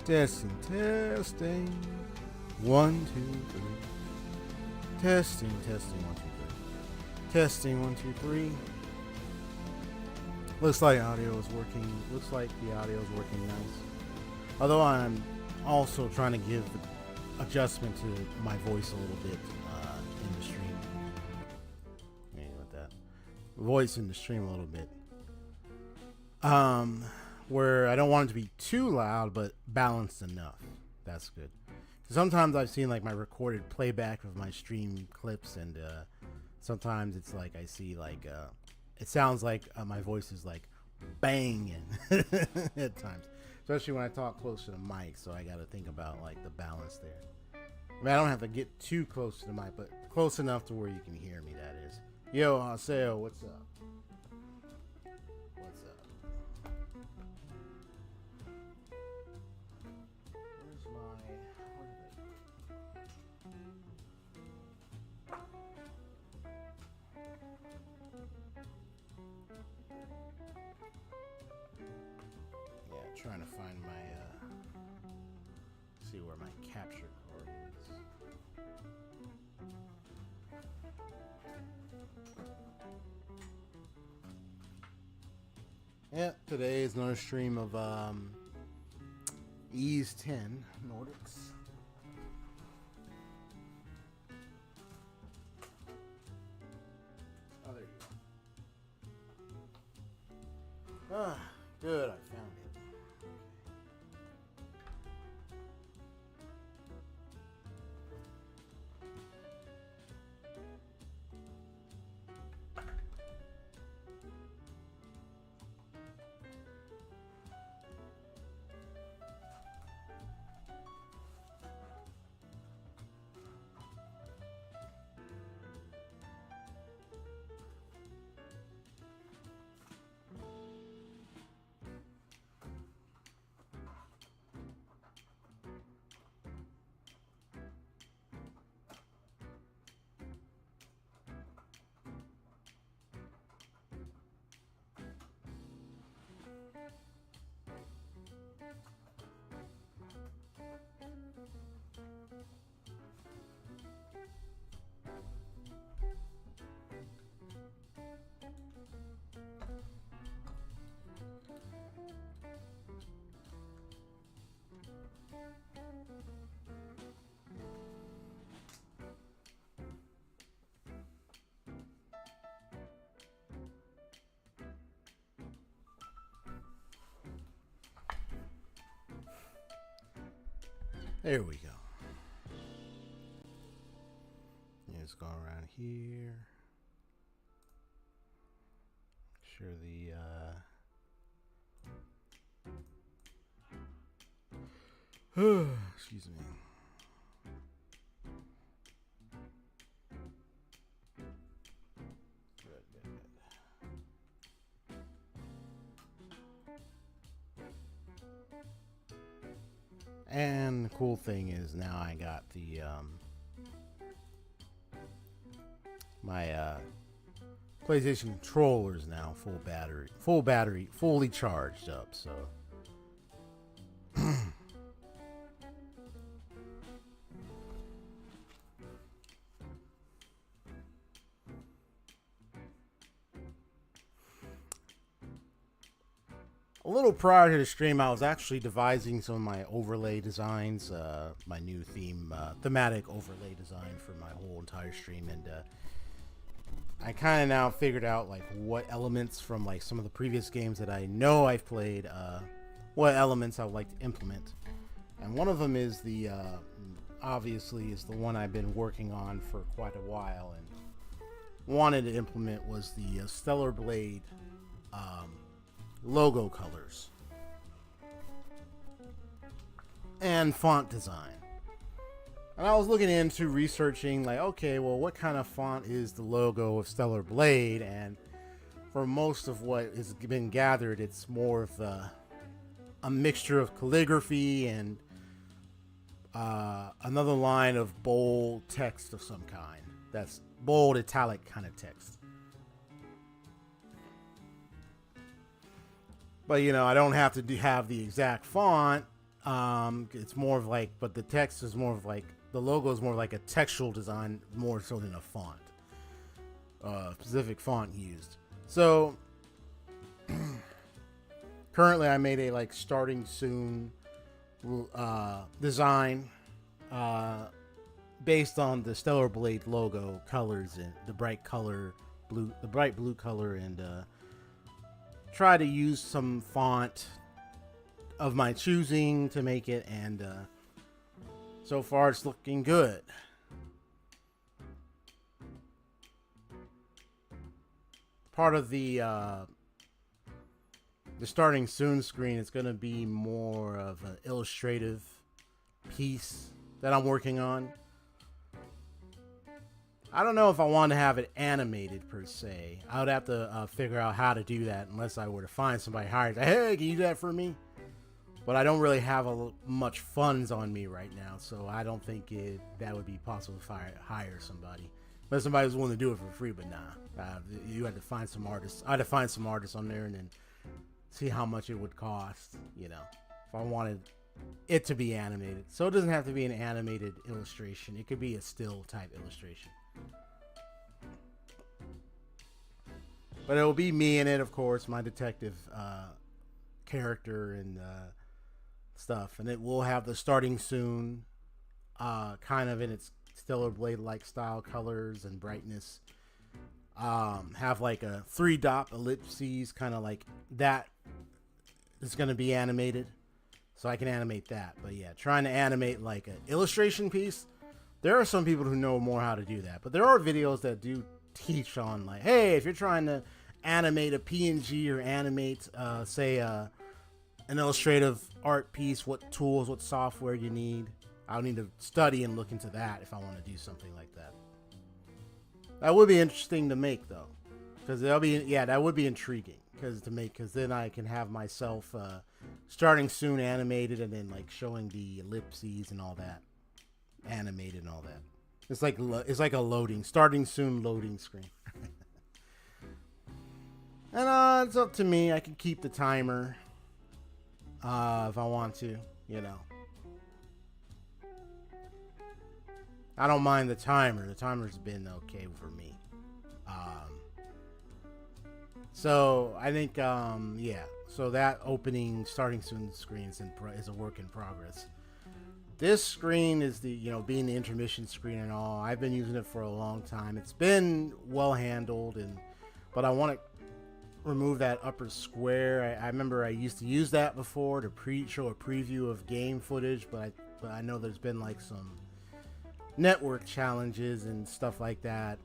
Testing, testing. 1, 2, 3. Testing, testing, 1, 2, 3. Testing, 1, 2, 3. Looks like audio is working. Looks like the audio is working nice. Although I'm also trying to give the adjustment to my voice a little bit in the stream. With that voice in the stream a little bit. Where I don't want it to be too loud, but balanced enough. That's good. Sometimes I've seen like my recorded playback of my stream clips, and sometimes it's like I see like it sounds like my voice is like banging at times, especially when I talk close to the mic. So I got to think about like the balance there. I mean, I don't have to get too close to the mic, but close enough to where you can hear me. That is. Yo, Haseo, what's up? What's up? Where's my? Trying to find my see where my capture card is. Yeah, today is another stream of ys10 Nordics. Oh, there you go. Ah, good, I found it. There we go. Yeah, it's going around here. Sure the excuse me. Good. And the cool thing is now I got the my PlayStation controllers now full battery, fully charged up. So a little prior to the stream, I was actually devising some of my overlay designs, my new thematic overlay design for my whole entire stream, and I kind of now figured out like what elements from like some of the previous games that I know I've played, what elements I would like to implement, and one of them is the obviously is the one I've been working on for quite a while and wanted to implement was the Stellar Blade logo colors and font design. And I was looking into researching like, okay, well, what kind of font is the logo of Stellar Blade? And for most of what has been gathered, it's more of a mixture of calligraphy and another line of bold text of some kind. That's bold italic kind of text. But you know, I don't have to have the exact font. It's more of like, but the text is more of like, the logo is more like a textual design, more so than a font, specific font used. So currently, I made a like starting soon design based on the Stellar Blade logo colors and the bright blue color, and try to use some font of my choosing to make it, and so far it's looking good. Part of the starting soon screen is going to be more of an illustrative piece that I'm working on. I don't know if I want to have it animated per se. I would have to figure out how to do that unless I were to find somebody hired. Hey, can you do that for me? But I don't really have much funds on me right now, so I don't think that would be possible if I hire somebody. But somebody was willing to do it for free, but nah. You had to find some artists. I had to find some artists on there and then see how much it would cost, you know, if I wanted it to be animated. So it doesn't have to be an animated illustration. It could be a still type illustration. But it will be me in it, of course, my detective character and stuff. And it will have the starting soon, kind of in its Stellar Blade-like style colors and brightness. Have like a 3-dot ellipses, kind of like that. It's going to be animated, so I can animate that. But yeah, trying to animate like an illustration piece, there are some people who know more how to do that. But there are videos that do teach on like, hey, if you're trying to animate a PNG or animate, say, an illustrative art piece, what tools, what software you need. I'll need to study and look into that if I want to do something like that. That would be interesting to make, though, because that would be intriguing because then I can have myself starting soon animated and then like showing the ellipses and all that, animated and all that. It's like a starting soon loading screen. And it's up to me. I can keep the timer if I want to, you know. I don't mind the timer. The timer's been okay for me. So I think, yeah. So that opening, starting soon screen is a work in progress. This screen is being the intermission screen and all. I've been using it for a long time. It's been well handled, but I want to remove that upper square. I remember I used to use that before to show a preview of game footage, but I know there's been like some network challenges and stuff like that,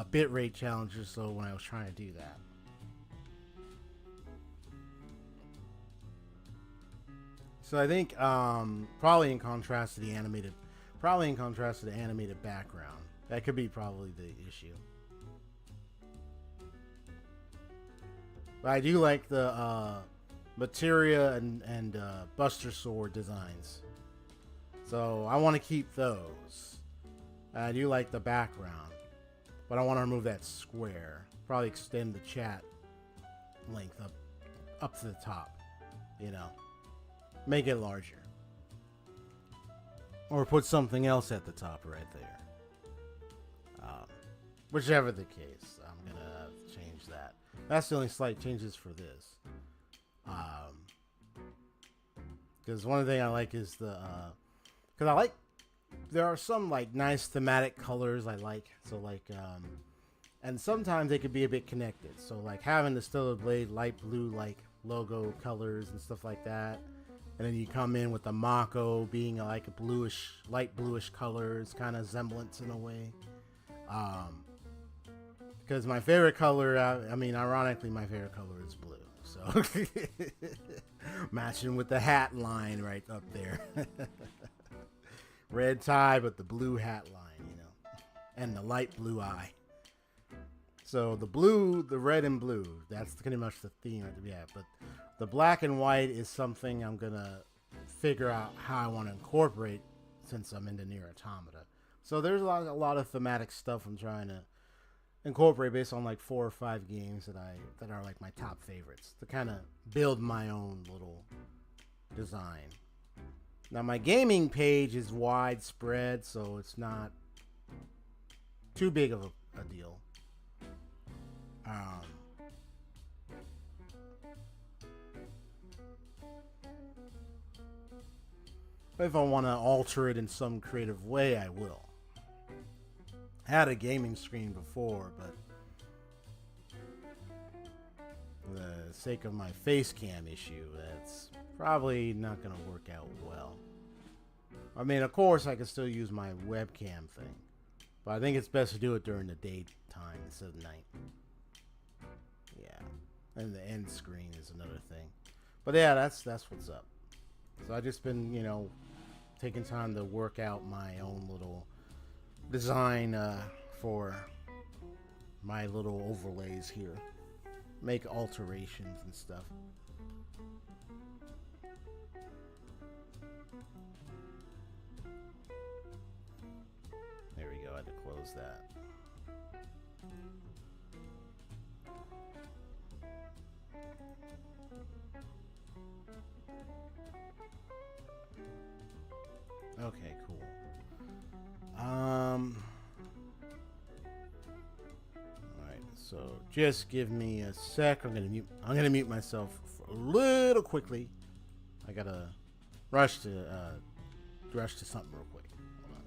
bitrate challenges. So when I was trying to do that, so I think probably in contrast to the animated background, that could be probably the issue. But I do like the materia and Buster Sword designs, so I want to keep those. I do like the background, but I want to remove that square. Probably extend the chat length up to the top, make it larger, or put something else at the top right there. Whichever the case, I'm gonna change that. That's the only slight changes for this. Because one thing I like is there are some like nice thematic colors I like. So like, and sometimes they could be a bit connected. So like having the Stellar Blade light blue like logo colors and stuff like that. And then you come in with the Mako being like a light bluish colors, kind of semblance in a way. Because my favorite color, ironically, my favorite color is blue. So matching with the hat line right up there. Red tie, but the blue hat line, and the light blue eye. So the red and blue, that's pretty much the theme. Yeah, but the black and white is something I'm going to figure out how I want to incorporate since I'm into Nier Automata. So there's a lot of thematic stuff I'm trying to incorporate based on like 4 or 5 games that are like my top favorites to kind of build my own little design. Now my gaming page is widespread, so it's not too big of a deal. But if I want to alter it in some creative way, I will. I had a gaming screen before, but for the sake of my face cam issue, that's probably not going to work out well. I mean, of course, I can still use my webcam thing, but I think it's best to do it during the daytime instead of night. Yeah, and the end screen is another thing. But yeah, that's what's up. So I've just been, taking time to work out my own little design for my little overlays here. Make alterations and stuff. There we go, I had to close that. Okay, cool. Alright, so just give me a sec. I'm gonna mute myself for a little quickly. I gotta rush to something real quick. Hold on.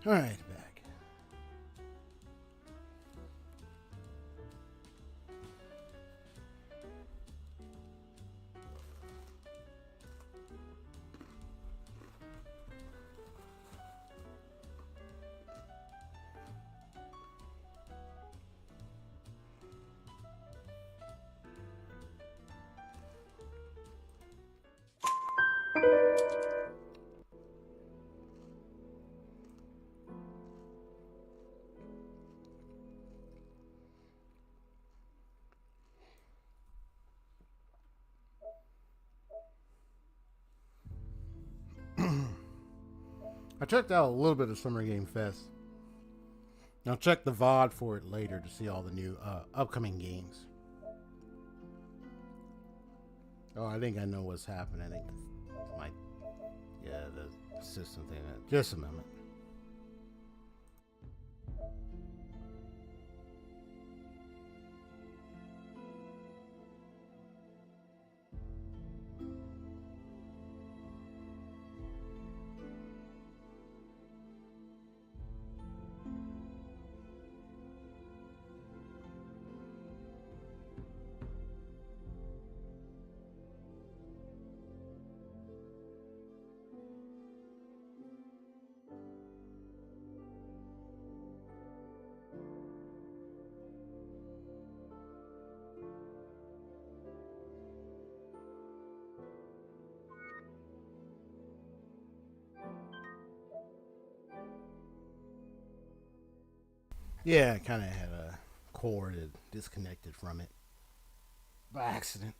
All right, back. I checked out a little bit of Summer Game Fest. I'll check the VOD for it later to see all the new upcoming games. Oh, I think I know what's happening. I think the system thing. Just a moment. Yeah, I kind of had a cord that disconnected from it by accident.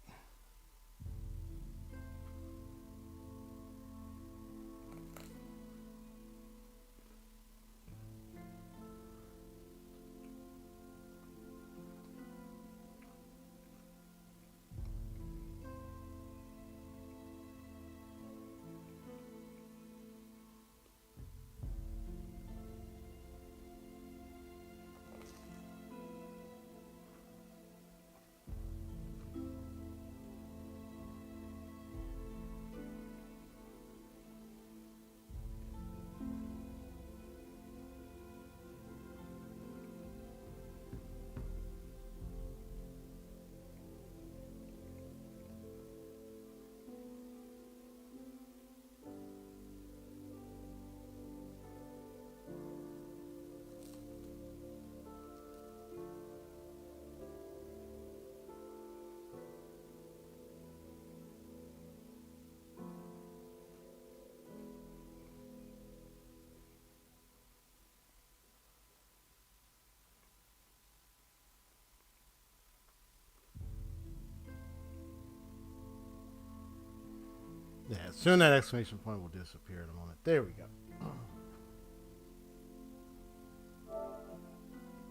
Yeah, soon that exclamation point will disappear in a moment. There we go.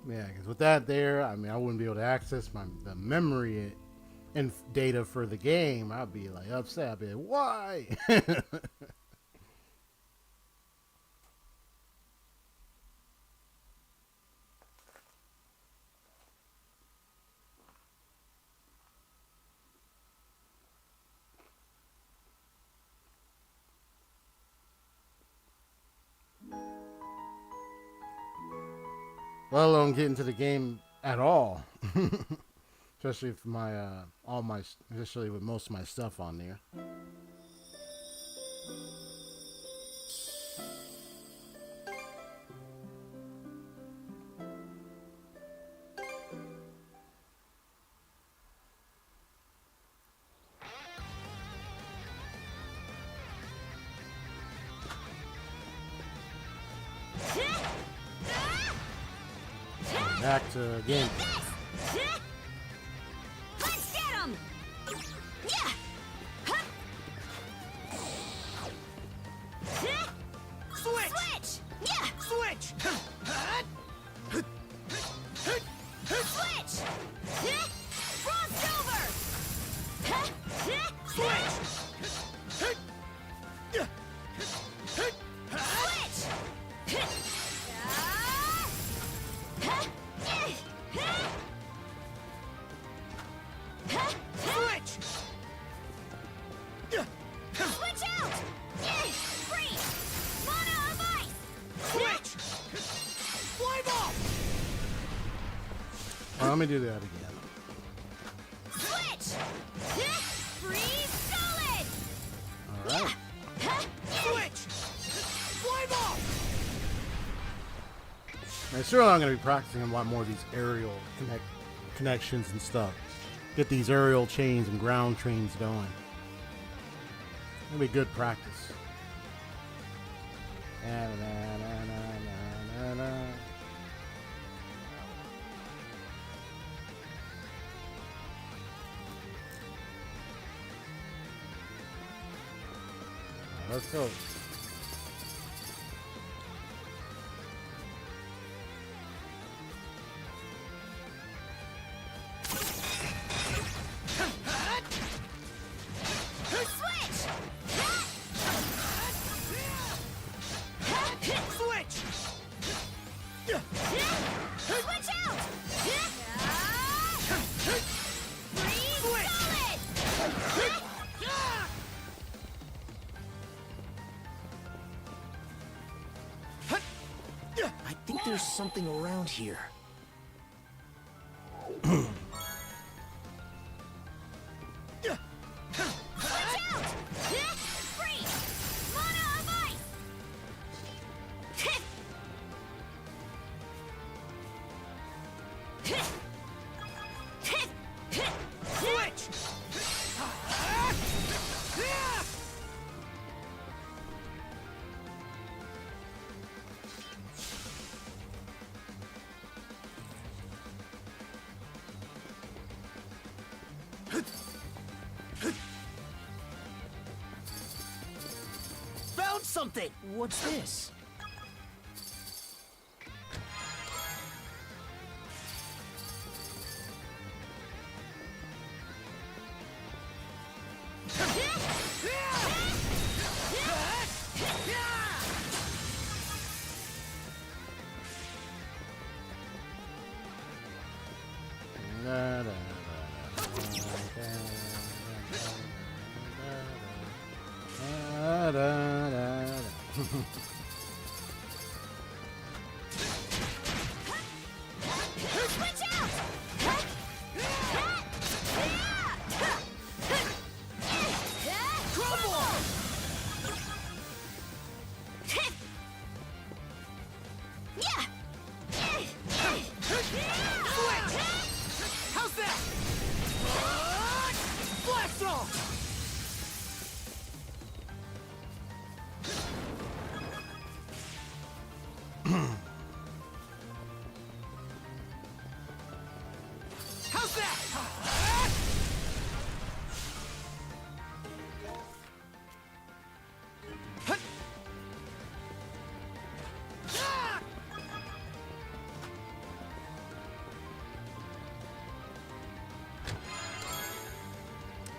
Yeah, because with that there, I mean, I wouldn't be able to access the memory and data for the game. I'd be like upset. I'd be like, why? Let alone get into the game at all. Especially with especially with most of my stuff on there. Back to game. Let's get him! Yeah! Switch! Switch! Yeah! Switch! Switch! Frost over! Switch! Switch out! Freeze! Mana of ice! Switch! let me do that again. Switch! Freeze solid! Alright. Switch! Fly ball! I sure I'm going to be practicing a lot more of these aerial connections and stuff. Get these aerial chains and ground trains going. It'll be good practice. Let's go. There's something around here. Found something! What's this?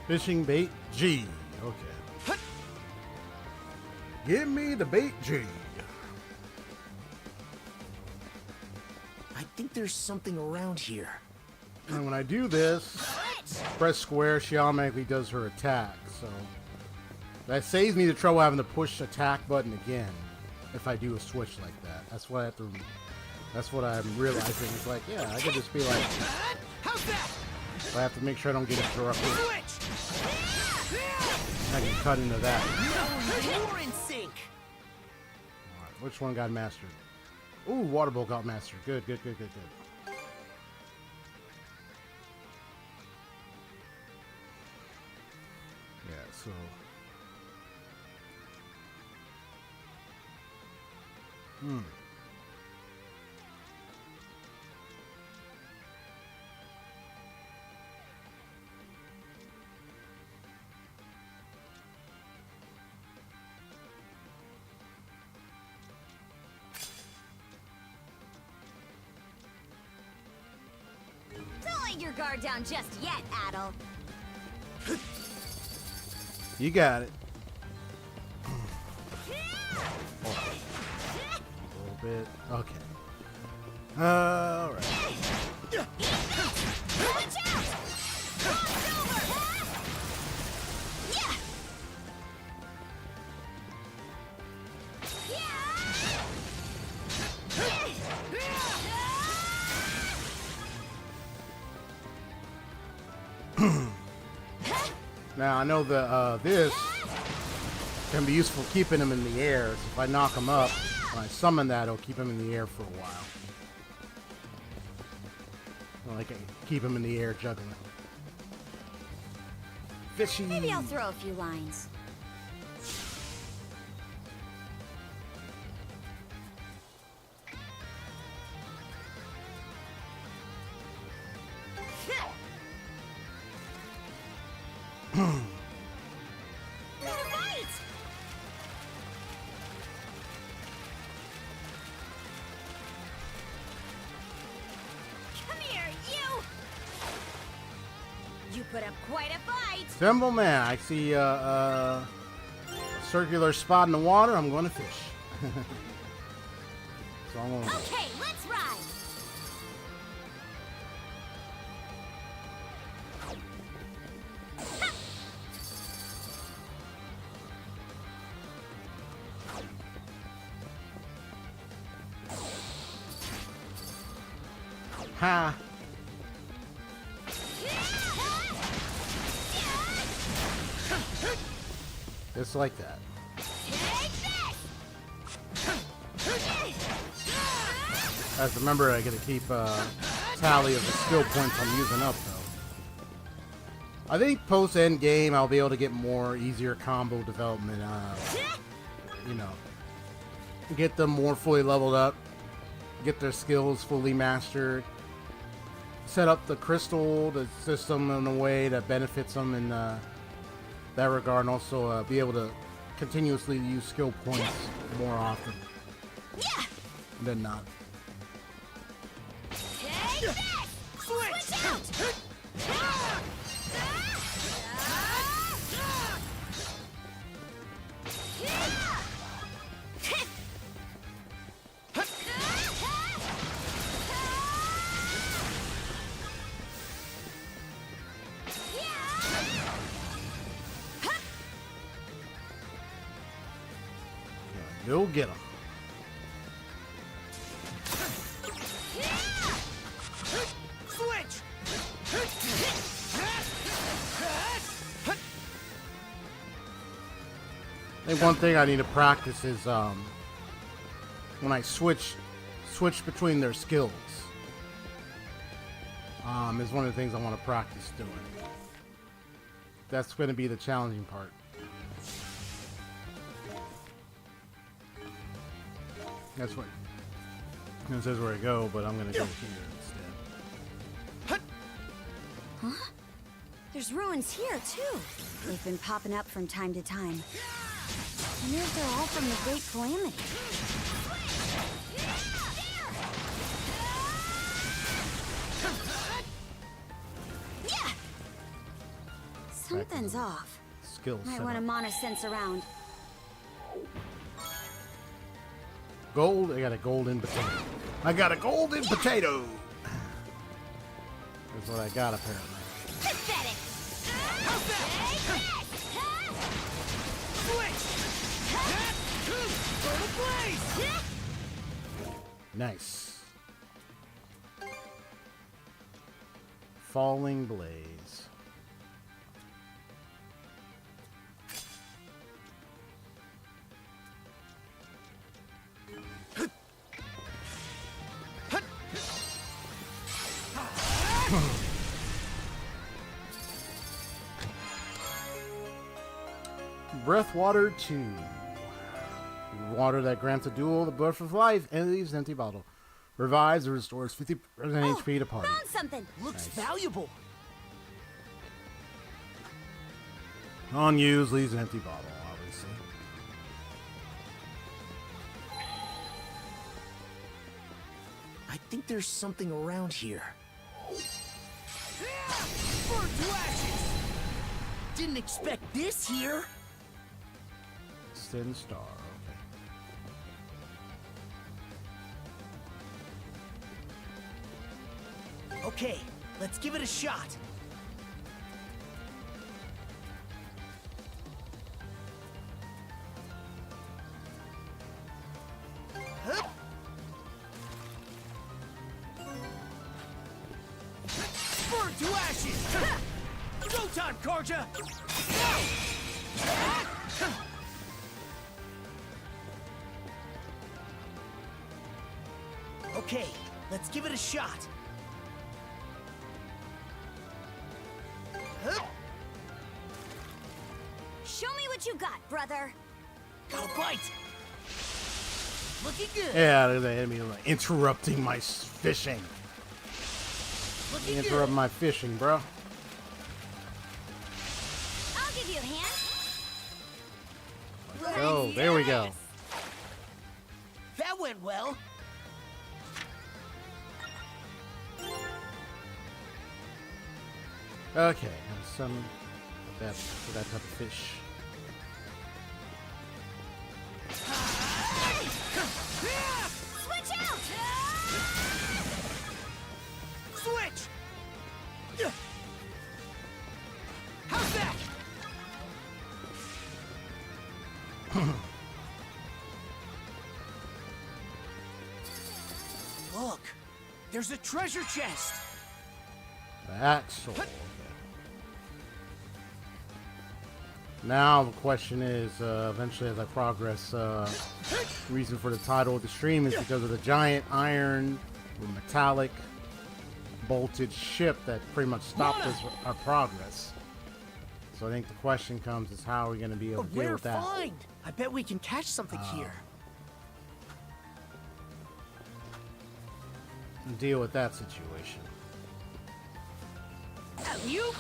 Fishing bait G. Okay. Give me the bait G. I think there's something around here. And when I do this, press square, she automatically does her attack. So that saves me the trouble having to push attack button again if I do a switch like that. That's what I have to. That's what I'm realizing. It's like, yeah, I could just be like, I have to make sure I don't get interrupted. I can cut into that. We're in sync. Alright, which one got mastered? Ooh, water bolt got mastered. Good, good, good, good, good. Yeah, so Don't let your guard down just yet, Adol. you got it. A little bit. Okay. All right. Watch out! Cross over! Yeah! Now I know that this can be useful keeping him in the air. So if I knock him up, when I summon that, it'll keep him in the air for a while. Well, I can keep him in the air juggling. Fishy. Maybe I'll throw a few lines. Put up quite a fight. Simple man, I see a circular spot in the water. I'm going to fish. So I'm gonna okay, let's ride. Ha! Just like that. As a member, I get to keep tally of the skill points I'm using up, though. I think post end game, I'll be able to get more easier combo development. You know, get them more fully leveled up, get their skills fully mastered, set up the crystal, the system in a way that benefits them in that regard, and also be able to continuously use skill points more often than not. Switch out! Go get him. Switch. I think one thing I need to practice is when I switch between their skills. Is one of the things I want to practice doing. That's going to be the challenging part. That's what. It says where I go, but I'm gonna go here instead. Huh? There's ruins here too. They've been popping up from time to time. I wonder if they're all from the Great Calamity. Something's off. Skills. Might want to mana sense around. Gold. I got a golden potato. I got a golden potato. That's what I got apparently. Pathetic. Nice. Falling blaze. Breathwater 2. Water that grants a duel the birth of life and leaves an empty bottle. Revives and restores 50% HP to party. Found something. Looks valuable. Unused leaves an empty bottle, obviously. I think there's something around here. Burn to ashes! Didn't expect this here. Thin star, okay. Okay, let's give it a shot. Huh? Burn to ashes! Showtime, Karja! Okay, let's give it a shot. Show me what you got, brother. Got a bite. Looking good. Yeah, there's the enemy like, interrupting my fishing. Looking Interrupt good. my fishing, bro. I'll give you a hand. Oh, there we go. That went well. Okay, have some that for that type of fish. Switch out! Switch! How's that? Look, there's a treasure chest. That's so. Okay. Now the question is, eventually as I progress, reason for the title of the stream is because of the giant iron or metallic bolted ship that pretty much stopped us our progress. So I think the question comes is how are we going to be able A to deal rare with that? find. I bet we can catch something here. And deal with that situation. You?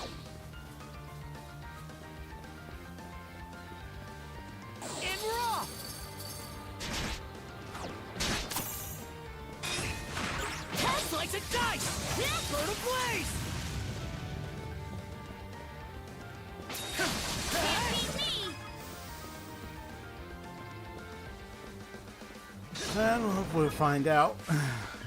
And we're off. Slice and dice. Burn ablaze. And we'll find out.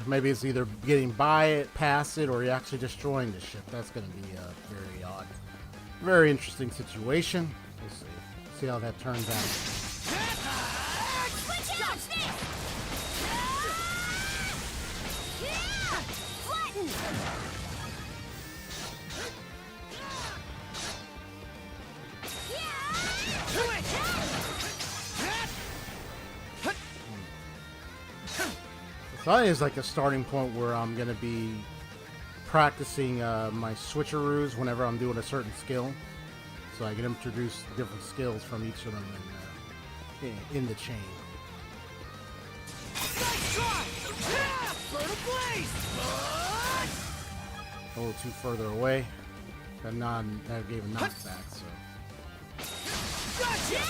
Maybe it's either getting by it, past it, or you're actually destroying the ship. That's going to be a very odd, very interesting situation. We'll see. See how that turns out. Switch out! Flatten! So I think it's like a starting point where I'm going to be practicing my switcheroos whenever I'm doing a certain skill. So I can introduce different skills from each of them in the chain. Nice try. Burn ablaze. A little too further away. That gave a knockback, so. Gotcha.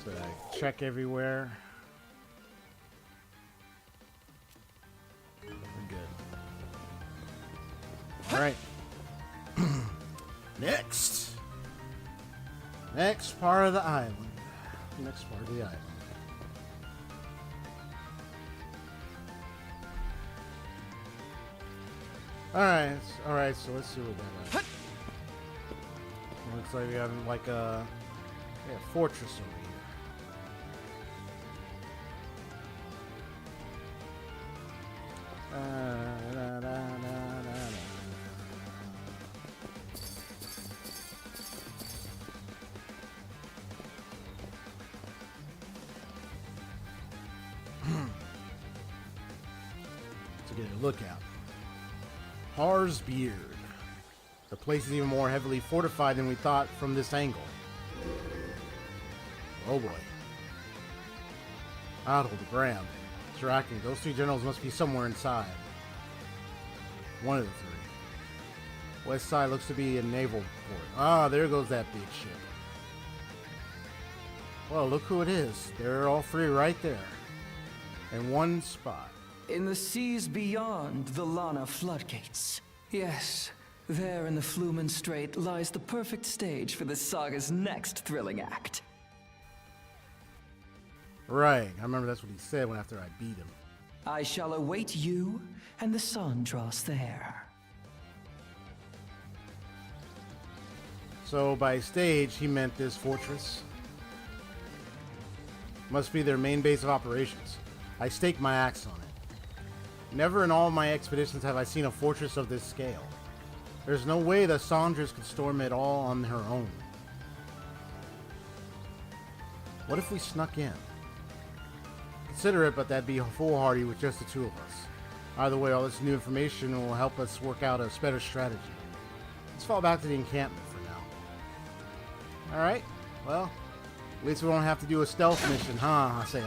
So I check everywhere. We're good. All right. Next part of the island. Next part of the island. All right. So let's see what we got. Looks like we got like a fortress over here. To get a look out. Har's Beard. The place is even more heavily fortified than we thought from this angle. Oh boy. Adol the Grand. Tracking. Those three generals must be somewhere inside. One of the three. West side looks to be a naval port. Ah, there goes that big ship. Well, look who it is. They're all three right there. In one spot. In the seas beyond the Lana floodgates. Yes, there in the Flumen Strait lies the perfect stage for the saga's next thrilling act. Right, I remember that's what he said when after I beat him. I shall await you and the Sandros there. So by stage, he meant this fortress. Must be their main base of operations. I stake my axe on it. Never in all my expeditions have I seen a fortress of this scale. There's no way the Saunders could storm it all on her own. What if we snuck in? Consider it, but that'd be foolhardy with just the two of us. Either way, all this new information will help us work out a better strategy. Let's fall back to the encampment for now. Alright, well, at least we don't have to do a stealth mission, huh? I say.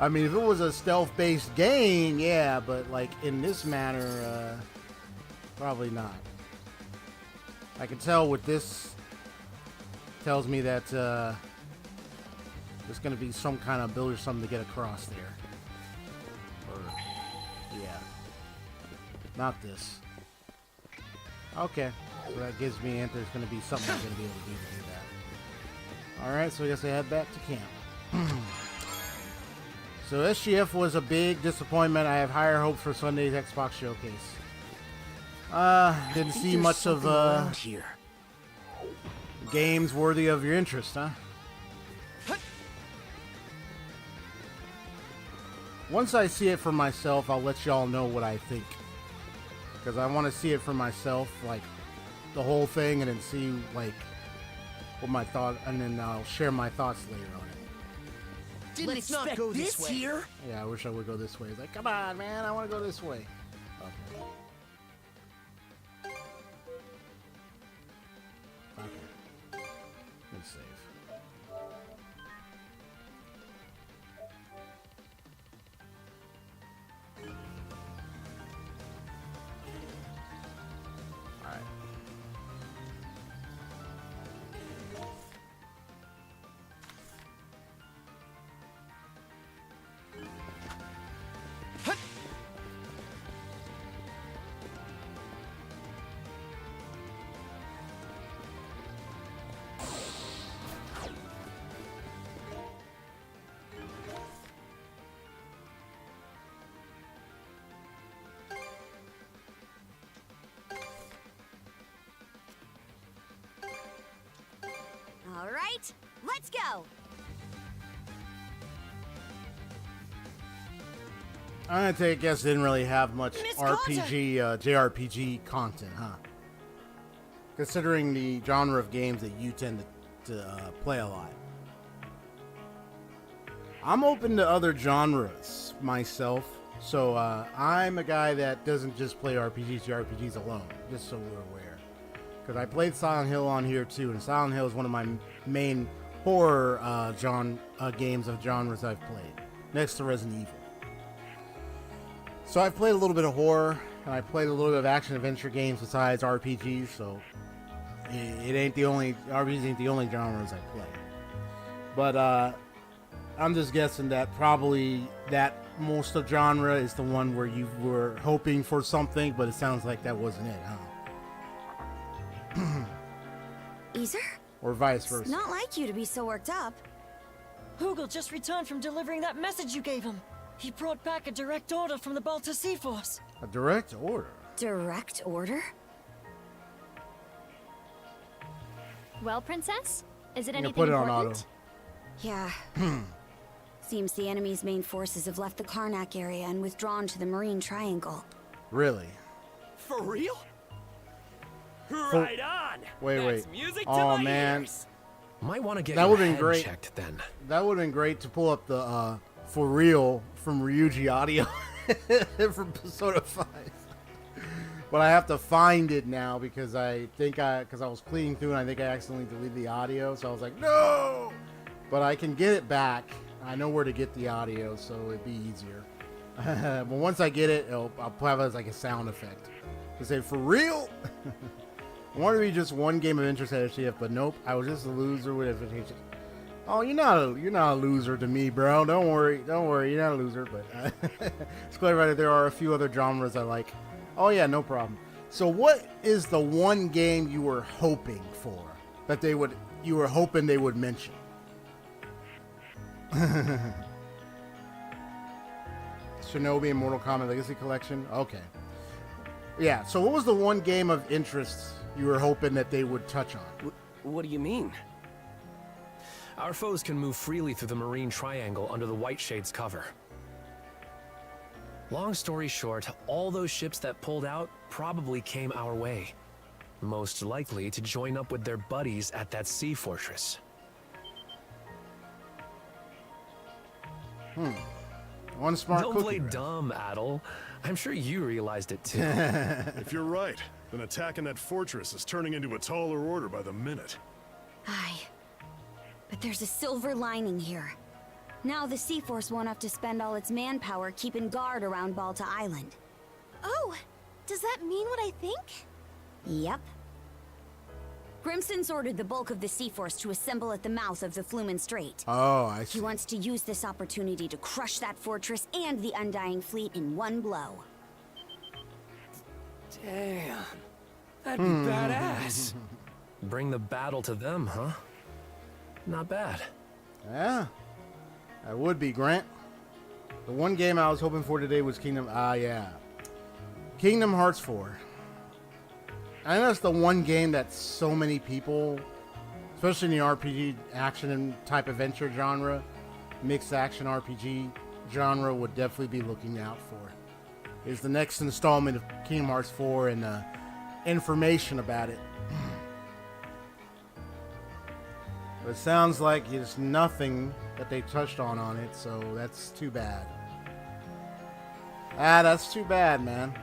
I mean, if it was a stealth-based game, yeah, but like in this manner, probably not. I can tell with this tells me that there's going to be some kind of ability or something to get across there. Or, yeah. Not this. Okay. So that gives me there's going to be something I'm going to be able to do that. Alright, so I guess I head back to camp. So SGF was a big disappointment. I have higher hopes for Sunday's Xbox showcase. Didn't see much of here. games worthy of your interest, huh? Once I see it for myself, I'll let y'all know what I think. Because I want to see it for myself, like, the whole thing, and then see, like, what my thought, and then I'll share my thoughts later on it. Didn't expect this here. Yeah, I wish I would go this way. It's like, come on, man, I want to go this way. Okay. Okay. Good save. Alright. All right, let's go. I'm gonna take a guess. Didn't really have much Miss RPG, JRPG content, huh? Considering the genre of games that you tend to play a lot. I'm open to other genres myself, so I'm a guy that doesn't just play JRPGs alone, just so we're aware. Because I played Silent Hill on here too, and Silent Hill is one of my main horror games of genres I've played, next to Resident Evil. So I've played a little bit of horror, and I played a little bit of action-adventure games besides RPGs, so it ain't the only, RPGs ain't the only genres I play. But I'm just guessing that probably that most of genre is the one where you were hoping for something, but it sounds like that wasn't it, huh? Easer? Or vice versa. It's not like you to be so worked up. Hugel just returned from delivering that message you gave him. He brought back a direct order from the Balta Sea Force. A direct order? Direct order? Well, Princess? Is it I'm gonna anything put it on important? auto. Yeah. Seems the enemy's main forces have left the Karnak area and withdrawn to the Marine Triangle. Really? For real? Right on. Wait. Music to Oh my man, ears. Might want to get that your would have been head great. checked then. That would have been great to pull up the for real from Ryuji audio from Persona 5. But I have to find it now because I was cleaning through and I think I accidentally deleted the audio, so I was like, no! But I can get it back. I know where to get the audio, so it'd be easier. But once I get it, I'll have it as like a sound effect. To say, for real? I wanted to be just one game of interest at SGF, but nope, I was just a loser with expectations. Oh, you're not a loser to me, bro. Don't worry, you're not a loser. But it's clear about it. There are a few other genres I like. Oh yeah, no problem. So, what is the one game you were hoping for that you were hoping they would mention? Shinobi and Mortal Kombat Legacy Collection. Okay. Yeah. So, what was the one game of interest you were hoping that they would touch on? What do you mean? our foes can move freely through the marine triangle under the White Shade's cover. Long story short, all those ships that pulled out probably came our way. Most likely to join up with their buddies at that sea fortress. One smart Don't cookie play ref. dumb, Adol. I'm sure you realized it too. If you're right, then attacking that fortress is turning into a taller order by the minute. Aye. But there's a silver lining here. Now the Sea Force won't have to spend all its manpower keeping guard around Balta Island. Oh, does that mean what I think? Yep. Grimson's ordered the bulk of the Sea Force to assemble at the mouth of the Flumen Strait. Oh, I He see. wants to use this opportunity to crush that fortress and the Undying fleet in one blow. Damn. That'd be badass. Bring the battle to them, huh? Not bad. Yeah. That would be, Grant. The one game I was hoping for today was Kingdom Hearts 4. I know that's the one game that so many people, especially in the RPG action and type adventure genre, mixed action RPG genre, would definitely be looking out for. Is the next installment of Kingdom Hearts 4 and information about it. But it sounds like there's nothing that they touched on it, so that's too bad. That's too bad, man.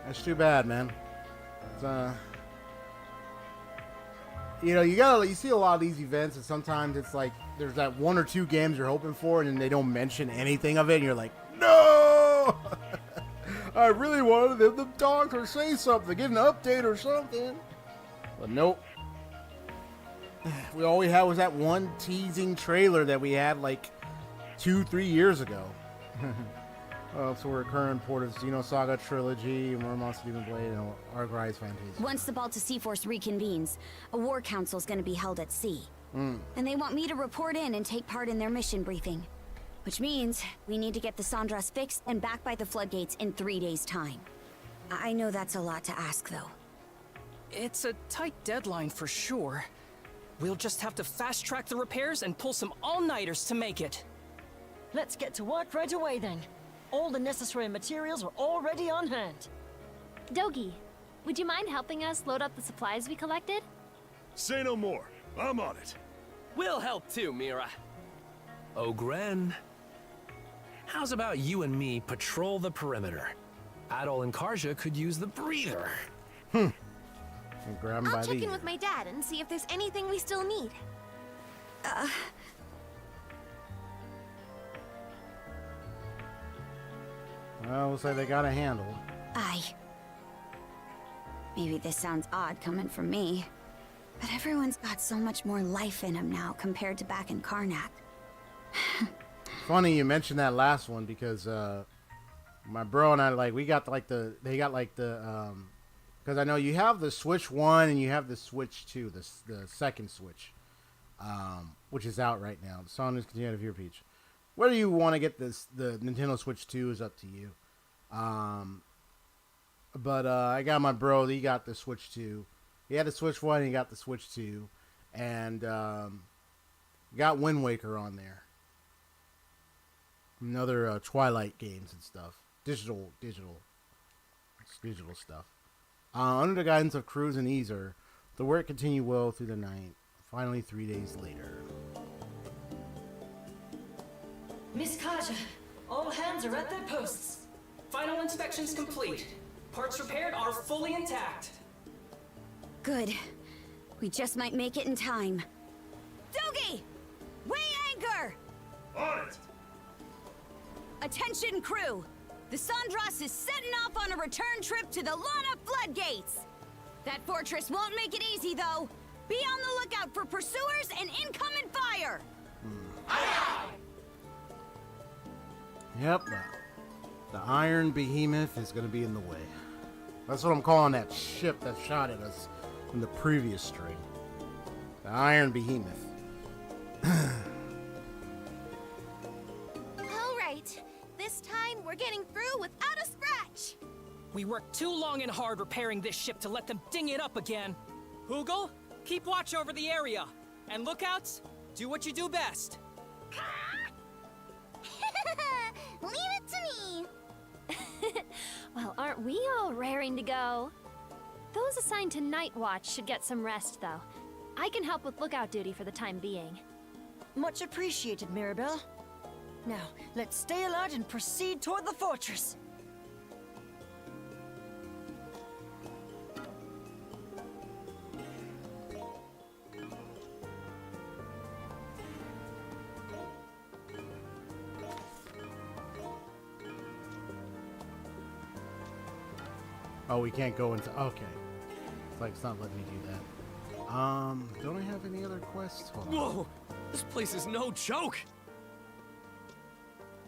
That's too bad, man. It's, you see a lot of these events, and sometimes it's like there's that one or two games you're hoping for, and then they don't mention anything of it, and you're like, no! I really wanted them to talk or say something, give an update or something. But nope. All we had was that one teasing trailer that we had like 2-3 years ago. So we're a current port of Xenosaga Trilogy, Murmur Demon Blade, and Argrise Fantasy. Once the Balta Sea Force reconvenes, a war council's gonna be held at sea. And they want me to report in and take part in their mission briefing. Which means we need to get the Sandras fixed and back by the floodgates in 3 days' time. I know that's a lot to ask, though. It's a tight deadline for sure. We'll just have to fast-track the repairs and pull some all-nighters to make it. Let's get to work right away then. All the necessary materials are already on hand. Dogi, would you mind helping us load up the supplies we collected? Say no more. I'm on it. We'll help too, Mira. Ogren. How's about you and me patrol the perimeter? Adol and Karja could use the breather. And grab him by I'll the check in ear. with my dad and see if there's anything we still need. Well, looks like they got a handle. Aye. Maybe this sounds odd coming from me, but everyone's got so much more life in them now compared to back in Karnak. Funny you mentioned that last one because my bro and I because I know you have the Switch 1 and you have the Switch 2, the second Switch, which is out right now. The song is continued of your peach. Whether you want to get the Nintendo Switch 2 is up to you. But I got my bro, he got the Switch 2. He had the Switch 1, he got the Switch 2. And got Wind Waker on there. And other Twilight games and stuff. Digital stuff. Under the guidance of Cruz and Easer, the work continued well through the night. Finally, 3 days later. Miss Karja, all hands are at their posts. Final inspections complete. Parts repaired are fully intact. Good. We just might make it in time. Dogi! Weigh anchor! On it! Attention crew! The Sandras is setting off on a return trip to the Lana Floodgates! That fortress won't make it easy, though. Be on the lookout for pursuers and incoming fire! Yep, the Iron Behemoth is going to be in the way. That's what I'm calling that ship that shot at us in the previous stream. The Iron Behemoth. All right. This time, we're getting through without a scratch. We worked too long and hard repairing this ship to let them ding it up again. Hugel, Keep watch over the area. And lookouts, do what you do best. Leave it to me. Well, aren't we all raring to go? Those assigned to Night Watch should get some rest, though. I can help with lookout duty for the time being. Much appreciated, Mirabelle. Now, let's stay alert and proceed toward the fortress. Oh, we can't go into... Okay. It's like it's not letting me do that. Don't I have any other quests? Hold on. Whoa! This place is no joke!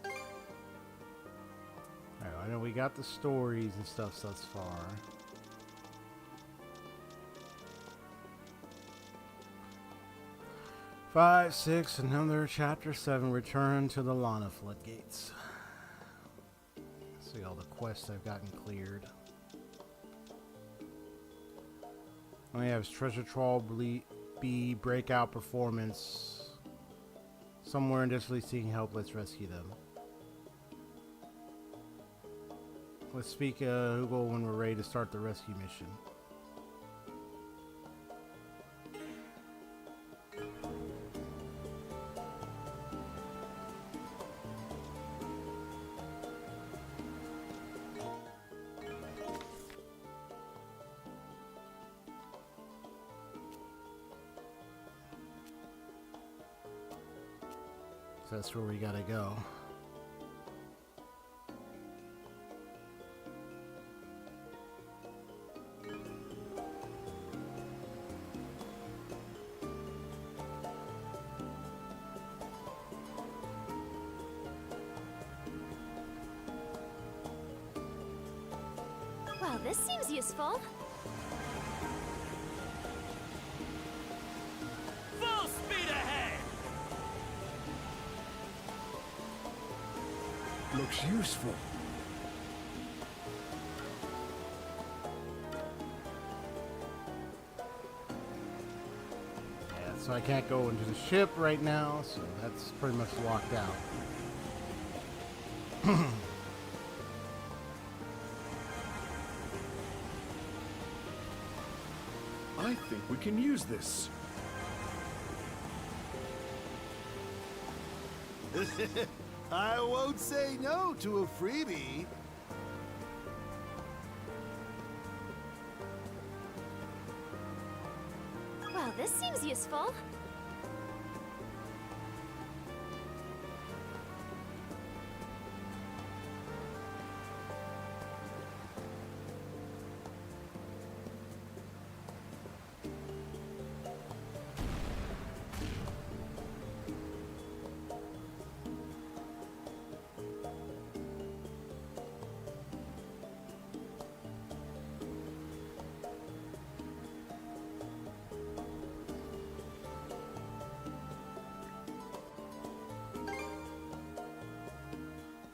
Alright, I know we got the stories and stuff thus far. Five, 6, another chapter 7, return to the Lana floodgates. See all the quests I've gotten cleared. All I have is treasure trawl B breakout performance. Somewhere in desperately seeking help, let's rescue them. Let's speak Hugo when we're ready to start the rescue mission. So that's where we gotta go. Well, this seems useful. Full speed ahead! Looks useful. Yeah, so I can't go into the ship right now, so that's pretty much locked out. I think we can use this. I won't say no to a freebie. Well, this seems useful.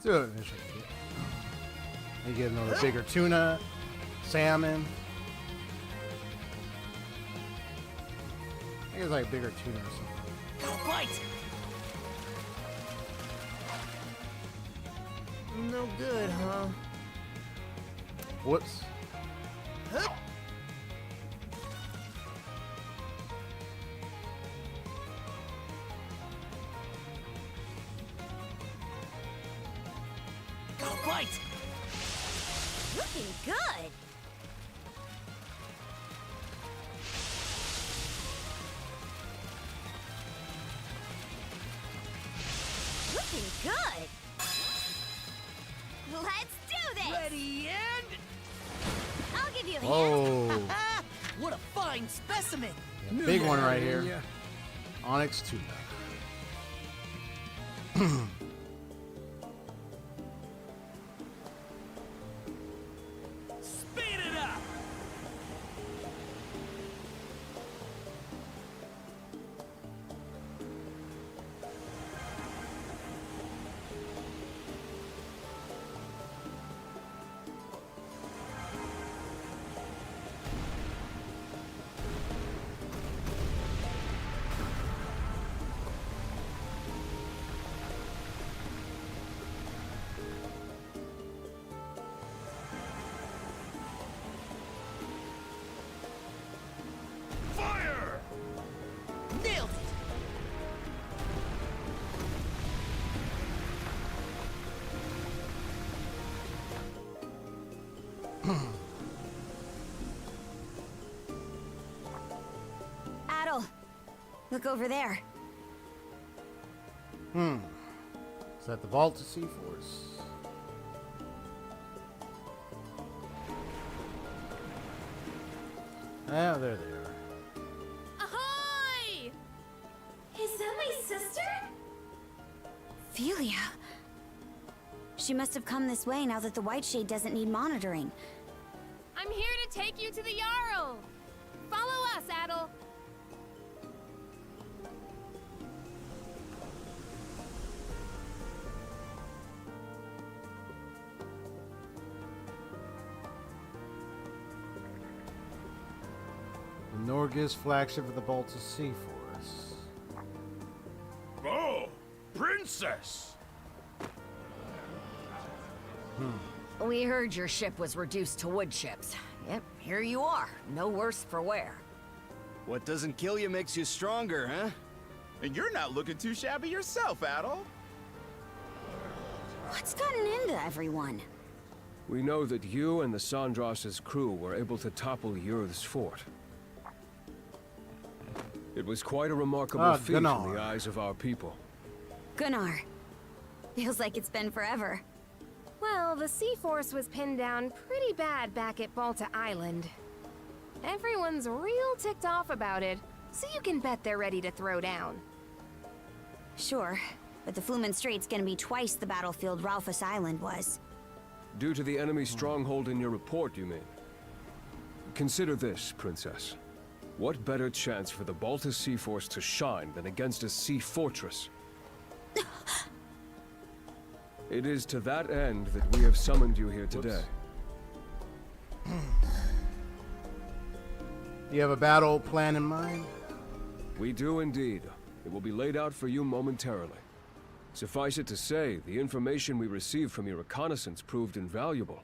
So, you get another bigger tuna, salmon. I think it's like bigger tuna or something. Fight! No good, huh? Whoops. Fight! Looking good. Looking good. Let's do this. Ready and... I'll give you a hand. Whoa. What a fine specimen! Yeah, big one right here. Onyx tuna. Speed it up! Look over there. Is that the Baltic Sea Force? Ah, there they are. Ahoy! Is that my sister? Ophelia. She must have come this way now that the White Shade doesn't need monitoring. I'm here to take you to the Jarl. Follow us, Adol. The Nordics flagship of the Baltic Sea Force. Oh, princess! We heard your ship was reduced to wood chips. Yep, here you are. No worse for wear. What doesn't kill you makes you stronger, huh? And you're not looking too shabby yourself, Adol. What's gotten into everyone? We know that you and the Sandras's crew were able to topple Yurth's fort. It was quite a remarkable feat in the eyes of our people. Gunnar. Feels like it's been forever. Well, the Sea Force was pinned down pretty bad back at Balta Island. Everyone's real ticked off about it, so you can bet they're ready to throw down. Sure, but the Flumen Strait's gonna be twice the battlefield Ralphus Island was. Due to the enemy stronghold in your report, you mean? Consider this, Princess. What better chance for the Baltic Sea Force to shine than against a sea fortress? It is to that end that we have summoned you here today. Do you have a battle plan in mind? We do indeed. It will be laid out for you momentarily. Suffice it to say, the information we received from your reconnaissance proved invaluable.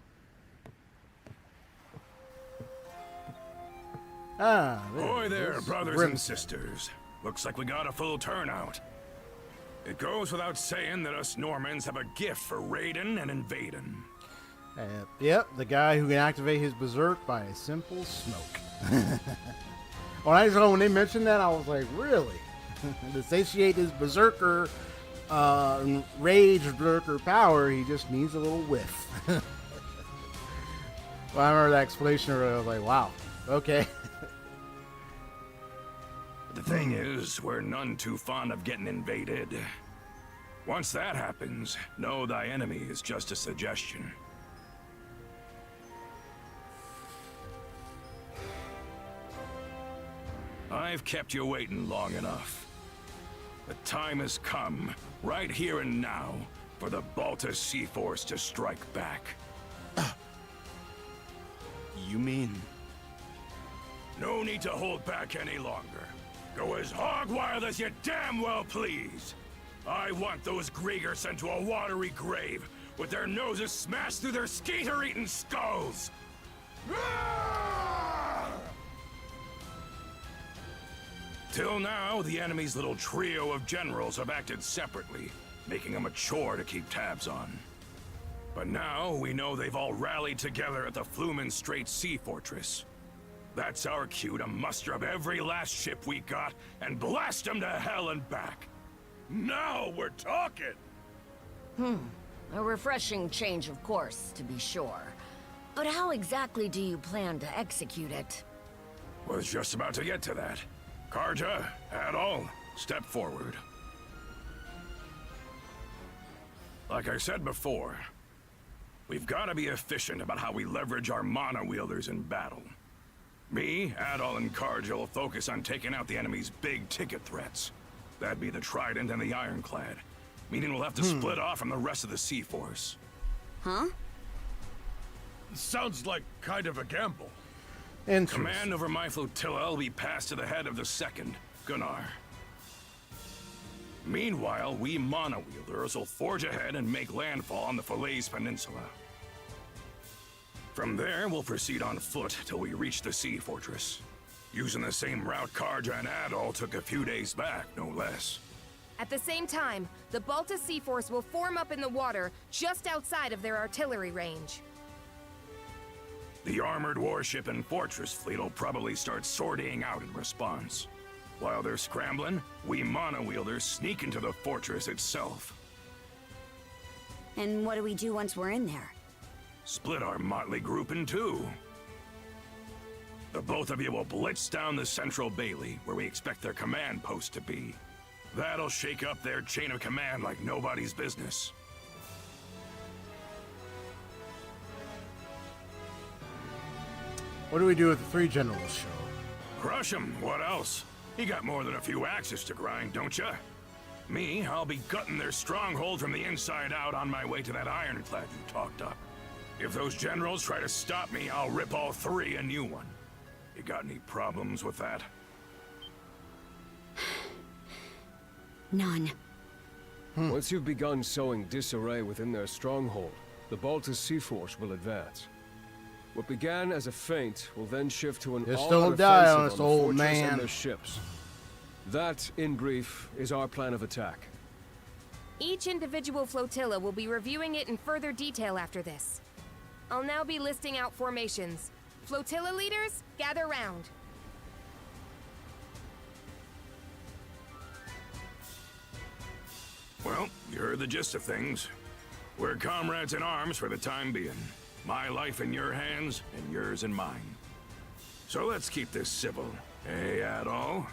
Boy there, brothers and sisters. Looks like we got a full turnout. It goes without saying that us Normans have a gift for raiding and invading. Yep, the guy who can activate his berserk by a simple smoke. When they mentioned that, I was like, really? To satiate his berserker rage, berserker power, he just needs a little whiff. Well, I remember that explanation earlier. I was like, wow, okay. The thing is, we're none too fond of getting invaded. Once that happens, know thy enemy is just a suggestion. I've kept you waiting long enough. The time has come, right here and now, for the Baltic Sea Force to strike back. You mean? No need to hold back any longer. Go as hog wild as you damn well please. I want those Griegr sent to a watery grave, with their noses smashed through their skeeter-eating skulls! Till now, the enemy's little trio of generals have acted separately, making them a chore to keep tabs on. But now, we know they've all rallied together at the Flumen Strait Sea Fortress. That's our cue to muster up every last ship we got and blast them to hell and back. Now we're talking! A refreshing change of course, to be sure. But how exactly do you plan to execute it? Was just about to get to that. Karja, Adol, step forward. Like I said before, we've got to be efficient about how we leverage our mana wielders in battle. Me, Adol, and Karja will focus on taking out the enemy's big-ticket threats. That'd be the Trident and the Ironclad, meaning we'll have to split off from the rest of the Sea Force. Huh? Sounds like kind of a gamble. Command over my flotilla will be passed to the head of the second, Gunnar. Meanwhile, we mana wielders will forge ahead and make landfall on the Falaise Peninsula. From there, we'll proceed on foot till we reach the Sea Fortress, using the same route Karja and Adol took a few days back, no less. At the same time, the Baltic Sea Force will form up in the water just outside of their artillery range. The armored warship and fortress fleet will probably start sortying out in response. While they're scrambling, we monowielders sneak into the fortress itself. And what do we do once we're in there? Split our motley group in two. The both of you will blitz down the central bailey, where we expect their command post to be. That'll shake up their chain of command like nobody's business. What do we do with the three generals show? Crush 'em, what else? You got more than a few axes to grind, don't ya? Me, I'll be gutting their stronghold from the inside out on my way to that ironclad you talked up. If those generals try to stop me, I'll rip all three a new one. You got any problems with that? None. Once you've begun sowing disarray within their stronghold, the Baltus Sea Force will advance. What began as a feint will then shift to an Just all-out don't die offensive on us, on the old fortress man. and their ships. That, in brief, is our plan of attack. Each individual flotilla will be reviewing it in further detail after this. I'll now be listing out formations. Flotilla leaders, gather round. Well, you heard the gist of things. We're comrades in arms for the time being. My life in your hands, and yours in mine. So let's keep this civil. Hey, Adol?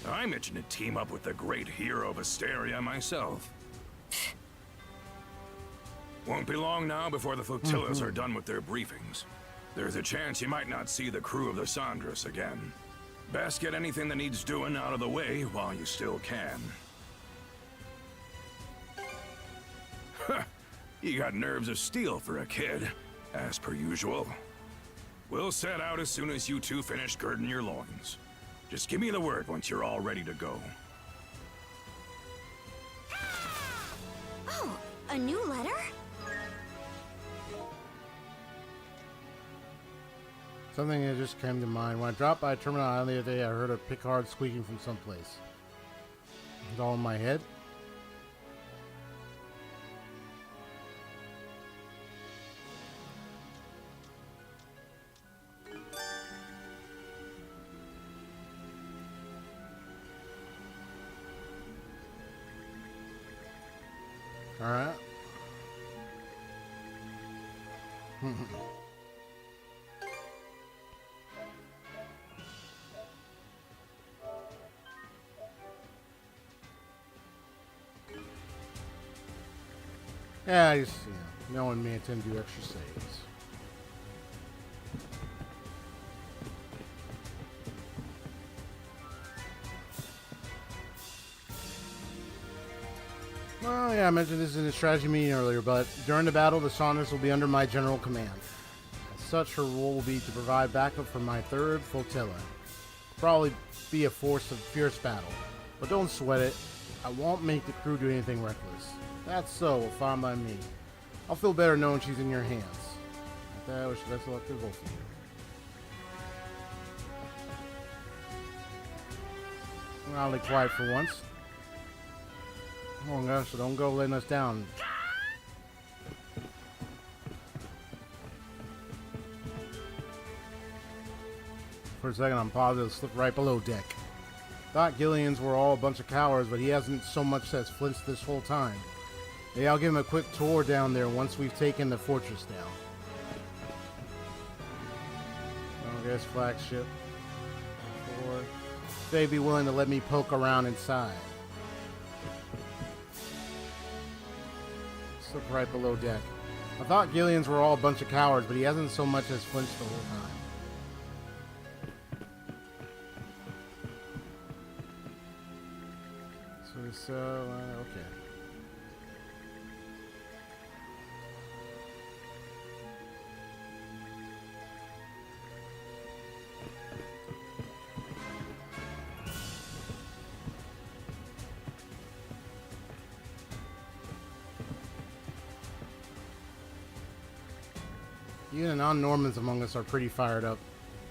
I'm itching to team up with the great hero of Asteria myself. Won't be long now before the flotillas are done with their briefings. There's a chance you might not see the crew of the Sandras again. Best get anything that needs doing out of the way while you still can. You got nerves of steel for a kid, as per usual. We'll set out as soon as you two finish girding your loins. Just give me the word once you're all ready to go. Oh, a new letter? Something that just came to mind. When I dropped by Terminal Island the other day, I heard a Picard squeaking from someplace. It's all in my head. All right. Yeah, I just, knowing me, I tend to do extra saves. Well, yeah, I mentioned this in the strategy meeting earlier, but during the battle, the Saunders will be under my general command. As such, her role will be to provide backup for my third flotilla. Probably be a force of fierce battle, but don't sweat it. I won't make the crew do anything reckless. That's so, fine by me. I'll feel better knowing she's in your hands. With that, I wish the best of luck to both of you. I'll be quiet for once. Oh gosh, so don't go letting us down. For a second, I'm positive slipped right below deck. Thought Gillians were all a bunch of cowards, but he hasn't so much as flinched this whole time. Maybe I'll give him a quick tour down there once we've taken the fortress down. Oh, there's flagship. 4. They'd be willing to let me poke around inside. Slipped right below deck. I thought Gillians were all a bunch of cowards, but he hasn't so much as flinched the whole time. So, okay. Even the non-Normans among us are pretty fired up.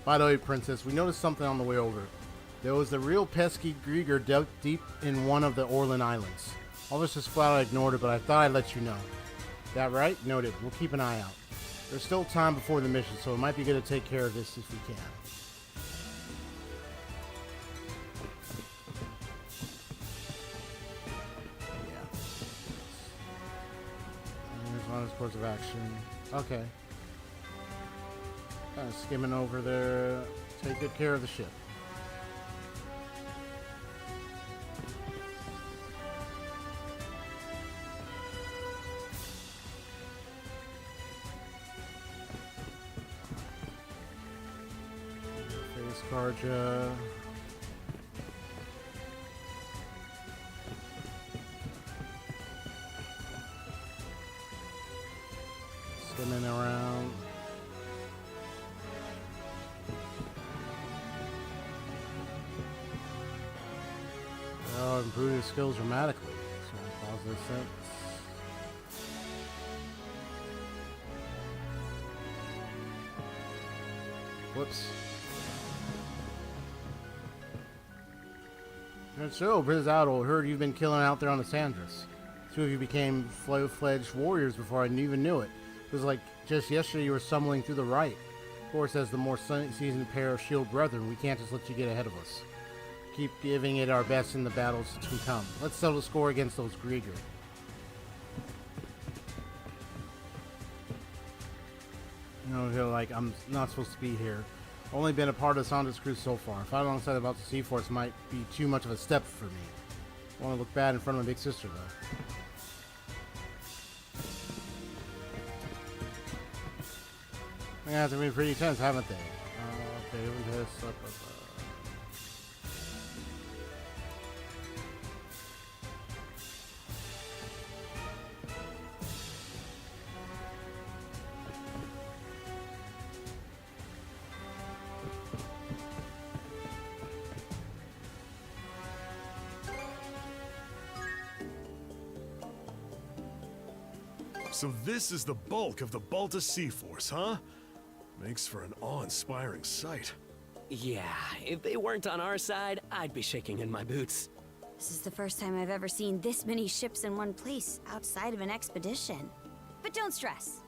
By the way, Princess, we noticed something on the way over. There was the real pesky Griegr deep in one of the Orlan Islands. All of us just flat out ignored it, but I thought I'd let you know. That right? Noted. We'll keep an eye out. There's still time before the mission, so it might be good to take care of this if we can. Yeah. There's one course of action. Okay. Kind of skimming over there. Take good care of the ship. Face Karja. Skimming around. Oh, improve his skills dramatically. So in a positive sense. Whoops. And so, Prince Adol, heard you've been killing out there on the Sandras. Two of you became full-fledged warriors before I even knew it. It was like just yesterday you were stumbling through the right. Of course, as the more seasoned pair of shield brethren, we can't just let you get ahead of us. Keep giving it our best in the battles to come. Let's settle the score against those Griegr. You know, feel like I'm not supposed to be here. Only been a part of Sandra's crew so far. Fight alongside about the Sea Force might be too much of a step for me. I want to look bad in front of my big sister, though. They have to be pretty tense, haven't they? Okay, we just up. So this is the bulk of the Balta Sea Force, huh? Makes for an awe-inspiring sight. Yeah, if they weren't on our side, I'd be shaking in my boots. This is the first time I've ever seen this many ships in one place outside of an expedition. But don't stress.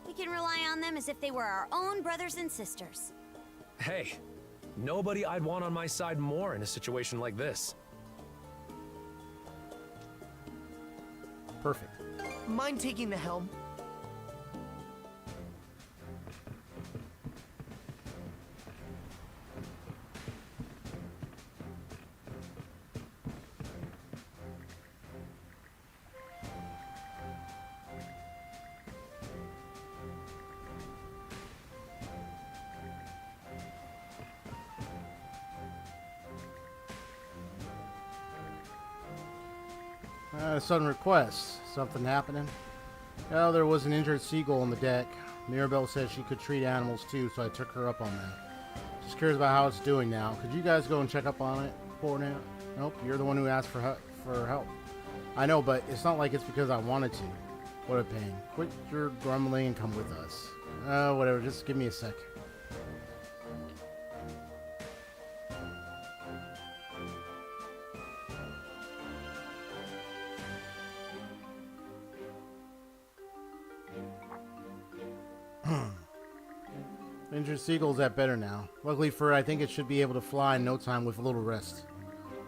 We can rely on them as if they were our own brothers and sisters. Hey, nobody I'd want on my side more in a situation like this. Perfect. Mind taking the helm? Sudden request. Something happening? Well, there was an injured seagull on the deck. Mirabelle said she could treat animals too, so I took her up on that. Just curious about how it's doing now. Could you guys go and check up on it for now? Nope, you're the one who asked for help. I know, but it's not like it's because I wanted to. What a pain. Quit your grumbling and come with us. Whatever, just give me a sec. Injured seagull's at better now. Luckily for her, I think it should be able to fly in no time with a little rest.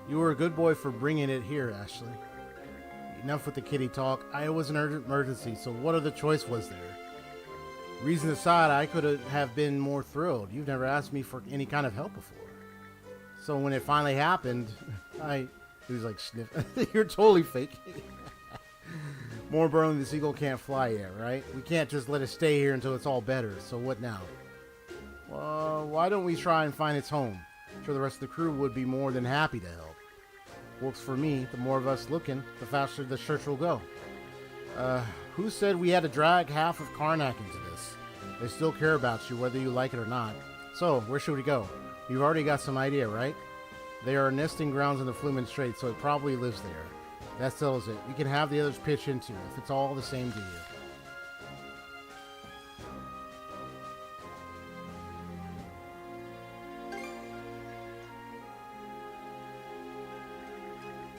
You were a good boy for bringing it here, Ashley. Enough with the kitty talk. I was an urgent emergency, so what other choice was there? Reason aside, I could have been more thrilled. You've never asked me for any kind of help before. So when it finally happened, he was like, sniff. You're totally faking. More burning, the seagull can't fly yet, right? We can't just let it stay here until it's all better. So what now? Why don't we try and find its home? I'm sure the rest of the crew would be more than happy to help. Works for me. The more of us looking, the faster the search will go. Who said we had to drag half of Karnak into this? They still care about you, whether you like it or not. So, where should we go? You've already got some idea, right? They are nesting grounds in the Flumen Strait, so it probably lives there. That settles it. We can have the others pitch into it, if it's all the same to you.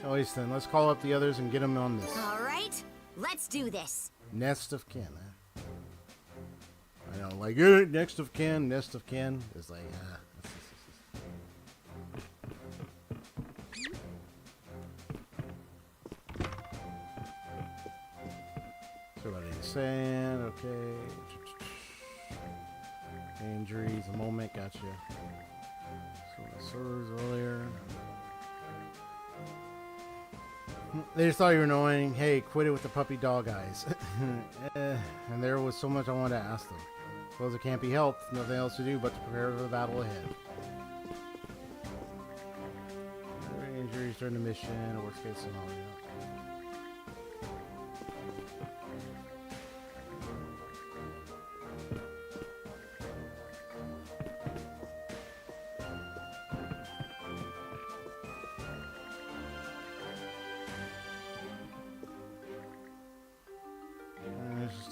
Always then, let's call up the others and get them on this. All right, let's do this. Nest of kin, I know, like, next of kin. It's like, So what are you saying? Okay. Injuries, a moment, gotcha. So the servers earlier. They just thought you were annoying. Hey, quit it with the puppy dog eyes. And there was so much I wanted to ask them. Suppose it can't be helped. Nothing else to do but to prepare for the battle ahead. Injuries during the mission. Worst case scenario.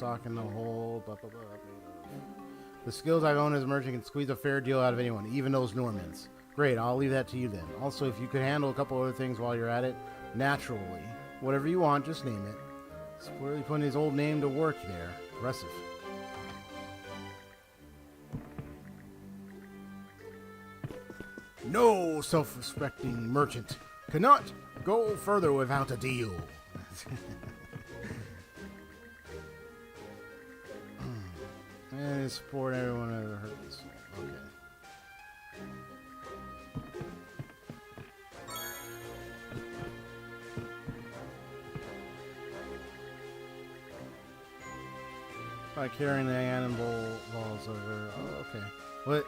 Talking the whole blah, blah, blah, blah. The skills I've owned as a merchant can squeeze a fair deal out of anyone, even those Normans. Great, I'll leave that to you then. Also, if you could handle a couple other things while you're at it, naturally. Whatever you want, just name it. He's clearly putting his old name to work there. Impressive. No self-respecting merchant cannot go further without a deal. And support everyone that hurts. Okay. By carrying the animal balls over. Oh, okay. What?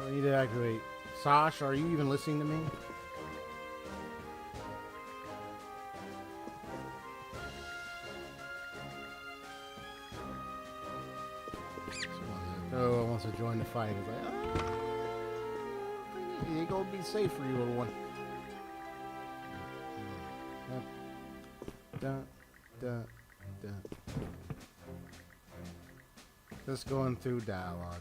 I need to activate. Sash, are you even listening to me? Oh, wants to join the fight. It's like, oh, you gonna be safe for you, little one. Just going through dialogue.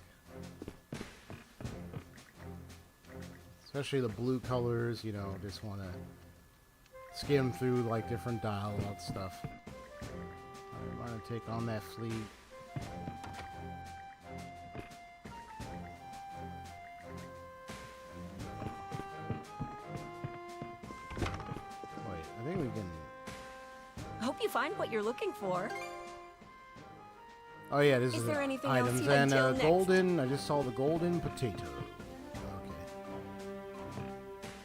Especially the blue colors, you know, just want to skim through like different dialogue stuff. I want to take on that fleet. Hope you find what you're looking for. Oh yeah, this is there anything items else and next? golden. I just saw the golden potato.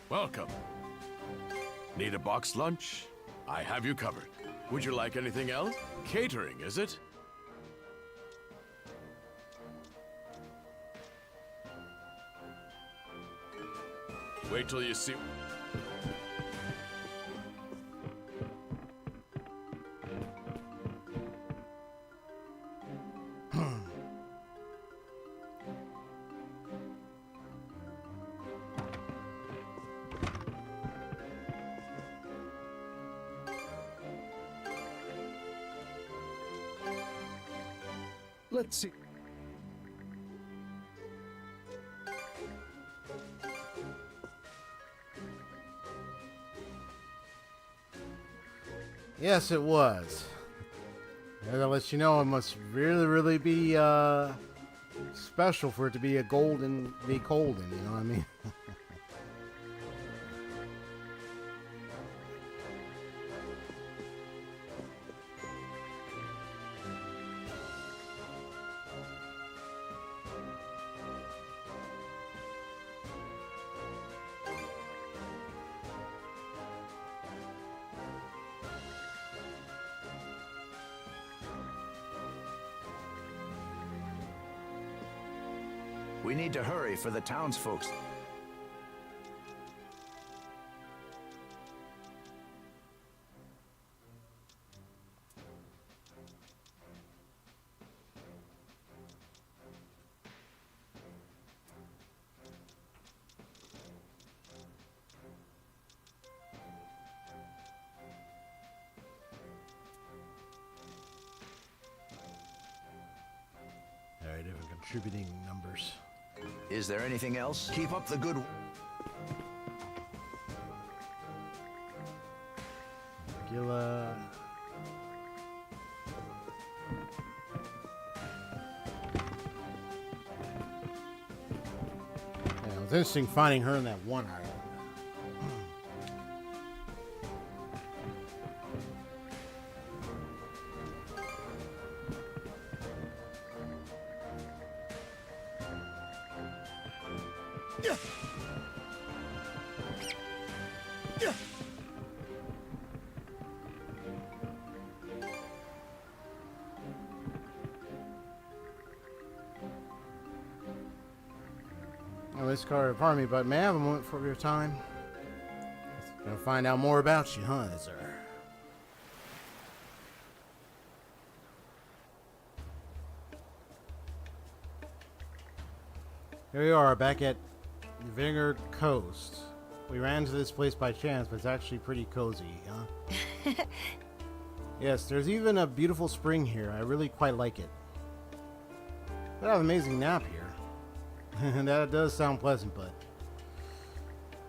Welcome. Need a boxed lunch? I have you covered. Would you like anything else? Catering, is it? Wait till you see... Let's see. Yes, it was. I gotta let you know, it must really be special for it to be a golden, you know what I mean? We need to hurry for the townsfolk. All right, different contributing numbers. Is there anything else? Keep up the good... Gila. was interesting finding her in that one island. Miss Carter, pardon me, but may I have a moment for your time? Gonna find out more about you, huh, sir? Here we are, back at Griegr Coast. We ran to this place by chance, but it's actually pretty cozy, huh? Yes, there's even a beautiful spring here. I really quite like it. But I have an amazing nap here. That does sound pleasant, but...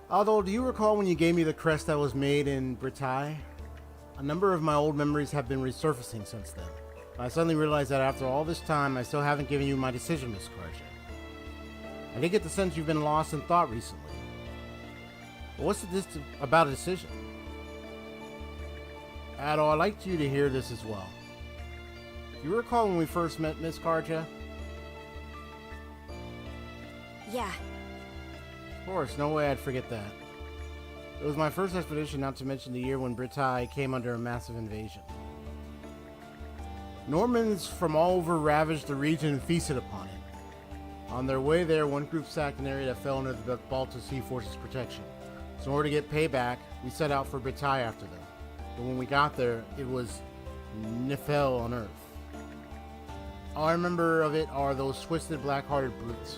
Although, do you recall when you gave me the crest that was made in Bretagne? A number of my old memories have been resurfacing since then. I suddenly realized that after all this time, I still haven't given you my decision, Miss Karja. I did get the sense you've been lost in thought recently. But what's this about a decision? Adol, I'd like you to hear this as well. Do you recall when we first met, Miss Karja? Yeah. Of course, no way I'd forget that. It was my first expedition, not to mention the year when Bretagne came under a massive invasion. Normans from all over ravaged the region and feasted upon it. On their way there, one group sacked an area that fell under the Balta Sea Force's protection. So in order to get payback, we set out for Bretagne after them. But when we got there, it was Nifel on Earth. All I remember of it are those twisted, black-hearted brutes.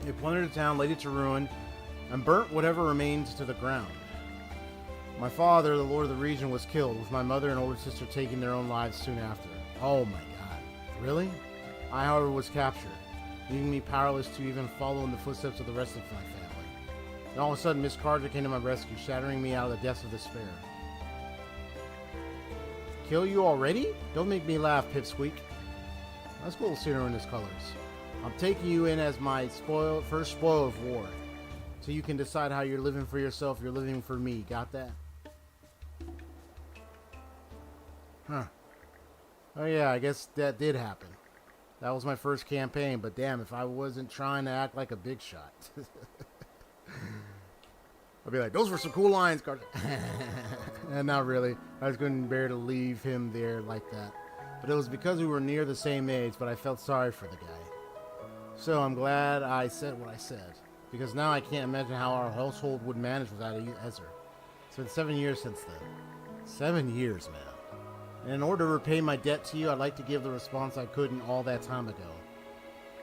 They plundered the town, laid it to ruin, and burnt whatever remained to the ground. My father, the lord of the region, was killed, with my mother and older sister taking their own lives soon after. Oh my god. Really? I, however, was captured, leaving me powerless to even follow in the footsteps of the rest of my family. And all of a sudden, Miss Karja came to my rescue, shattering me out of the depths of despair. Kill you already? Don't make me laugh, Pipsqueak. Let's go see her in his colors. I'm taking you in as my first spoil of war. So you can decide how you're living for yourself, you're living for me. Got that? Huh. Oh yeah, I guess that did happen. That was my first campaign, but damn, if I wasn't trying to act like a big shot. I'd be like, those were some cool lines, Karja. And not really. I just couldn't bear to leave him there like that. But it was because we were near the same age, but I felt sorry for the guy. So I'm glad I said what I said, because now I can't imagine how our household would manage without Ezra. It's been 7 years since then. 7 years, man. And in order to repay my debt to you, I'd like to give the response I couldn't all that time ago.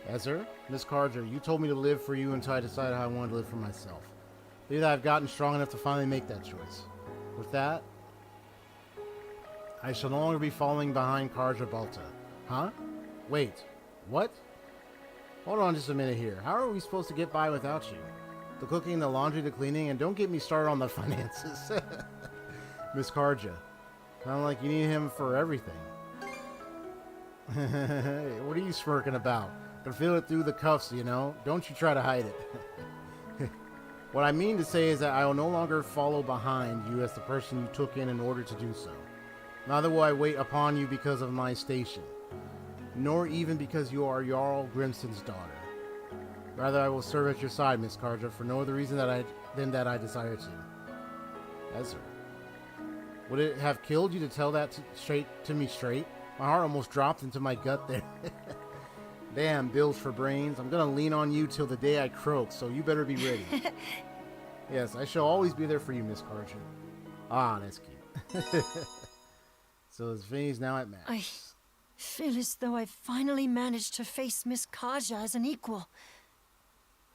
Ezra, Miss Karja, you told me to live for you until I decided how I wanted to live for myself. Maybe that I've gotten strong enough to finally make that choice. With that, I shall no longer be following behind Karja Balta. Huh? Wait, what? Hold on just a minute here. How are we supposed to get by without you? The cooking, the laundry, the cleaning, and don't get me started on the finances. Miss Karja. Sound like you need him for everything. What are you smirking about? I can feel it through the cuffs, you know? Don't you try to hide it. What I mean to say is that I will no longer follow behind you as the person you took in order to do so. Neither will I wait upon you because of my station, nor even because you are Jarl Grimson's daughter. Rather, I will serve at your side, Miss Karja, for no other reason than that I desire to. Ezra. Would it have killed you to tell that to me straight? My heart almost dropped into my gut there. Damn, bills for brains. I'm gonna lean on you till the day I croak, so you better be ready. Yes, I shall always be there for you, Miss Karja. Ah, that's cute. So Vinny's now at match. I feel as though I've finally managed to face Miss Karja as an equal.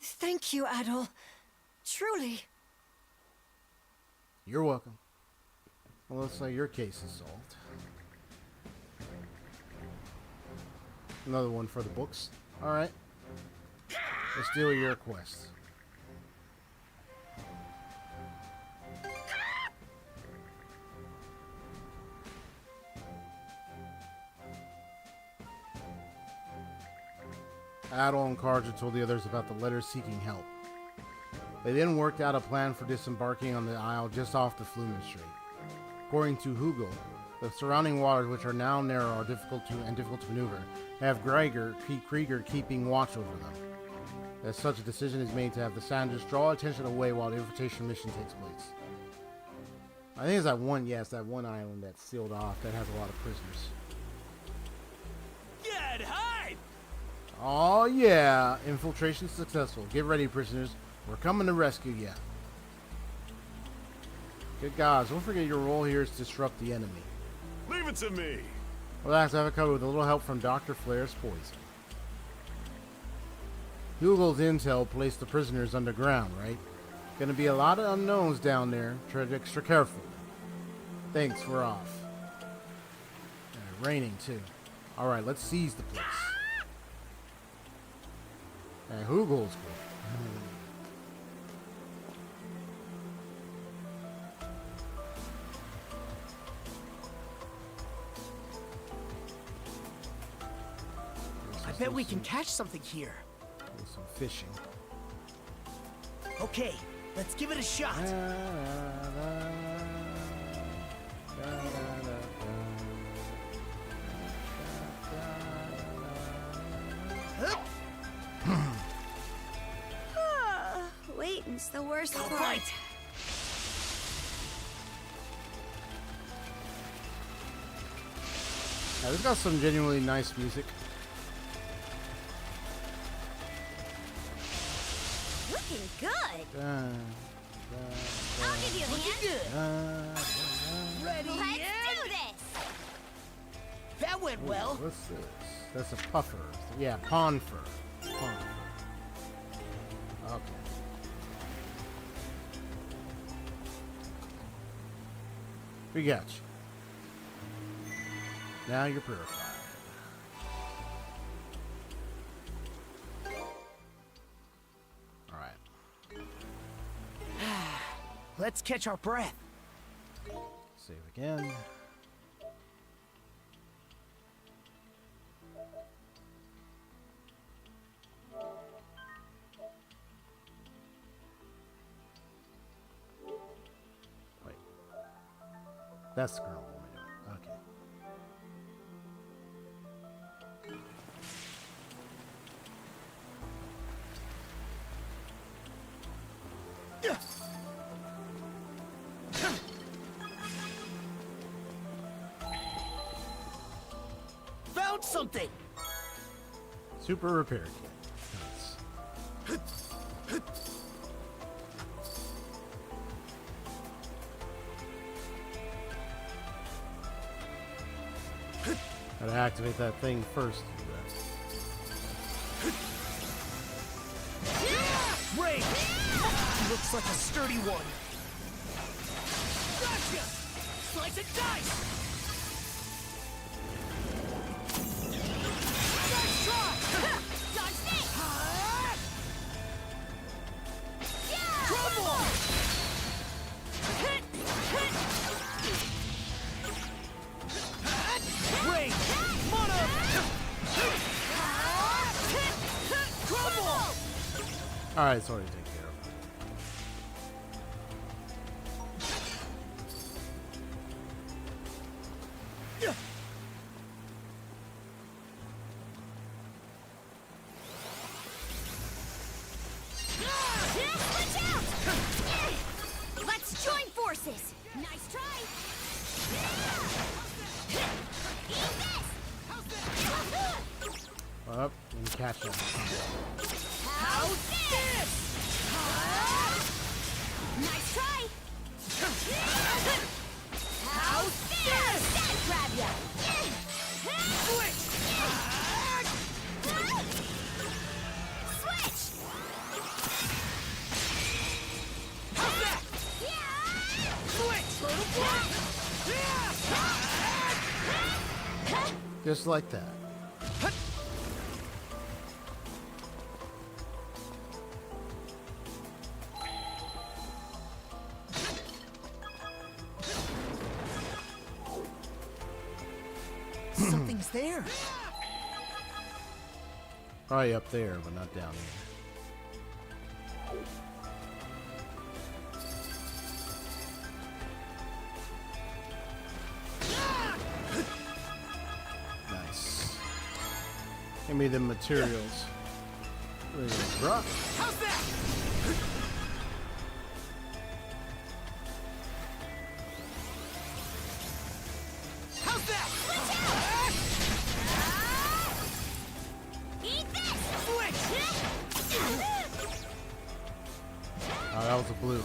Thank you, Adol. Truly. You're welcome. Well, looks like your case is solved. Another one for the books. Alright. Let's deal with your quest. Adol and Karja told the others about the letter seeking help. They then worked out a plan for disembarking on the isle just off the Flumen Strait. According to Hugel, the surrounding waters, which are now narrow, are difficult to maneuver, have Griegr keeping watch over them. As such, a decision is made to have the Sanders draw attention away while the infiltration mission takes place. I think it's that one, yes, that one island that's sealed off that has a lot of prisoners. Get hype! Oh yeah, infiltration successful. Get ready, prisoners. We're coming to rescue you. Good gods, don't forget your role here is to disrupt the enemy. Leave it to me. Relax, I have it covered with a little help from Dr. Flair's poison. Hugel's intel placed the prisoners underground, right? Gonna be a lot of unknowns down there. Tread extra careful. Thanks, we're off. Raining too. Alright, let's seize the place. Hugel's good. I bet we can catch something here. Some fishing. Okay, let's give it a shot. Waiting's the worst part. Right. Yeah, this got some genuinely nice music. Looking good. I'll give you a hand. Ready? Let's and... do this. That went well. What's this? That's a puffer. Yeah, pawn fur. Pawn fur. Okay. We got you. Now you're purified. Alright. Let's catch our breath. Save again. Wait. That's the kernel. Okay. Found something. Super repair kit. Nice. Gotta activate that thing first. Ray! Looks like a sturdy one. Gotcha! Slice and dice! Nice try! Dodge this! Trouble! Ray! Mono! Trouble! Alright, it's already taken care of. Let's join forces. Nice try. Up and catch him. How's this? Nice try. How's this? That grab ya. Switch! Switch. How's that? Switch! Just like that. Something's there. Probably up there, but not down here. Give me the materials. Drop. How's that? How's that? Eat this! Switch! Oh, that was a blue.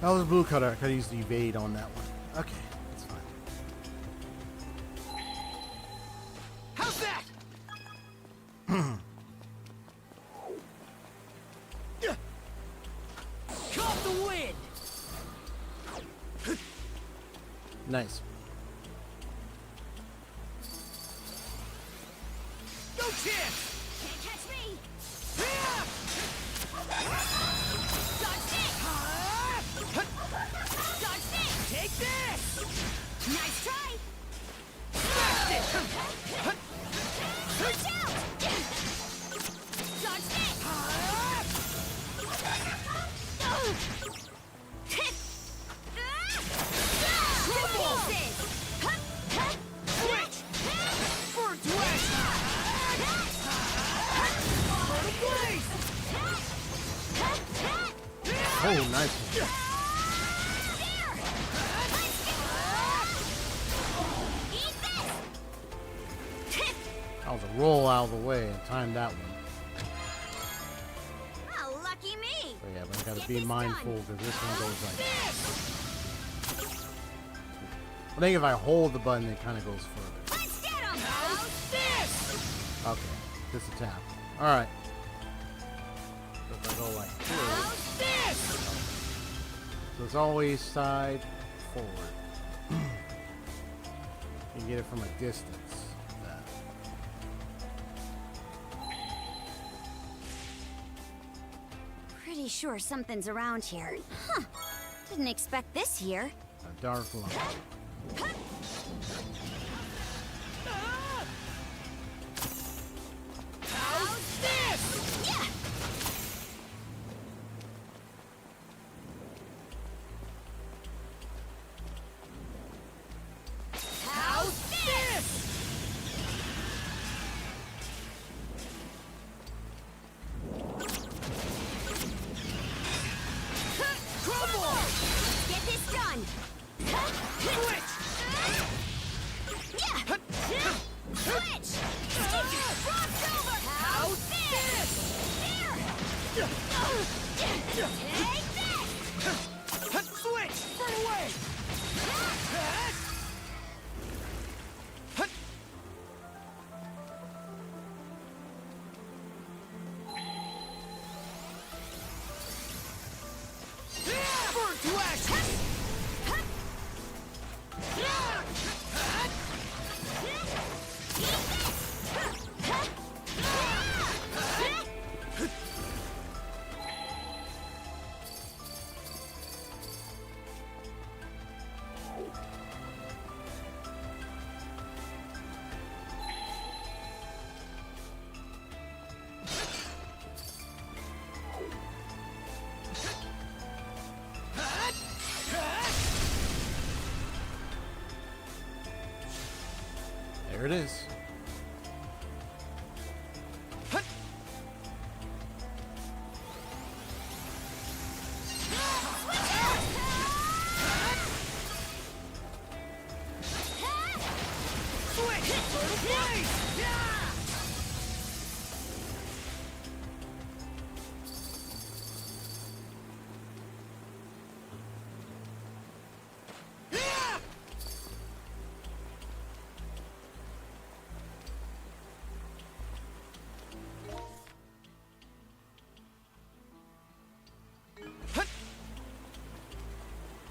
That was a blue cutter. I could have used the evade on that one. Okay, that's fine. How's that? Caught the wind! Nice. No chance! Can't catch me! Dodge this! Take this! Nice try! Smashed it! Watch out! Dodge this! Switch! Bird to ash! Bird to blaze! Oh, nice. That was a roll out of the way and timed that one. Oh, lucky me! But yeah, but I gotta be mindful because this one goes like that. I think if I hold the button, it kind of goes further. Let's get him! Okay, this attack. All right. So if I go like this, so it's always side forward. You get it from a distance. That. Pretty sure something's around here. Huh. Didn't expect this here. A dark line. How's this? Yeah! How's this? Crumble! Get this done! Switch! Yeah! Switch! Frost over! How's this? There! Take this! Switch! Burn away! Burn to ashes! There it is.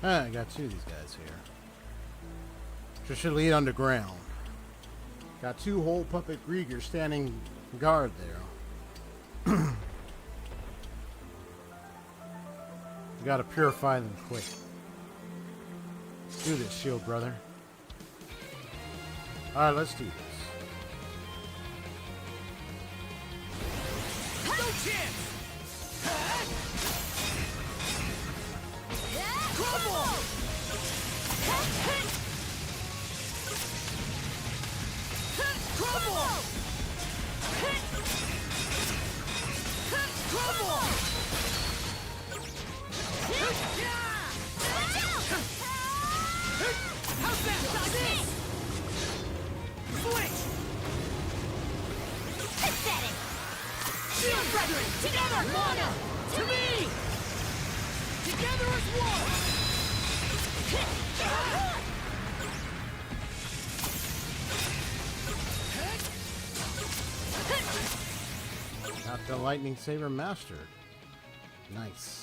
I got two of these guys here. Just should lead underground. Got two whole puppet Griegr standing guard there. We gotta purify them quick. Let's do this, shield brother. Alright, let's do this. No chance! Crumble! Crumble! Together as one! Got the lightning saber mastered. Nice.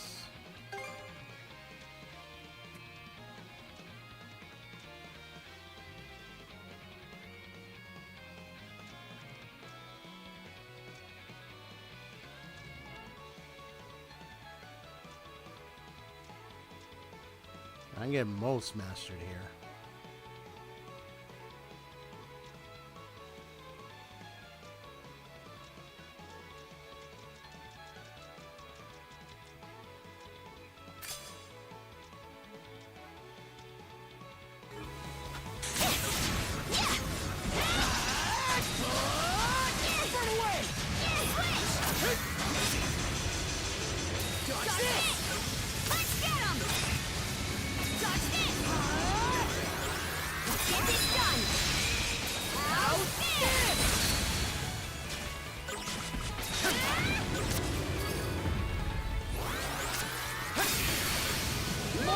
I can get most mastered here.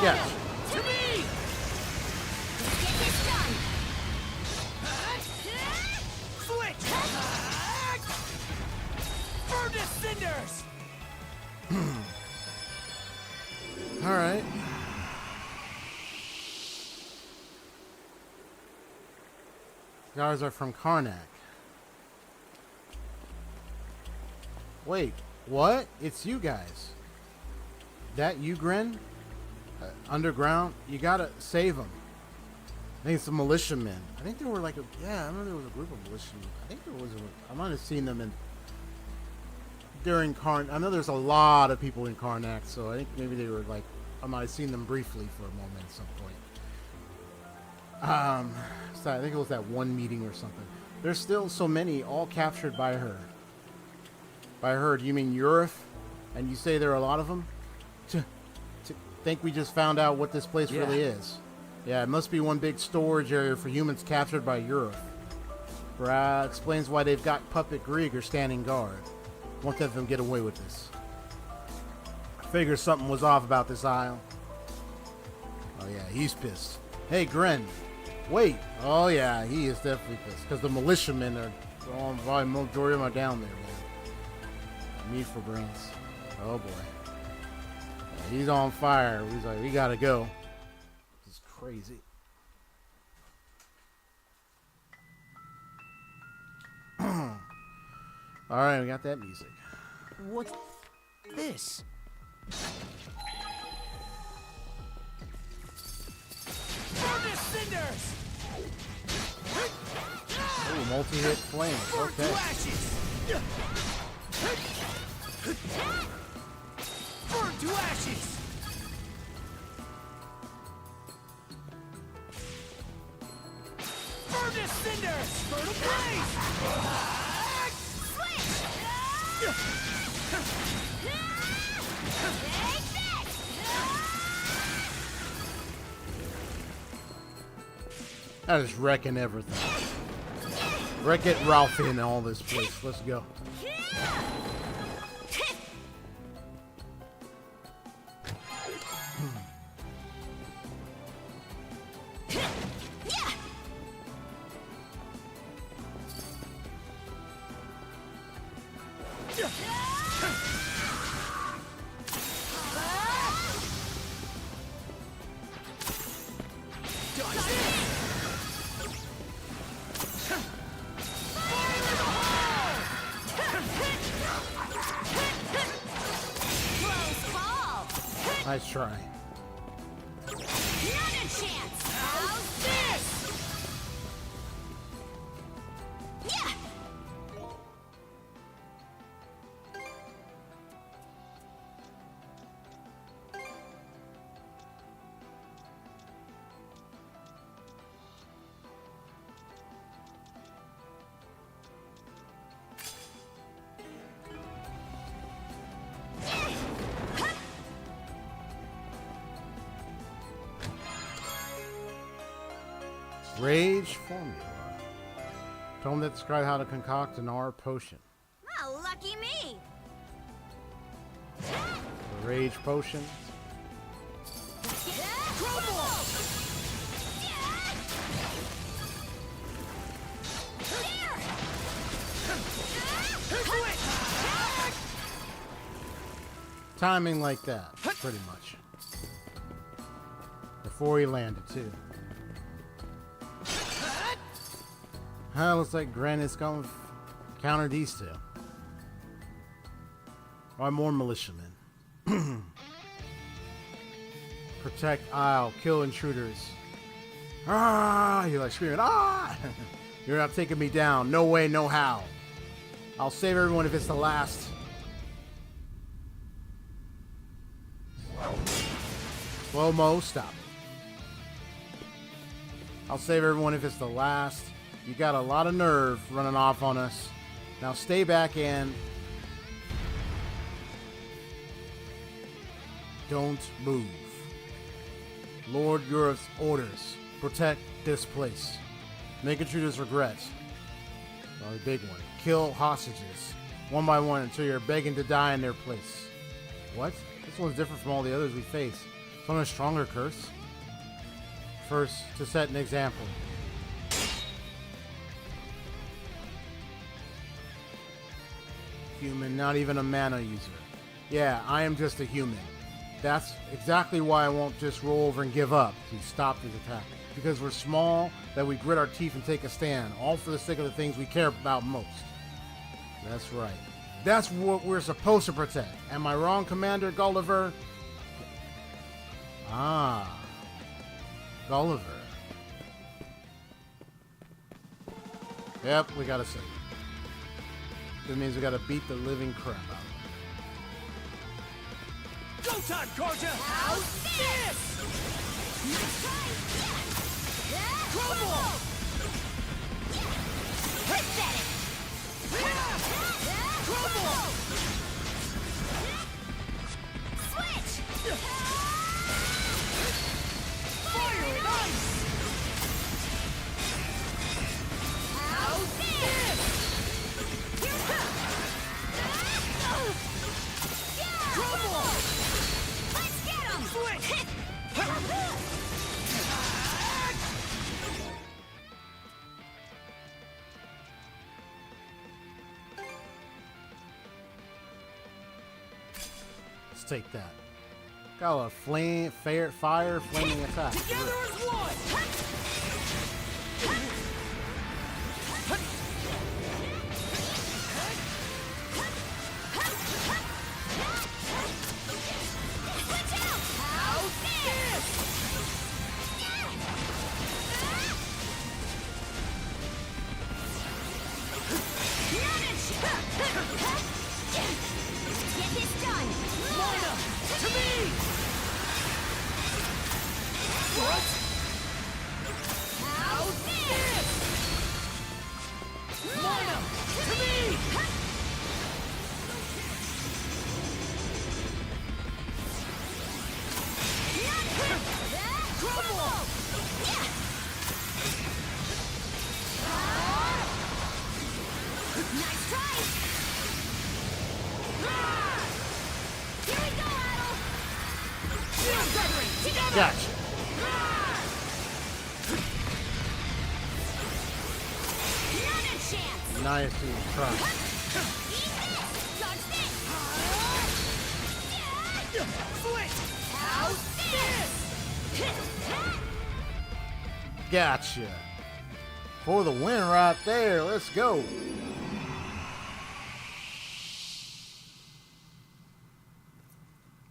Yeah. To me! Let's get this done! Switch! Burn to cinders! All right. Guys are from Karnak. Wait, what? It's you guys. That you, Grin? Underground? You gotta save them. I think it's the militiamen. I think there were like a... Yeah, I remember there was a group of militiamen. I think there was a... I might have seen them in... During Karnak. I know there's a lot of people in Karnak, so I think maybe they were like... I might have seen them briefly for a moment at some point. So I think it was that one meeting or something. There's still so many, all captured by her. By her, do you mean Europe? And you say there are a lot of them? To think we just found out what this place really is. Yeah, it must be one big storage area for humans captured by Europe. Explains why they've got puppet Griegr standing guard. Won't let them get away with this. I figure something was off about this isle. Oh yeah, he's pissed. Hey, Grin. Wait. Oh yeah, he is definitely pissed. Because the militiamen are... Probably majority of them are down there, man. Need for brains. Oh boy. Yeah, he's on fire. He's like, we gotta go. This is crazy. Alright, we got that music. What's this? Burn to cinders! Ooh, multi-hit flames. Burn Okay. to ashes! Burn to ashes! Burn to cinders! Burn to blaze! That is wrecking everything. Wreck-It Ralphie in all this place. Let's go. Nice try. Not a chance! How's this? Yeah! Rage formula. Tome that describe how to concoct an R potion. Oh, lucky me! The rage potion. Timing like that, pretty much. Before he landed, too. Looks like Gren is going to counter these two. Or more militiamen. Protect Isle, kill intruders. Ah! You're like screaming, ah! You're not taking me down. No way, no how. I'll save everyone if it's the last. Slow-mo, stop. I'll save everyone if it's the last. You got a lot of nerve running off on us. Now stay back in. Don't move. Lord Europe's orders. Protect this place. Make intruders regret. Well, the big one. Kill hostages. One by one until you're begging to die in their place. What? This one's different from all the others we face. Some a stronger curse. First, to set an example. Human, not even a mana user. Yeah, I am just a human. That's exactly why I won't just roll over and give up to stop his attack. Because we're small, that we grit our teeth and take a stand, all for the sake of the things we care about most. That's right. That's what we're supposed to protect. Am I wrong, Commander Gulliver? Ah. Gulliver. Yep, we gotta save. That means we gotta beat the living crap out of Go time, Karja! How's this? Crumble! Pathetic! Crumble! Switch! Fire and ice! How's this? Crumble! Let's get him! Switch! Let's take that. Got a fire flaming attack. Together as one! Get this done! Lorna! To me! What? How's this? Lorna! To me! Crumble! Nice try! Here we go, Adol! Shield gathering! Together! Gotcha. Not a chance! Nice try. Eat this! Dodge this! Switch! How's this? Gotcha. For the win right there. Let's go.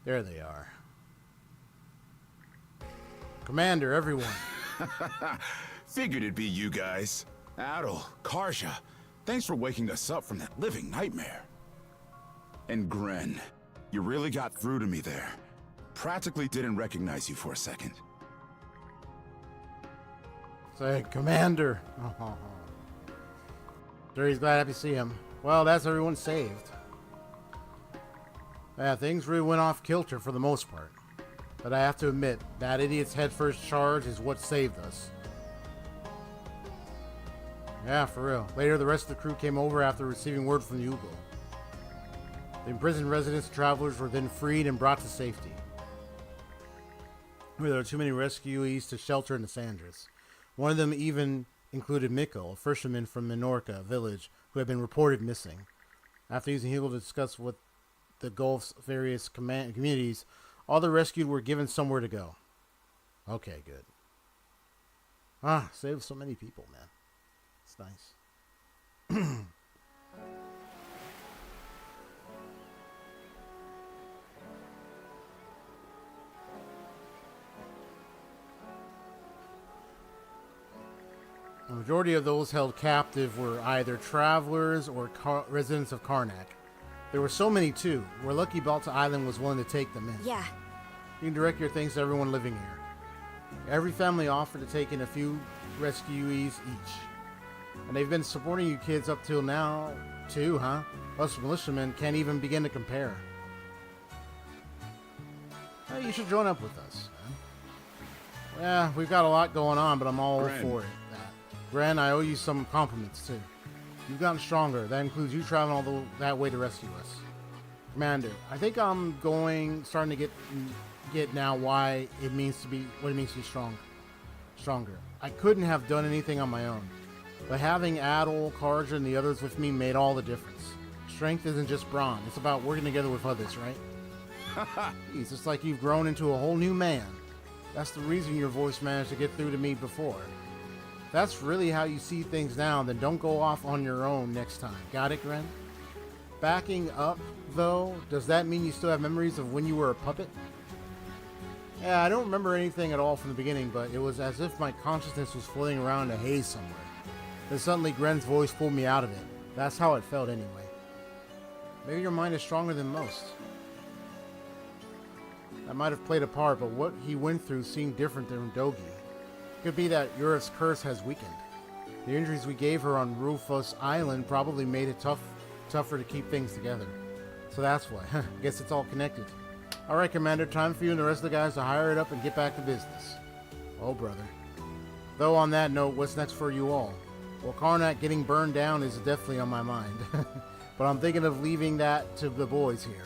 There they are. Commander, everyone. Figured it'd be you guys. Adol, Karja, thanks for waking us up from that living nightmare. And Gren, you really got through to me there. Practically didn't recognize you for a second. Say, Commander. Sure, he's glad happy to see him. Well, that's everyone saved. Yeah, things really went off kilter for the most part. But I have to admit, that idiot's headfirst charge is what saved us. Yeah, for real. Later, the rest of the crew came over after receiving word from Hugo. The imprisoned residents and travelers were then freed and brought to safety. There were too many rescuees to shelter in the Sandras. One of them even included Mikko, a fisherman from Minorca village who had been reported missing. After using Hugo to discuss what the Gulf's various communities, all the rescued were given somewhere to go. Okay, good. Ah, saved so many people, man. It's nice. The majority of those held captive were either travelers or residents of Karnak. There were so many, too. We're lucky Balta Island was willing to take them in. Yeah. You can direct your things to everyone living here. Every family offered to take in a few rescuees each. And they've been supporting you kids up till now, too, huh? Us militiamen can't even begin to compare. Hey, you should join up with us, man. Yeah, we've got a lot going on, but I'm all for it. Gren, I owe you some compliments, too. You've gotten stronger. That includes you traveling all that way to rescue us. Commander, I think I'm starting to get now what it means to be stronger. I couldn't have done anything on my own. But having Adol, Karja, and the others with me made all the difference. Strength isn't just brawn. It's about working together with others, right? Jeez, it's like you've grown into a whole new man. That's the reason your voice managed to get through to me before. If that's really how you see things now, then don't go off on your own next time. Got it, Gren? Backing up, though, does that mean you still have memories of when you were a puppet? Yeah, I don't remember anything at all from the beginning, but it was as if my consciousness was floating around in a haze somewhere. Then suddenly Gren's voice pulled me out of it. That's how it felt anyway. Maybe your mind is stronger than most. That might have played a part, but what he went through seemed different than Dogi. Could be that Yura's curse has weakened. The injuries we gave her on Rufus Island probably made it tougher to keep things together. So that's why. I guess it's all connected. Alright, Commander, time for you and the rest of the guys to hire it up and get back to business. Oh, brother. Though on that note, what's next for you all? Well, Karnak getting burned down is definitely on my mind. But I'm thinking of leaving that to the boys here.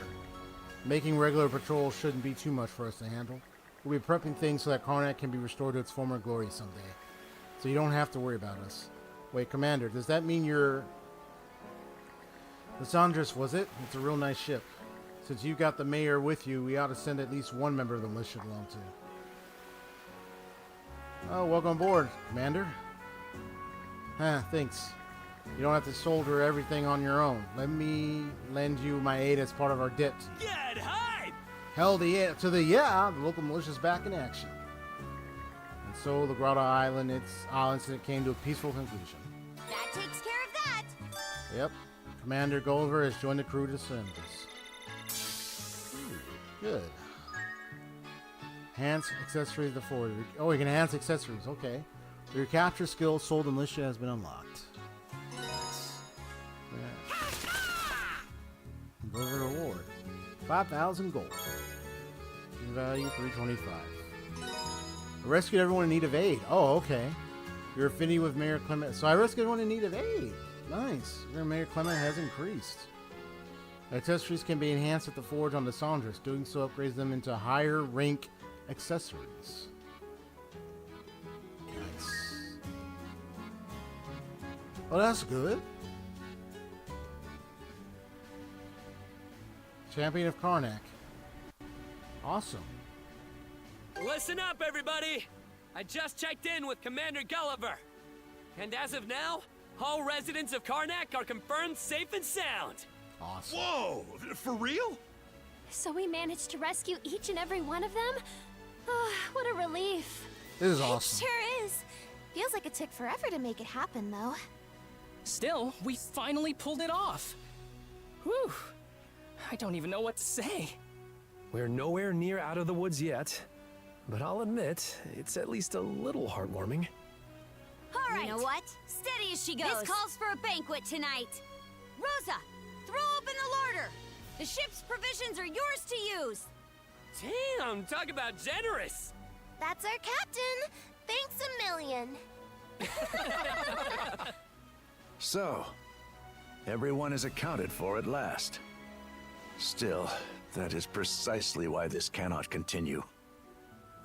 Making regular patrols shouldn't be too much for us to handle. We'll be prepping things so that Karnak can be restored to its former glory someday. So you don't have to worry about us. Wait, Commander, does that mean you're... The Sandras, was it? It's a real nice ship. Since you got the mayor with you, we ought to send at least one member of the militia along too. Oh, welcome aboard, Commander. Thanks. You don't have to shoulder everything on your own. Let me lend you my aid as part of our debt. Get hype! Hell the local militia's back in action. And so the Grotto Island, incident came to a peaceful conclusion. That takes care of that. Yep. Commander Gulliver has joined the crew to send us. Good. Enhance accessories to forward. Oh, you can enhance accessories. Okay. Your capture skill sold in militia has been unlocked. Deliver reward. 5,000 gold. Value 325. I rescued everyone in need of aid. Oh, okay. Your affinity with Mayor Clement. So I rescued everyone in need of aid. Nice. Your Mayor Clement has increased. Accessories can be enhanced at the forge on the Sandras. Doing so upgrades them into higher rank accessories. Nice. Oh, that's good. Champion of Karnak. Awesome. Listen up, everybody! I just checked in with Commander Gulliver. And as of now, all residents of Karnak are confirmed safe and sound. Awesome. Whoa! For real? So we managed to rescue each and every one of them? Oh, what a relief. This is awesome. It sure is. Feels like it took forever to make it happen, though. Still, we finally pulled it off. Whew. I don't even know what to say. We're nowhere near out of the woods yet, but I'll admit, it's at least a little heartwarming. All right. You know what? Steady as she goes. This calls for a banquet tonight. Rosa, throw open the larder. The ship's provisions are yours to use. Damn, talk about generous. That's our captain. Thanks a million. So, everyone is accounted for at last. Still, that is precisely why this cannot continue.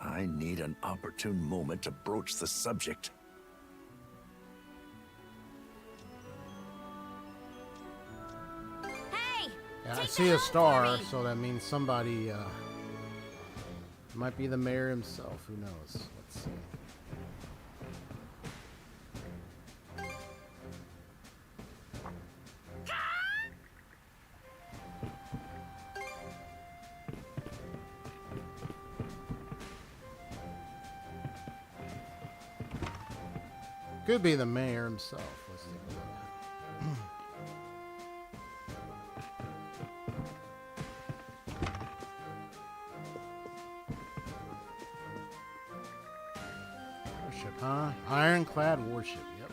I need an opportune moment to broach the subject. Yeah, I see a star, so that means somebody might be the mayor himself. Who knows? Let's see. Could be the mayor himself. Let's take a look. Warship, huh? Ironclad warship, yep.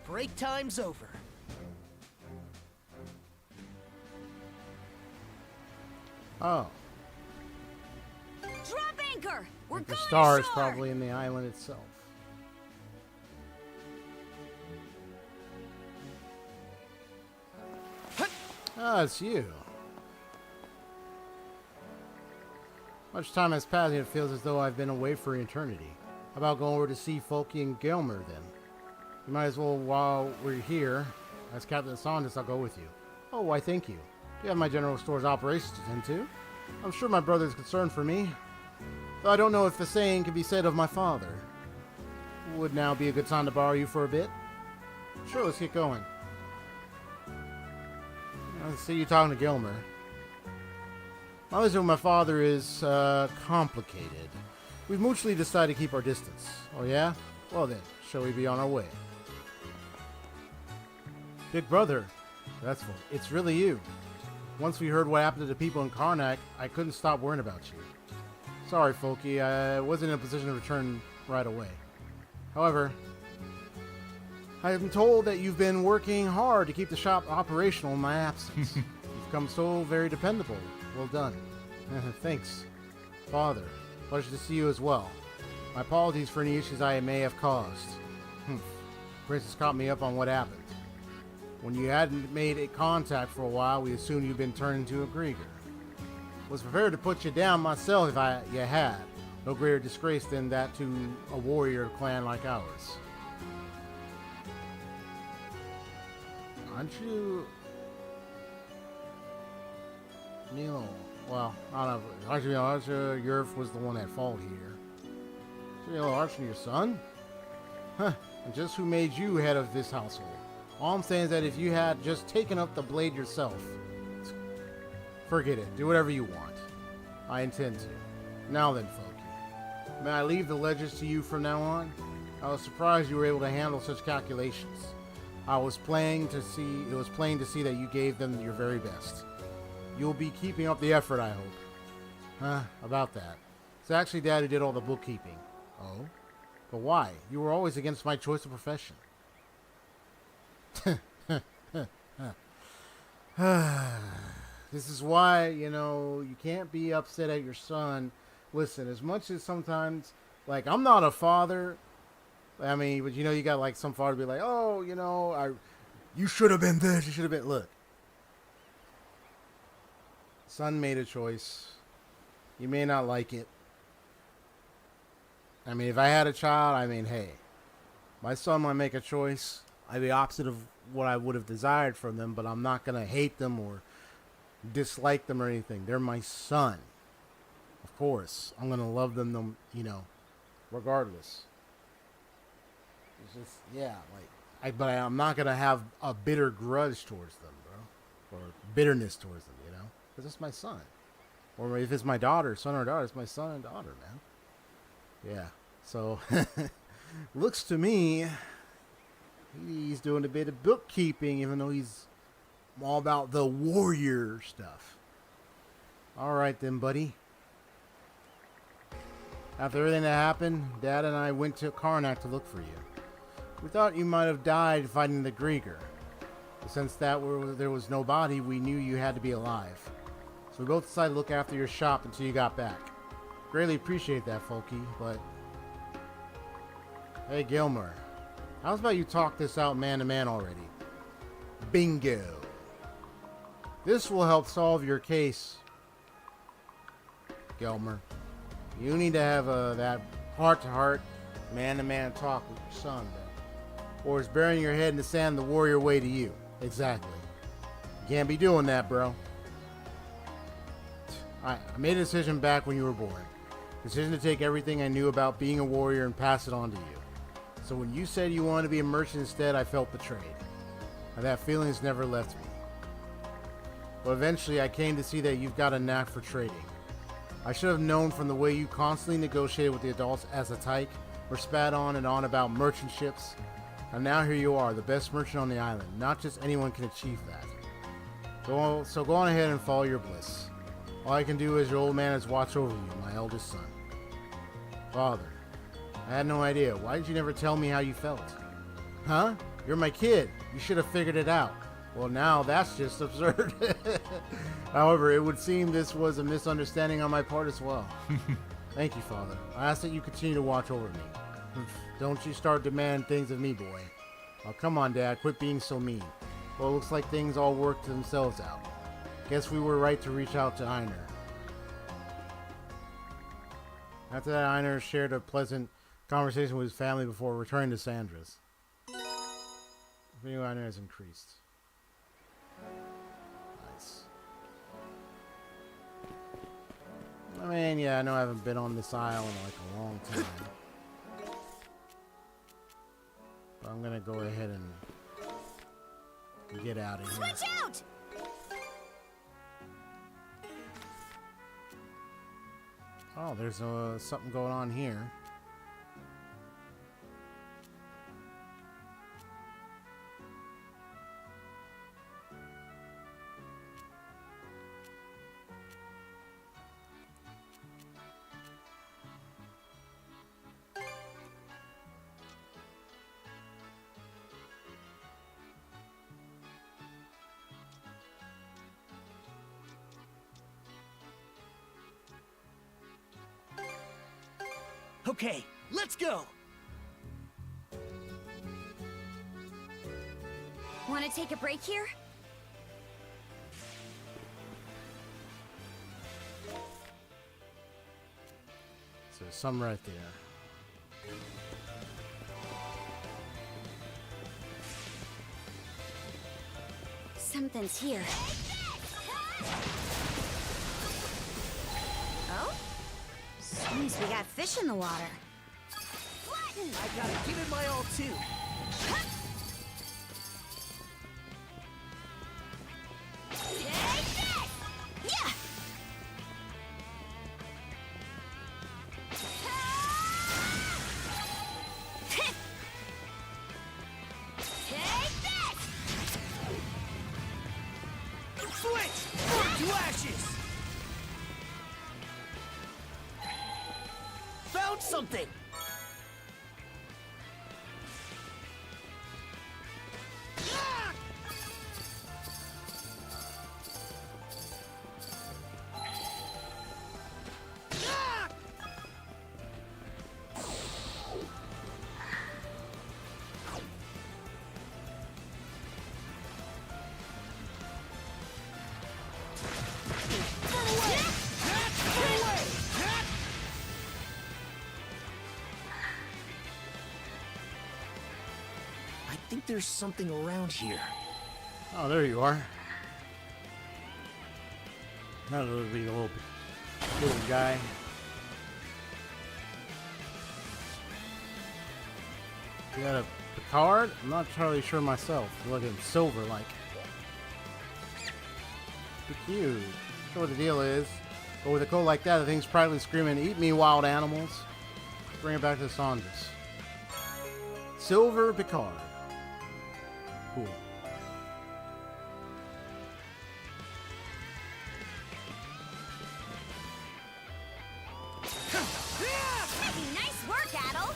Break time's over. Oh. Drop anchor! We're The going star is ashore! probably in the island itself. Ah, it's you. Much time has passed and it feels as though I've been away for eternity. How about going over to see Folky and Gilmer then? You might as well, while we're here, as Captain Saunders, I'll go with you. Oh, why thank you. Do you have my general store's operations to tend to? I'm sure my brother is concerned for me. Though I don't know if the same can be said of my father. Would now be a good time to borrow you for a bit? Sure, let's get going. I see you talking to Gilmer. My relationship with my father is, complicated. We've mutually decided to keep our distance. Oh yeah? Well then, shall we be on our way? Big brother. That's funny. It's really you. Once we heard what happened to the people in Karnak, I couldn't stop worrying about you. Sorry, Folky, I wasn't in a position to return right away. However, I am told that you've been working hard to keep the shop operational in my absence. You've become so very dependable. Well done. Thanks, Father. Pleasure to see you as well. My apologies for any issues I may have caused. Princess caught me up on what happened. When you hadn't made a contact for a while, we assumed you'd been turned into a Griegr. Was prepared to put you down myself if you had. No greater disgrace than that to a warrior clan like ours. Aren't you... Neil? Well, I don't know. Karja Yerf was the one at fault here. Neil Archer, your son? Huh. And just who made you head of this household? All I'm saying is that if you had just taken up the blade yourself, forget it. Do whatever you want. I intend to. Now then, Folky. May I leave the ledgers to you from now on? I was surprised you were able to handle such calculations. It was plain to see that you gave them your very best. You'll be keeping up the effort, I hope. Huh? About that. It's actually Dad who did all the bookkeeping. Oh? But why? You were always against my choice of profession. This is why, you can't be upset at your son. Listen, as much as sometimes Like, I'm not a father. I mean, but you know, you got like some father be like, oh, you know, you should have been this. You should have been. Look, son made a choice. You may not like it. I mean, if I had a child, I mean, hey, my son might make a choice. I'd be opposite of what I would have desired from them, but I'm not going to hate them or dislike them or anything. They're my son. Of course, I'm going to love them, you know, regardless. It's just, yeah, like, but I'm not going to have a bitter grudge towards them, bro. Or bitterness towards them, you know? Because it's my son. Or if it's my daughter, son or daughter, it's my son and daughter, man. Yeah. So, looks to me, he's doing a bit of bookkeeping, even though he's all about the warrior stuff. All right then, buddy. After everything that happened, Dad and I went to Karnak to look for you. We thought you might have died fighting the Griegr. Since there was no body, we knew you had to be alive. So we both decided to look after your shop until you got back. Greatly appreciate that, Folky, but... Hey, Gilmer. How's about you talk this out man-to-man already? Bingo. This will help solve your case, Gilmer. You need to have that heart-to-heart, man-to-man talk with your son, then. Or is burying your head in the sand the warrior way to you? Exactly. You can't be doing that, bro. I made a decision back when you were born. Decision to take everything I knew about being a warrior and pass it on to you. So when you said you wanted to be a merchant instead, I felt betrayed. And that feeling has never left me. But eventually I came to see that you've got a knack for trading. I should have known from the way you constantly negotiated with the adults as a tyke, or spat on and on about merchant ships. And now here you are, the best merchant on the island. Not just anyone can achieve that. So go on ahead and follow your bliss. All I can do as your old man is watch over you, my eldest son. Father, I had no idea. Why did you never tell me how you felt? Huh? You're my kid. You should have figured it out. Well, now that's just absurd. However, it would seem this was a misunderstanding on my part as well. Thank you, Father. I ask that you continue to watch over me. Don't you start demanding things of me, boy. Oh, come on, Dad. Quit being so mean. Well, it looks like things all worked themselves out. Guess we were right to reach out to Einar. After that, Einar shared a pleasant conversation with his family before returning to Sandra's. Video Einar has increased. Nice. I mean, yeah, I know I haven't been on this isle in like a long time. But I'm gonna go ahead and get out of here. Switch out! Oh, there's something going on here. Okay, let's go! Want to take a break here? So there's some right there. Something's here. Oh? Seems we got fish in the water. I gotta give it my all, too. Yeah! Switch! Burn to ashes! Found something! think there's something around here. Oh, there you are. That would be a little guy. You got a card? I'm not entirely sure myself. Look at him, silver like. Cute. Sure what the deal is. But with a coat like that, the thing's practically screaming, "Eat me, wild animals." Bring it back to the Sandras. Silver Picard. Cool. Nice work, Adol.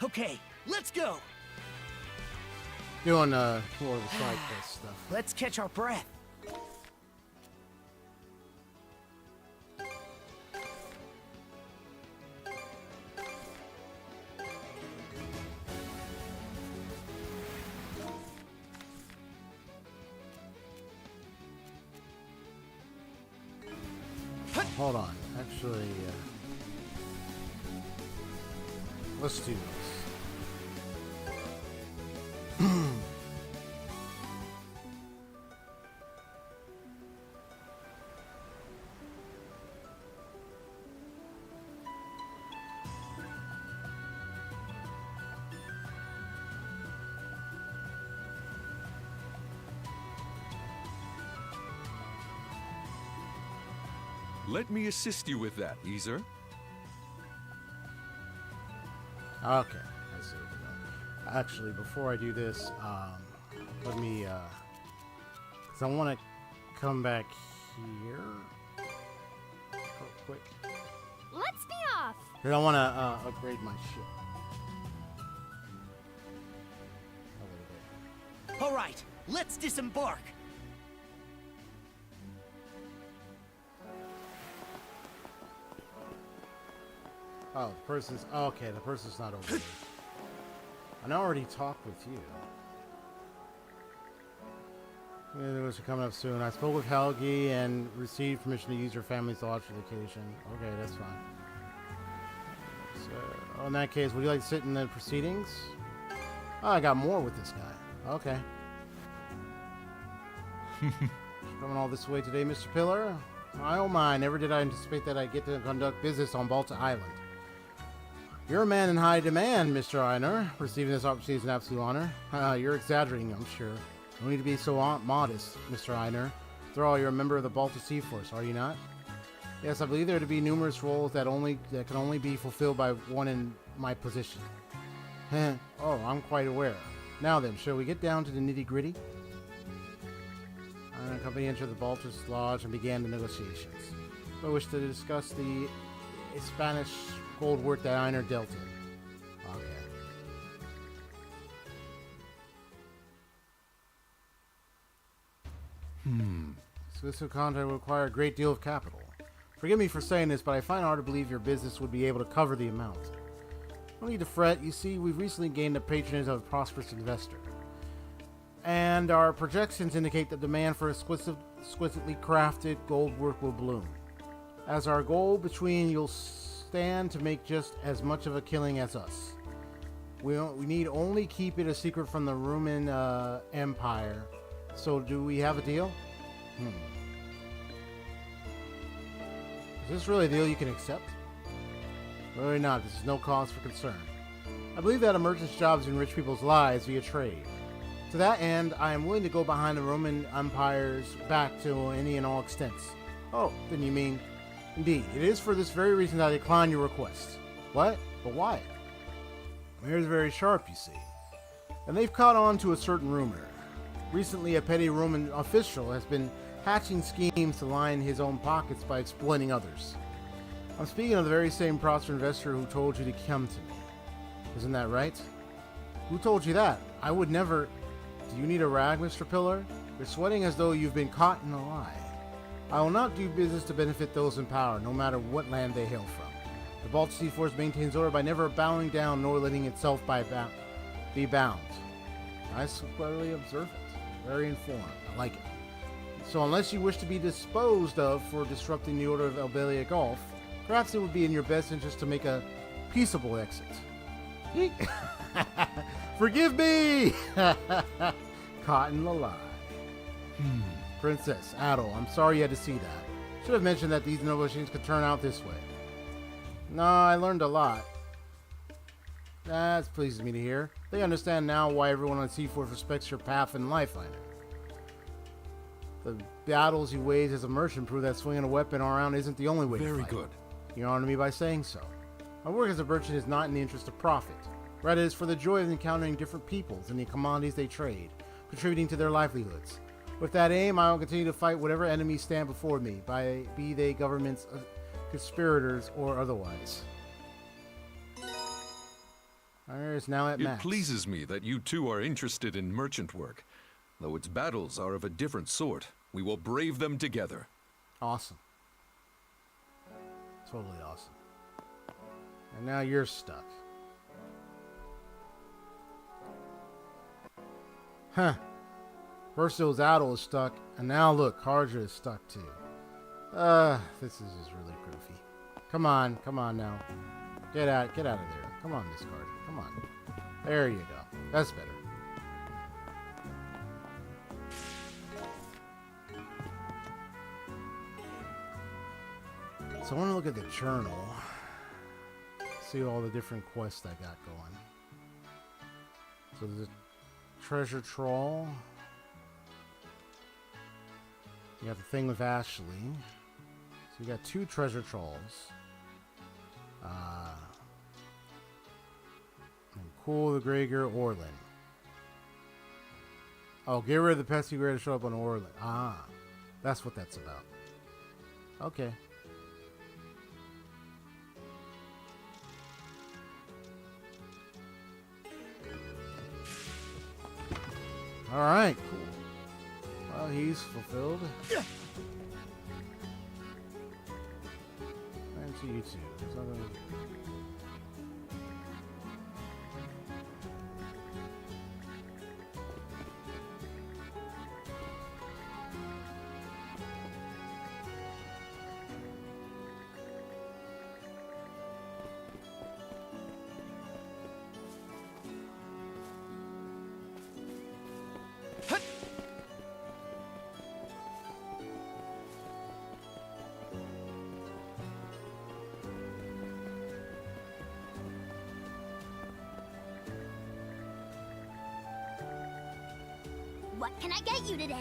Okay, let's go. Doing more of the side quest stuff. Let's catch our breath. Hold on. Actually, let's do this. Let me assist you with that, Easer. Okay, I see what you're doing. Actually, before I do this, let me, because I want to come back here real quick. Let's be off. Because I want to upgrade my ship. All right, let's disembark. Oh, the person's... Oh, okay, the person's not over here. I already talked with you. It was coming up soon. I spoke with Helgi and received permission to use your family's lodge for vacation. Okay, that's fine. So, in that case, would you like to sit in the proceedings? Oh, I got more with this guy. Okay. Coming all this way today, Mr. Pillar? My oh my, never did I anticipate that I'd get to conduct business on Balta Island. You're a man in high demand, Mr. Einer. Receiving this opportunity is an absolute honor. You're exaggerating, I'm sure. No need to be so modest, Mr. Einer. After all, you're a member of the Balta Sea Force, are you not? Yes, I believe there to be numerous roles that can only be fulfilled by one in my position. Oh, I'm quite aware. Now then, shall we get down to the nitty-gritty? The company entered the Baltus Lodge and began the negotiations. I wish to discuss the Spanish gold work that Einer dealt in. Okay. So this contract will require a great deal of capital. Forgive me for saying this, but I find it hard to believe your business would be able to cover the amount. No need to fret. You see, we've recently gained the patronage of a prosperous investor. And our projections indicate that demand for exquisitely crafted gold work will bloom. As our goal between you'll stand to make just as much of a killing as us. We need only keep it a secret from the Roman Empire. So do we have a deal? Is this really a deal you can accept? Really not. This is no cause for concern. I believe that a merchant's job is to enrich people's lives via trade. To that end, I am willing to go behind the Roman Empire's back to any and all extents. Oh, then you mean... Indeed, it is for this very reason that I decline your request. What? But why? My ears are very sharp, you see. And they've caught on to a certain rumor. Recently, a petty Roman official has been hatching schemes to line his own pockets by exploiting others. I'm speaking of the very same prosperous investor who told you to come to me. Isn't that right? Who told you that? I would never... Do you need a rag, Mr. Pillar? You're sweating as though you've been caught in a lie. I will not do business to benefit those in power, no matter what land they hail from. The Baltic Sea Force maintains order by never bowing down nor letting itself be bound. Nice, clearly observant. Very informed. I like it. So unless you wish to be disposed of for disrupting the order of Obelia Gulf, perhaps it would be in your best interest to make a peaceable exit. Forgive me! Caught in the lie. Princess, Adol, I'm sorry you had to see that. Should have mentioned that these negotiations could turn out this way. No, I learned a lot. That's pleases me to hear. They understand now why everyone on Seaforth respects your path in life, I know. The battles you waged as a merchant prove that swinging a weapon around isn't the only way to fight. Very good. You honor me by saying so. My work as a merchant is not in the interest of profit. Rather, it is for the joy of encountering different peoples and the commodities they trade, contributing to their livelihoods. With that aim, I will continue to fight whatever enemies stand before me, be they governments, conspirators, or otherwise. Fire is now at max. It pleases me that you two are interested in merchant work. Though its battles are of a different sort, we will brave them together. Awesome. Totally awesome. And now you're stuck. Huh. First it was Adol is stuck, and now look, Karja is stuck too. This is just really goofy. Come on now. Get out of there. Come on, Miss Karja. Come on. There you go. That's better. So I want to look at the journal. See all the different quests I got going. So there's a treasure trawl. You got the thing with Ashley. So you got 2 treasure trolls. Cool the Griegr Orlin. Oh, get rid of the pesky Griegr to show up on Orlin. Ah, that's what that's about. Okay. All right, cool. Well, he's fulfilled. And to you too. What can I get you today?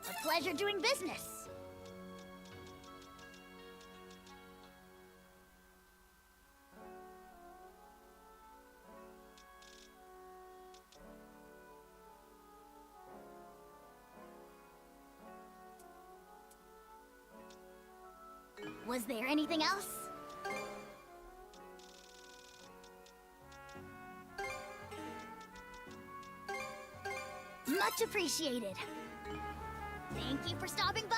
A pleasure doing business. Was there anything else? Much appreciated. Thank you for stopping by.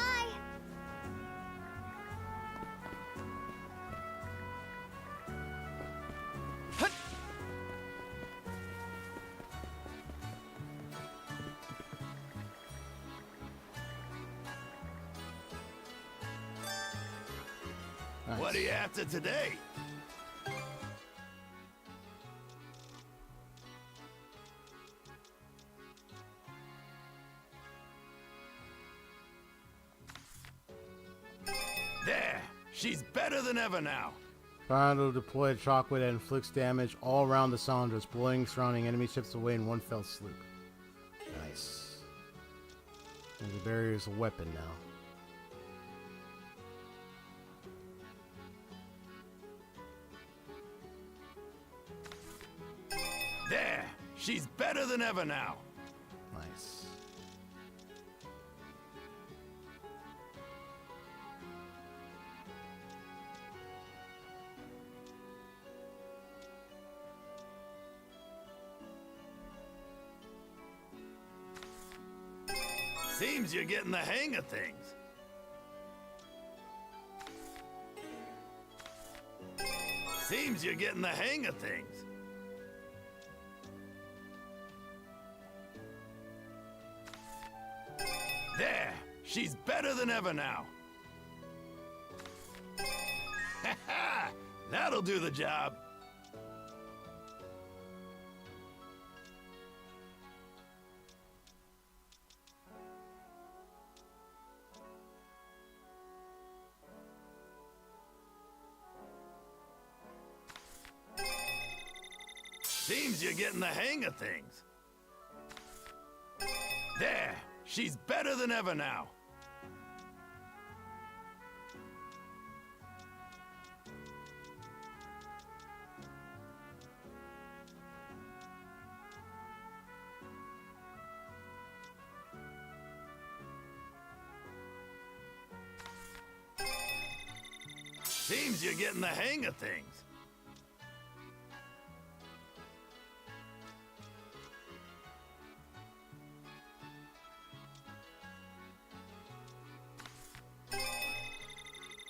Nice. What are you after today? There! She's better than ever now! Tornado deployed shockwave that inflicts damage all around the Sandras, blowing surrounding enemy ships away in one fell swoop. Nice. And the barrier is a weapon now. There! She's better than ever now! Nice. Seems you're getting the hang of things. Seems you're getting the hang of things. There! She's better than ever now. Ha ha! That'll do the job. Seems you're getting the hang of things. There! She's better than ever now. Seems you're getting the hang of things.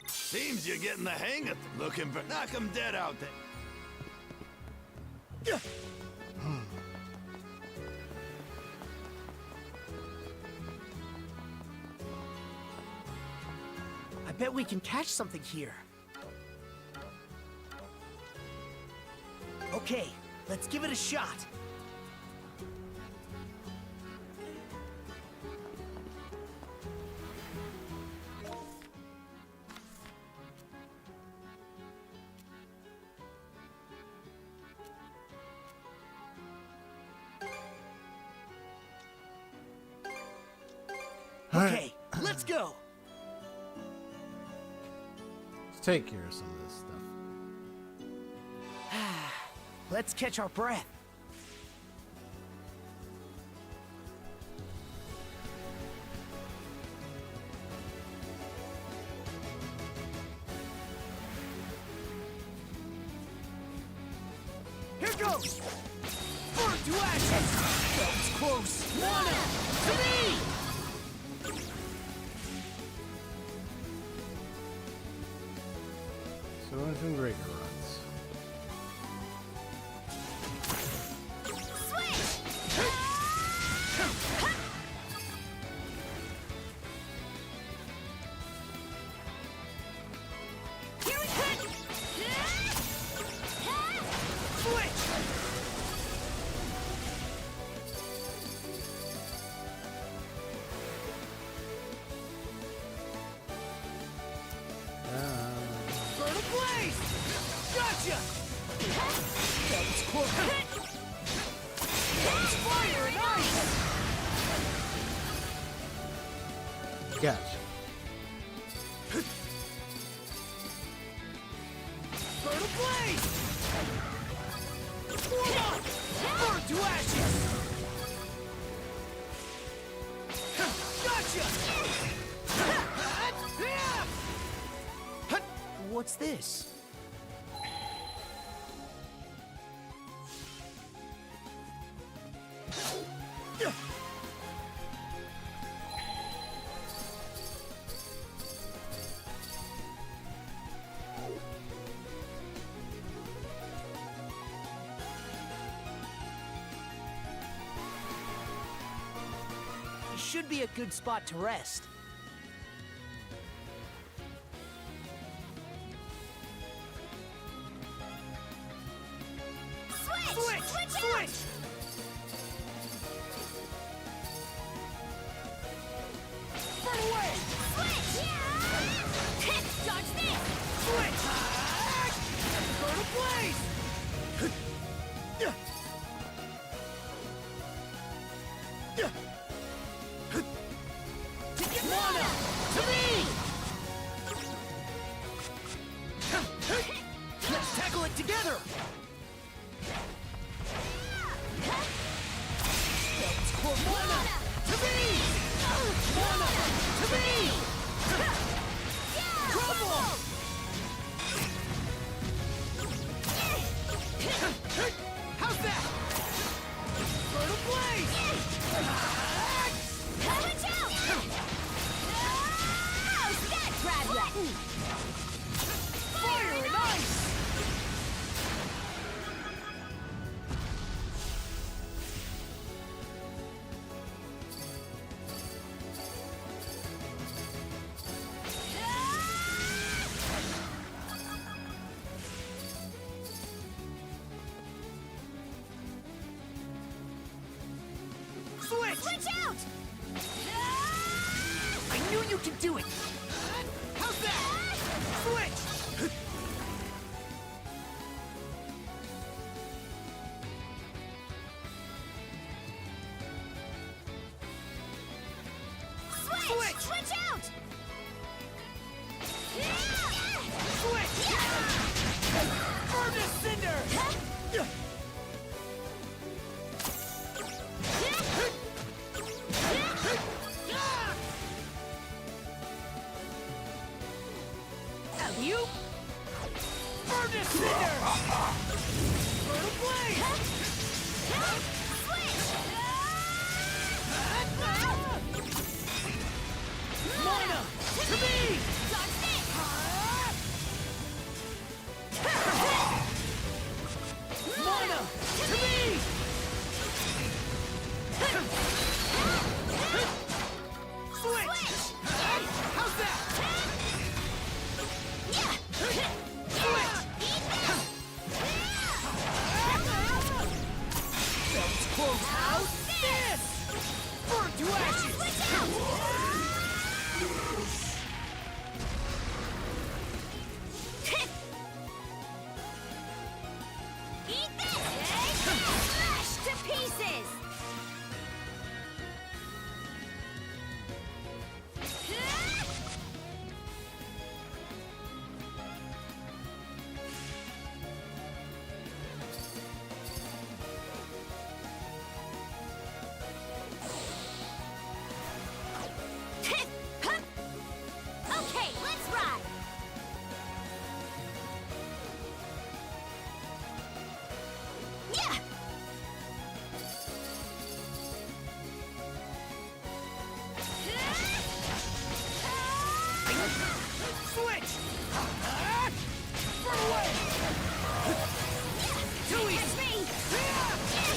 Seems you're getting the hang of looking for knock 'em dead out there. I bet we can catch something here. Okay, let's give it a shot. Okay, let's go. Let's take care of some of this stuff. Let's catch our breath. Here goes! Burn to ashes! That was close! Lana! To me! So some Griegr runs. Gotcha! That was close. That was fire and ice! Gotcha. Burn a blaze! Warm up! Burn to ashes! Gotcha! What's this? Should be a good spot to rest. Switch! Burn away! Switch! Dodge this! Switch! Burn a blaze! Mana! To me! Let's tackle it together! Mana! To me! Mana! To me! Crumble! How's that? Burn a blaze! Watch out! How's that, Karja? Fire and ice! Switch out! I knew you could do it! How's that? Switch! Switch! Switch out! Switch! Furnace cinder! You? Furnace cinder! Burn a blaze! Switch! Mana! To me! Dodge this! Mana! To me! Switch! How's that? Close house! This! Burn to ashes! Eat this! Smash to pieces! Okay, let's ride! Yeah! Switch! Burn away! Too easy! Catch me!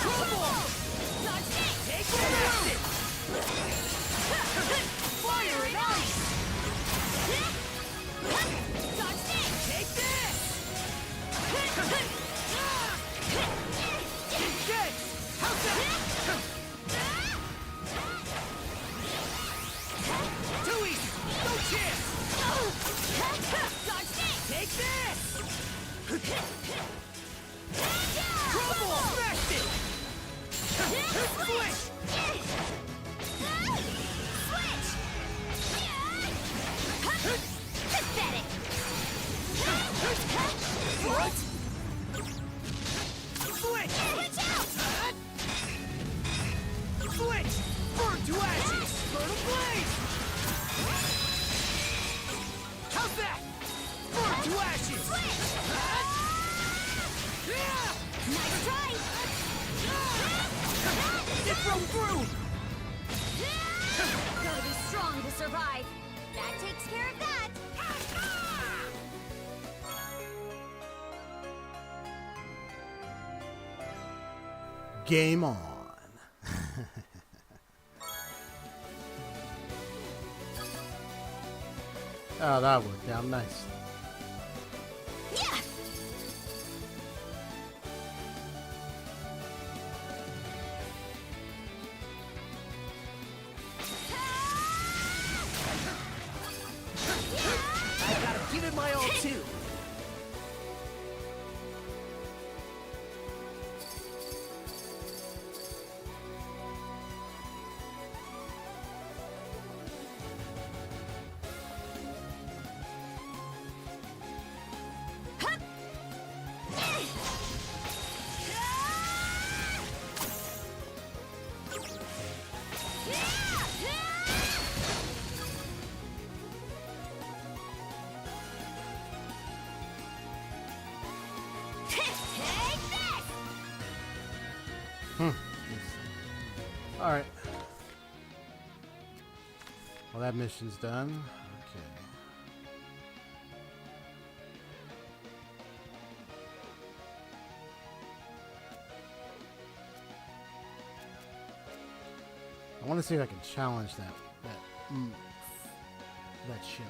Crumble! Dodge this! Take it! Fire and ice! Dodge this! Take this! Take this! How's that? Too easy! No chance! Dodge this! Take this! Crumble! Smashed it! Switch! Pathetic! What? Switch! Switch out! Switch! Burn to ashes! Burn a blaze! How's that? Burn to ashes! Nice try! It broke through! Gotta be strong to survive. That takes care of that. Game on. Oh, that worked out nice. Yeah. Alright. Well, that mission's done. Okay. I want to see if I can challenge that ship.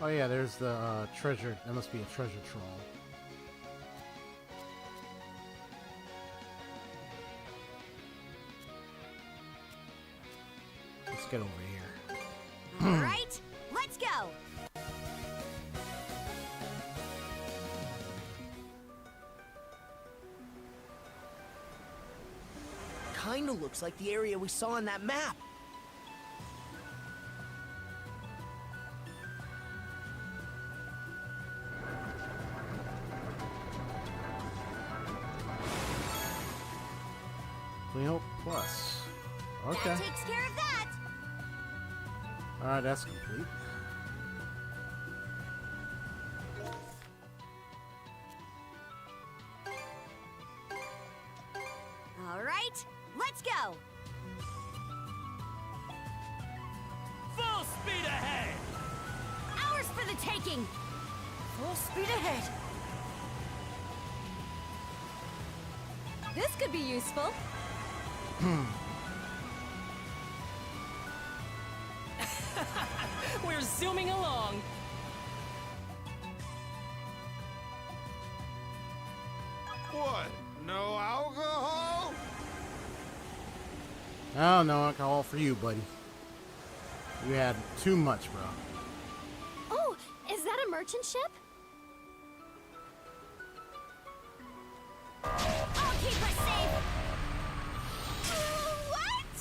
Oh yeah, there's the treasure. That must be a treasure troll. Let's get over here. All right, let's go. Kinda looks like the area we saw on that map. Clean Hope Plus. Okay. That takes care of that. Alright, that's complete. All right, let's go. Full speed ahead! Ours for the taking. Full speed ahead. This could be useful. We're zooming along. What? No alcohol? Oh, no alcohol for you, buddy. You had too much, bro. Oh, is that a merchant ship? I'll keep us safe. What?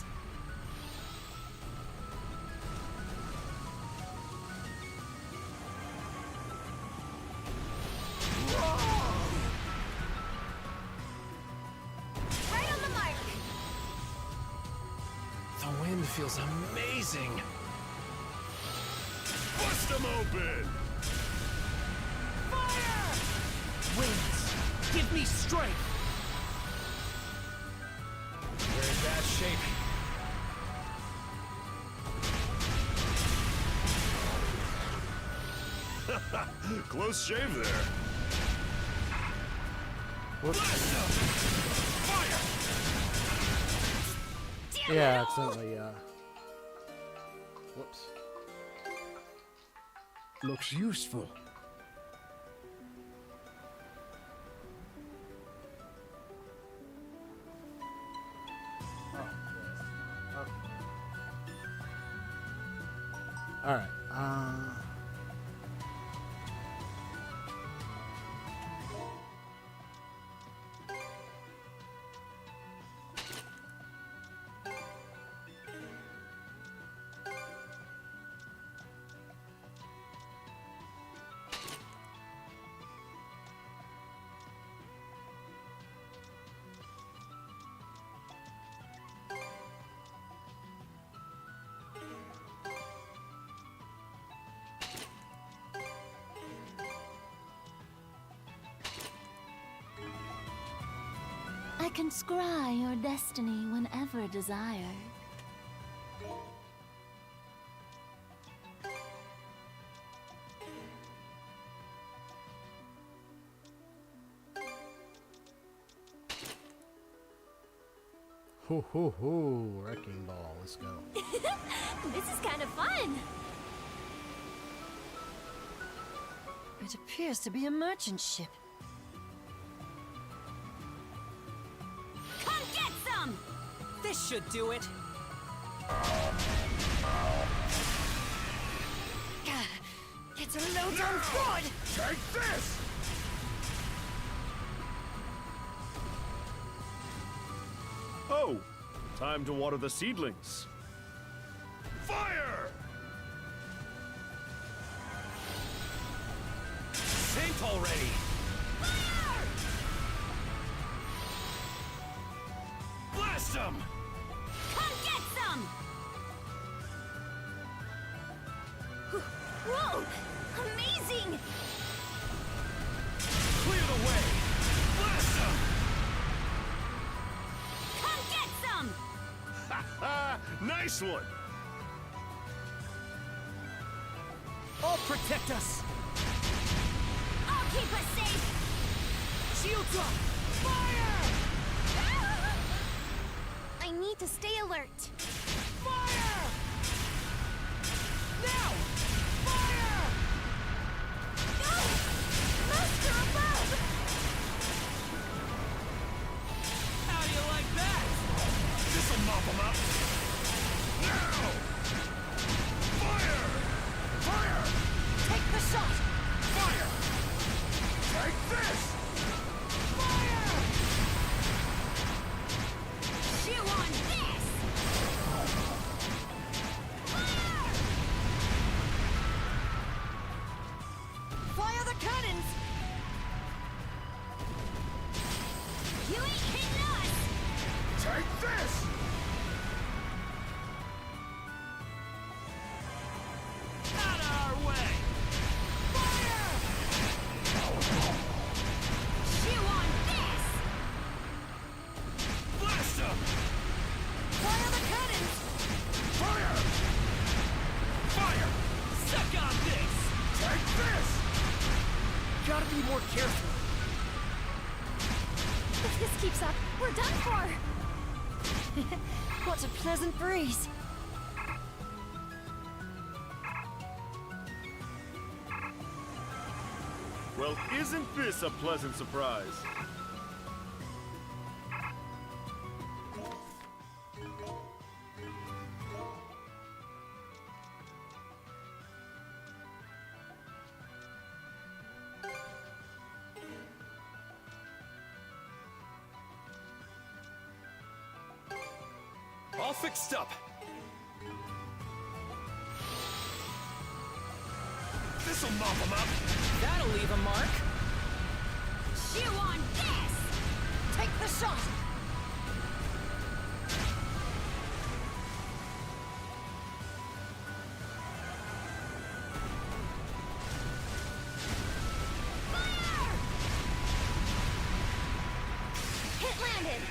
Right on the mark. The wind feels amazing. Bust them open! Fire! Winds, give me strength. You're in bad shape. Close shave there. Whoops. Fire! Yeah, accidentally, whoops. Looks useful. Alright, I can scry your destiny whenever desired. Hoo hoo hoo, wrecking ball, let's go. This is kind of fun. It appears to be a merchant ship. Come get some. This should do it. It's a low-down fraud! Take this! Oh, time to water the seedlings. Fire! Sink already! Fire! Blast them! Come get some. Whoa! Amazing! Clear the way! Nice one! I'll protect us! I'll keep us safe! Shields up! Fire! I need to stay alert. Fire! Now! Fire! No! Master above! How do you like that? This'll mop them up! Now! Fire! Fire! Take the shot! Fire! Take this! Fire! Chew on this! Fire the cannons! You ain't hitting us! Take this! Out of our way! Chew on this! Blast them! Fire the cannons! Fire! Fire! Suck on this! Take this! Gotta be more careful. If this keeps up, we're done for! What a pleasant breeze! Well, isn't this a pleasant surprise? All fixed up! This'll mop them up! That'll leave a mark. Chew on this! Take the shot! Fire! Hit landed!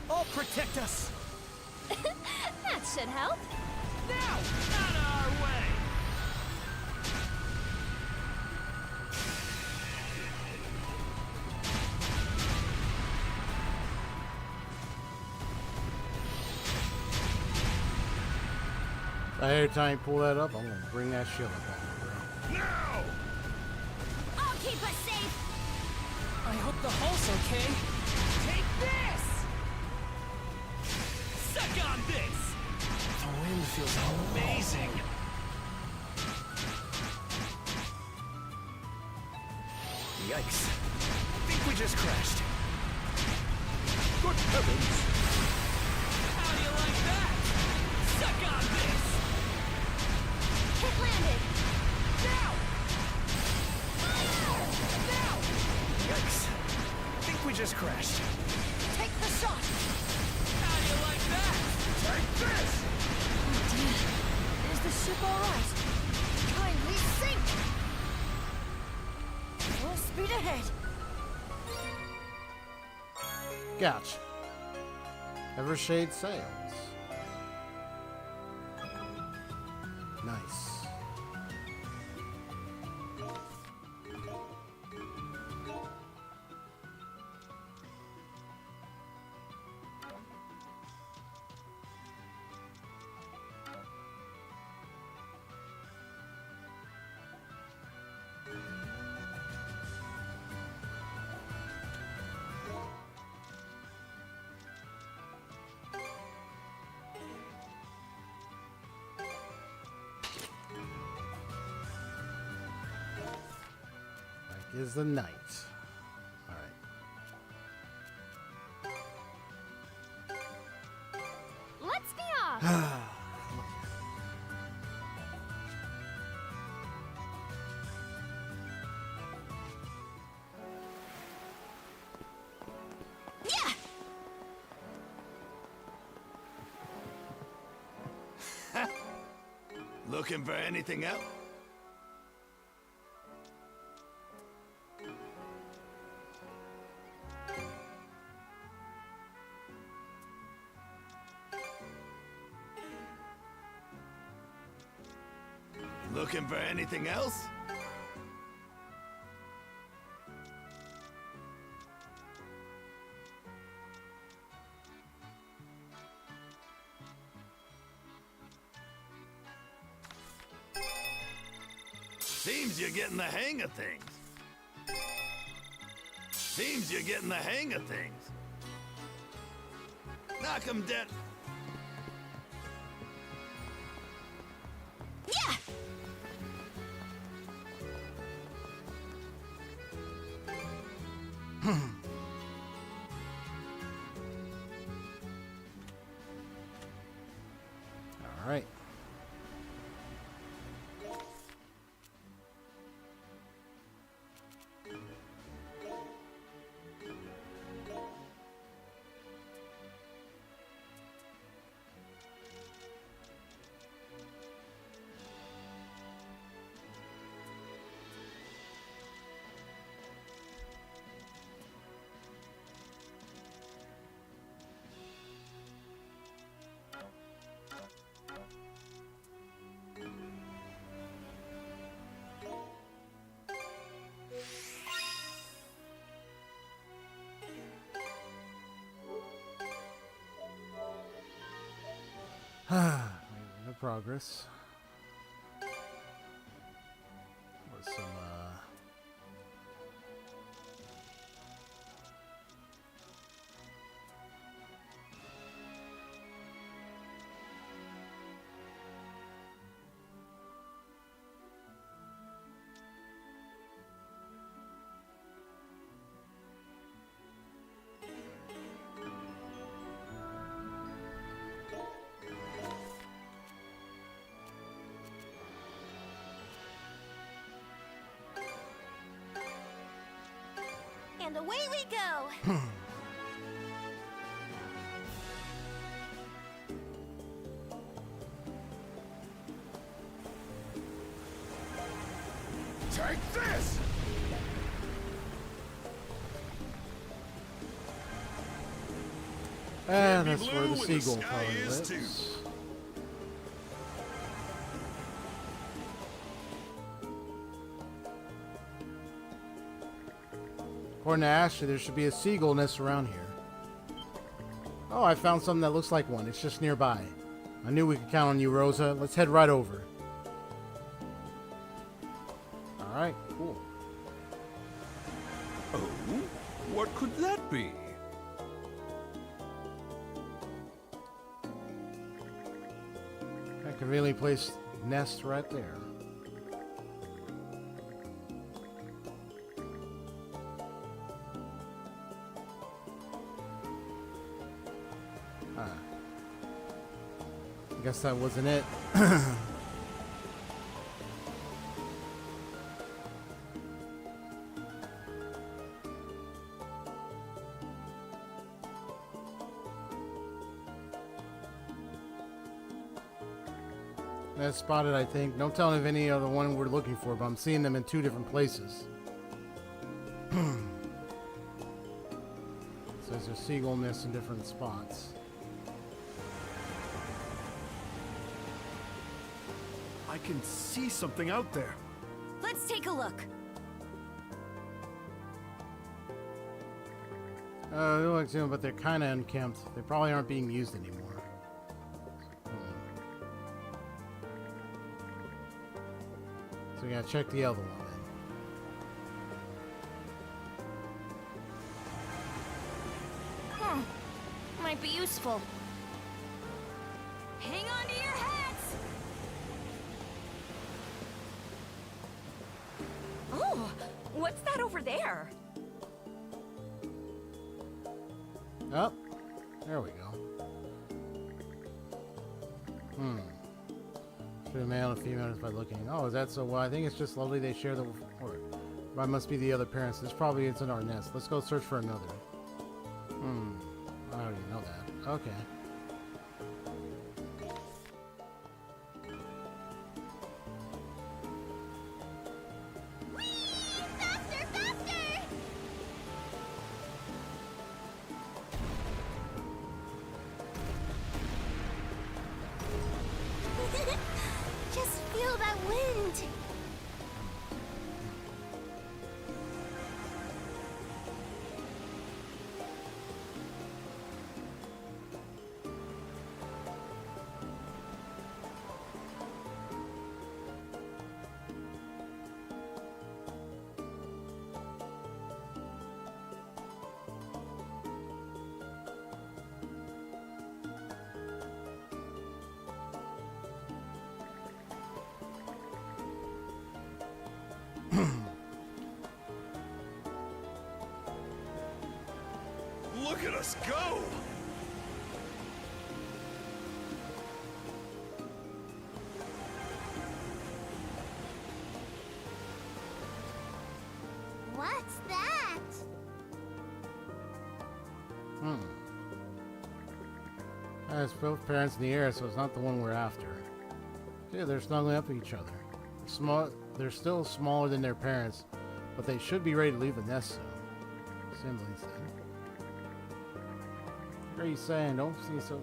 I'll protect us! That should help. Now! Out of our way! Every time you pull that up, I'm gonna bring that shit up on you, bro. Now! I'll keep us safe! I hope the hull's okay. Take this! Suck on this! The wind feels amazing. Yikes. I think we just crashed. Good heavens! How do you like that? Suck on this! Hit landed! Now! Now! Yikes. I think we just crashed. Take the shot! How do you like that? Take this! Oh dear. Is the ship alright? Kindly sink! Full speed ahead! Gotcha. Evershade sails. Nice. Is the night. All right. Let's be off! Yeah! Looking for anything else? Looking for anything else? Seems you're getting the hang of things. Seems you're getting the hang of things. Knock 'em dead. Yeah! All right. No progress. With some, And away we go! Take this! and that's where the seagull probably lives. According to Ashley, there should be a seagull nest around here. Oh, I found something that looks like one. It's just nearby. I knew we could count on you, Rosa. Let's head right over. Alright, cool. Oh, what could that be? I can really place nest right there. Guess that wasn't it. That's spotted, I think. Don't tell him if any of the one we're looking for, but I'm seeing them in 2 different places. So there's a seagull nest in different spots. I can see something out there. Let's take a look. They look like them, but they're kind of unkempt. They probably aren't being used anymore. So we gotta check the other one then. Might be useful. Hang on to your hats! Oh, what's that over there? Oh, there we go. Should a male and female just by looking. Oh, is that so? Well, I think it's just lovely they share the. Or I must be the other parents. This probably isn't our nest. Let's go search for another. I already know that. Okay. Just feel that wind. winged. Look at us go! What's that? It's both parents in the air, so it's not the one we're after. Yeah, they're snuggling up to each other. They're still smaller than their parents, but they should be ready to leave the nest soon. Siblings then. What are you saying? Don't see so.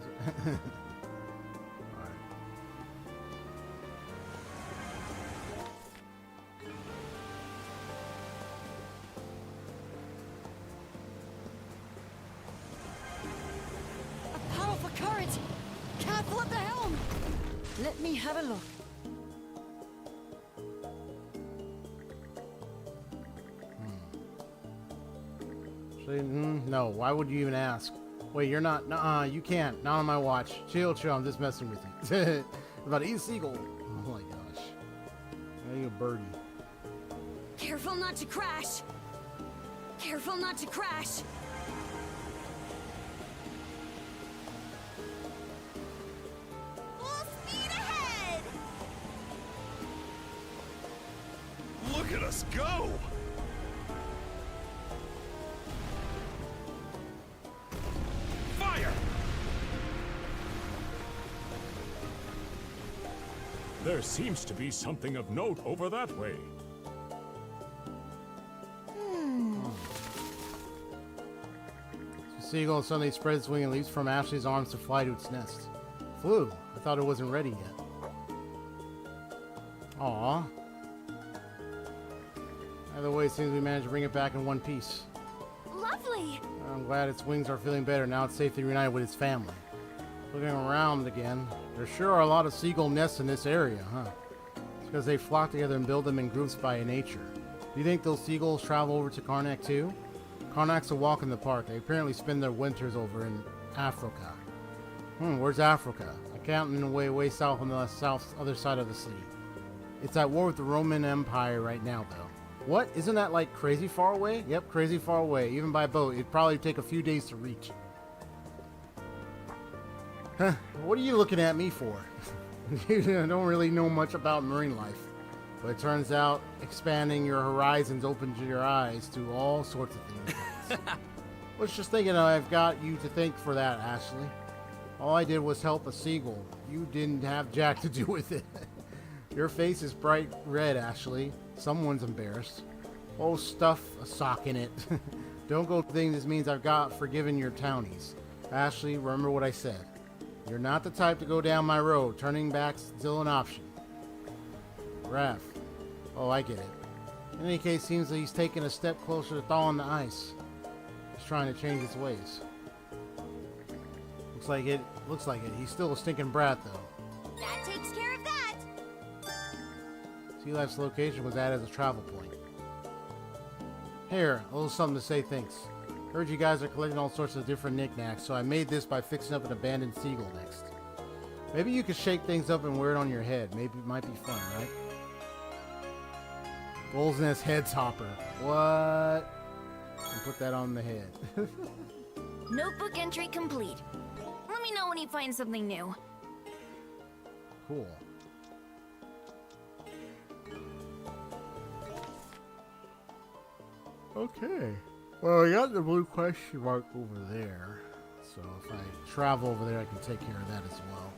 A powerful current! Careful at the helm! Let me have a look. No, why would you even ask? Wait, you're not. Nuh-uh, you can't. Not on my watch. Chill, I'm just messing with you. About to eat a seagull. Oh my gosh. Are you a birdie? Careful not to crash. Careful not to crash. Full speed ahead! Look at us go! Fire! There seems to be something of note over that way. The seagull suddenly spreads its wing and leaps from Ashley's arms to fly to its nest. Flew. I thought it wasn't ready yet. Aww. Either way, it seems we managed to bring it back in one piece. Lovely! I'm glad its wings are feeling better. Now it's safely reunited with its family. Looking around again, there sure are a lot of seagull nests in this area, huh? It's because they flock together and build them in groups by nature. Do you think those seagulls travel over to Karnak too? Karnak's a walk in the park. They apparently spend their winters over in Africa. Where's Africa? I count in a way south on the other side of the sea. It's at war with the Roman Empire right now, though. What? Isn't that like crazy far away? Yep, crazy far away. Even by boat, it'd probably take a few days to reach. Huh, what are you looking at me for? You don't really know much about marine life. But it turns out expanding your horizons opens your eyes to all sorts of things. Was just thinking I've got you to thank for that, Ashley. All I did was help a seagull. You didn't have jack to do with it. Your face is bright red, Ashley. Someone's embarrassed. Oh, stuff a sock in it. Don't go thinking this means I've got forgiven your townies. Ashley, remember what I said. You're not the type to go down my road. Turning back's still an option. Raph. Oh, I get it. In any case, seems that he's taken a step closer to thawing the ice. He's trying to change his ways. Looks like it. He's still a stinking brat, though. That takes care of that! Sea Life's location was added as a travel point. Here, a little something to say thanks. Heard you guys are collecting all sorts of different knickknacks, so I made this by fixing up an abandoned seagull next. Maybe you could shake things up and wear it on your head. Maybe it might be fun, right? Bull's Nest head topper. What? And put that on the head. Notebook entry complete. Let me know when you find something new. Cool. Okay. Well, I got the blue question mark over there. So if I travel over there, I can take care of that as well.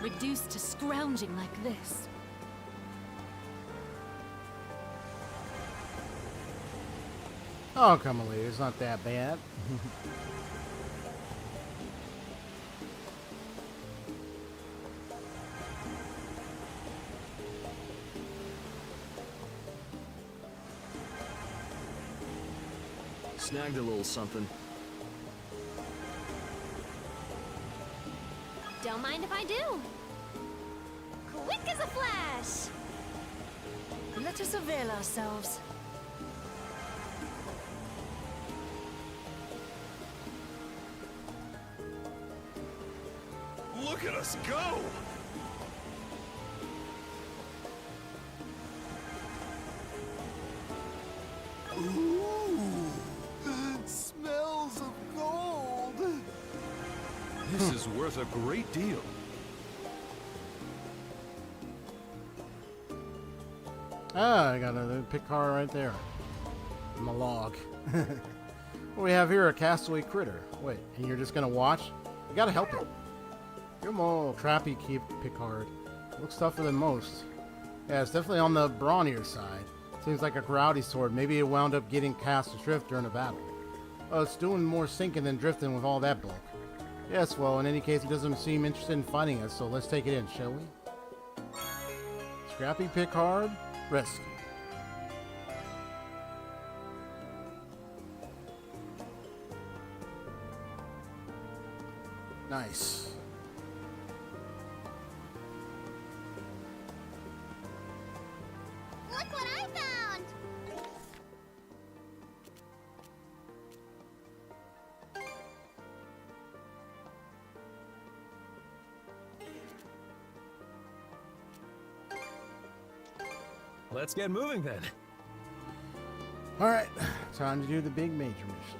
reduced to scrounging like this. Oh, come on, lady. It's not that bad. Snagged a little something. Don't mind if I do. Quick as a flash. Let us avail ourselves. Look at us go! Ooh, it smells of gold. This is worth a great deal. Ah, I got a Picard right there. On the log. What we have here, a castaway critter. Wait, and you're just gonna watch? You gotta help it. You're more crappy, keep Picard. Looks tougher than most. Yeah, it's definitely on the brawnier side. Seems like a grouty sword. Maybe it wound up getting cast adrift during a battle. Oh, it's doing more sinking than drifting with all that bulk. Yes, well, in any case, he doesn't seem interested in fighting us, so let's take it in, shall we? Scrappy Picard, rescue. Nice. Look what I found! Let's get moving then. Alright, time to do the big major mission.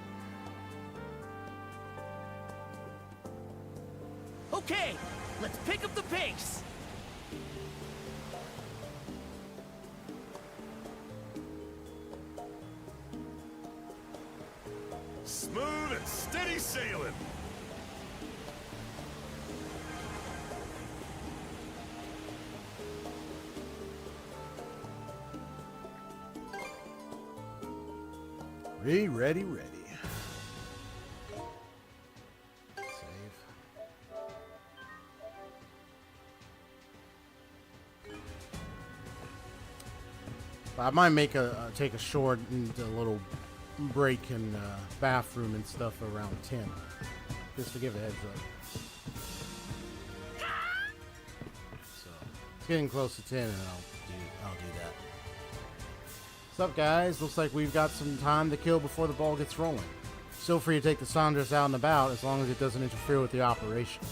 Okay, let's pick up the pace. Smooth and steady sailing. Ready. Save. I might make take a short and a little break in bathroom and stuff around 10, just to give a heads up. So it's getting close to 10, and I'll do that. What's up, guys? Looks like we've got some time to kill before the ball gets rolling. Still free to take the Sandras out and about as long as it doesn't interfere with the operation.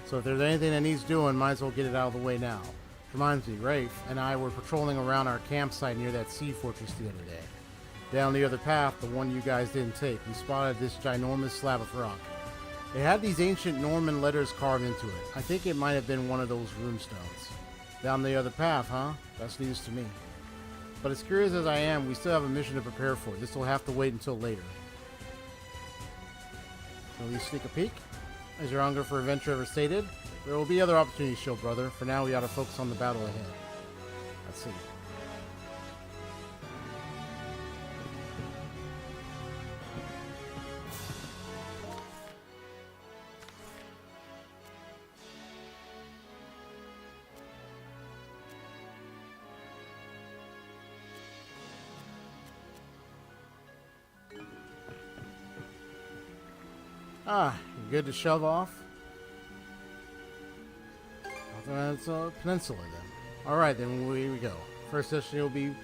So if there's anything that needs doing, might as well get it out of the way now. Reminds me, Rafe and I were patrolling around our campsite near that sea fortress the other day. Down the other path, the one you guys didn't take, we spotted this ginormous slab of rock. It had these ancient Norman letters carved into it. I think it might have been one of those runestones. Down the other path, huh? That's news to me. But as curious as I am, we still have a mission to prepare for. This will have to wait until later. Will you sneak a peek? Is your hunger for adventure ever sated? There will be other opportunities, show brother. For now, we ought to focus on the battle ahead. Let's see. Ah, you good to shove off? That's a peninsula then. Alright, then here we go. First session will be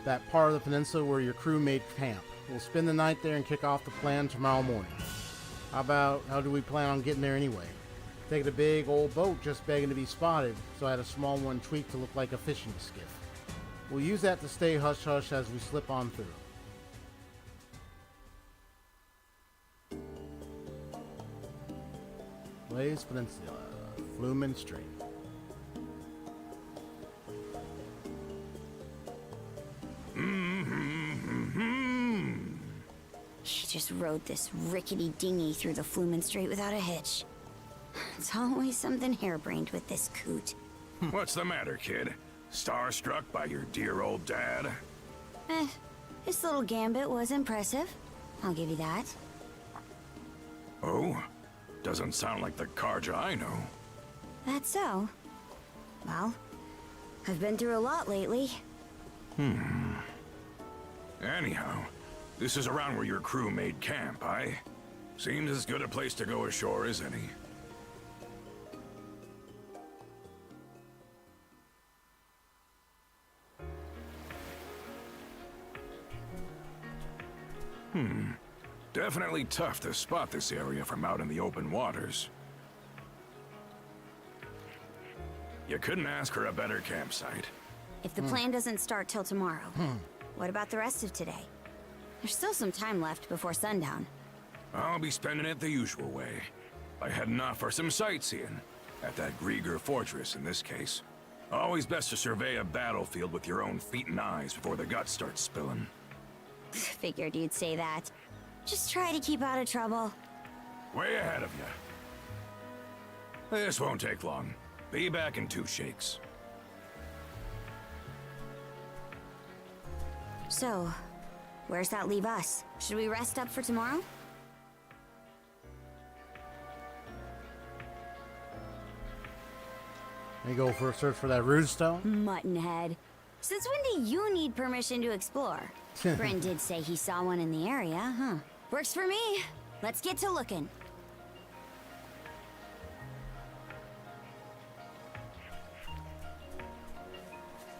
that part of the peninsula where your crew made camp. We'll spend the night there and kick off the plan tomorrow morning. How do we plan on getting there anyway? Taking a big old boat just begging to be spotted, so I had a small one tweaked to look like a fishing skiff. We'll use that to stay hush-hush as we slip on through. Blaze Peninsula, Flumen Stream. He just rode this rickety dinghy through the Flumen Strait without a hitch. It's always something harebrained with this coot. What's the matter, kid? Starstruck by your dear old dad? His little gambit was impressive. I'll give you that. Oh? Doesn't sound like the Karja I know. That's so. Well, I've been through a lot lately. Anyhow, this is around where your crew made camp, aye? Seems as good a place to go ashore as any. Definitely tough to spot this area from out in the open waters. You couldn't ask for a better campsite. If the plan doesn't start till tomorrow, what about the rest of today? There's still some time left before sundown. I'll be spending it the usual way. By heading off for some sightseeing. At that Griegr fortress, in this case. Always best to survey a battlefield with your own feet and eyes before the guts start spilling. Figured you'd say that. Just try to keep out of trouble. Way ahead of you. This won't take long. Be back in 2 shakes. So, where's that leave us? Should we rest up for tomorrow? You go for a search for that runestone? Muttonhead. Since when do you need permission to explore? Brent did say he saw one in the area, huh? Works for me. Let's get to looking.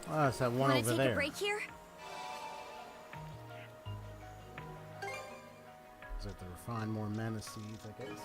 Oh, that's that one Wanna over take there. a break here? Is it to refine more mana seeds, I guess?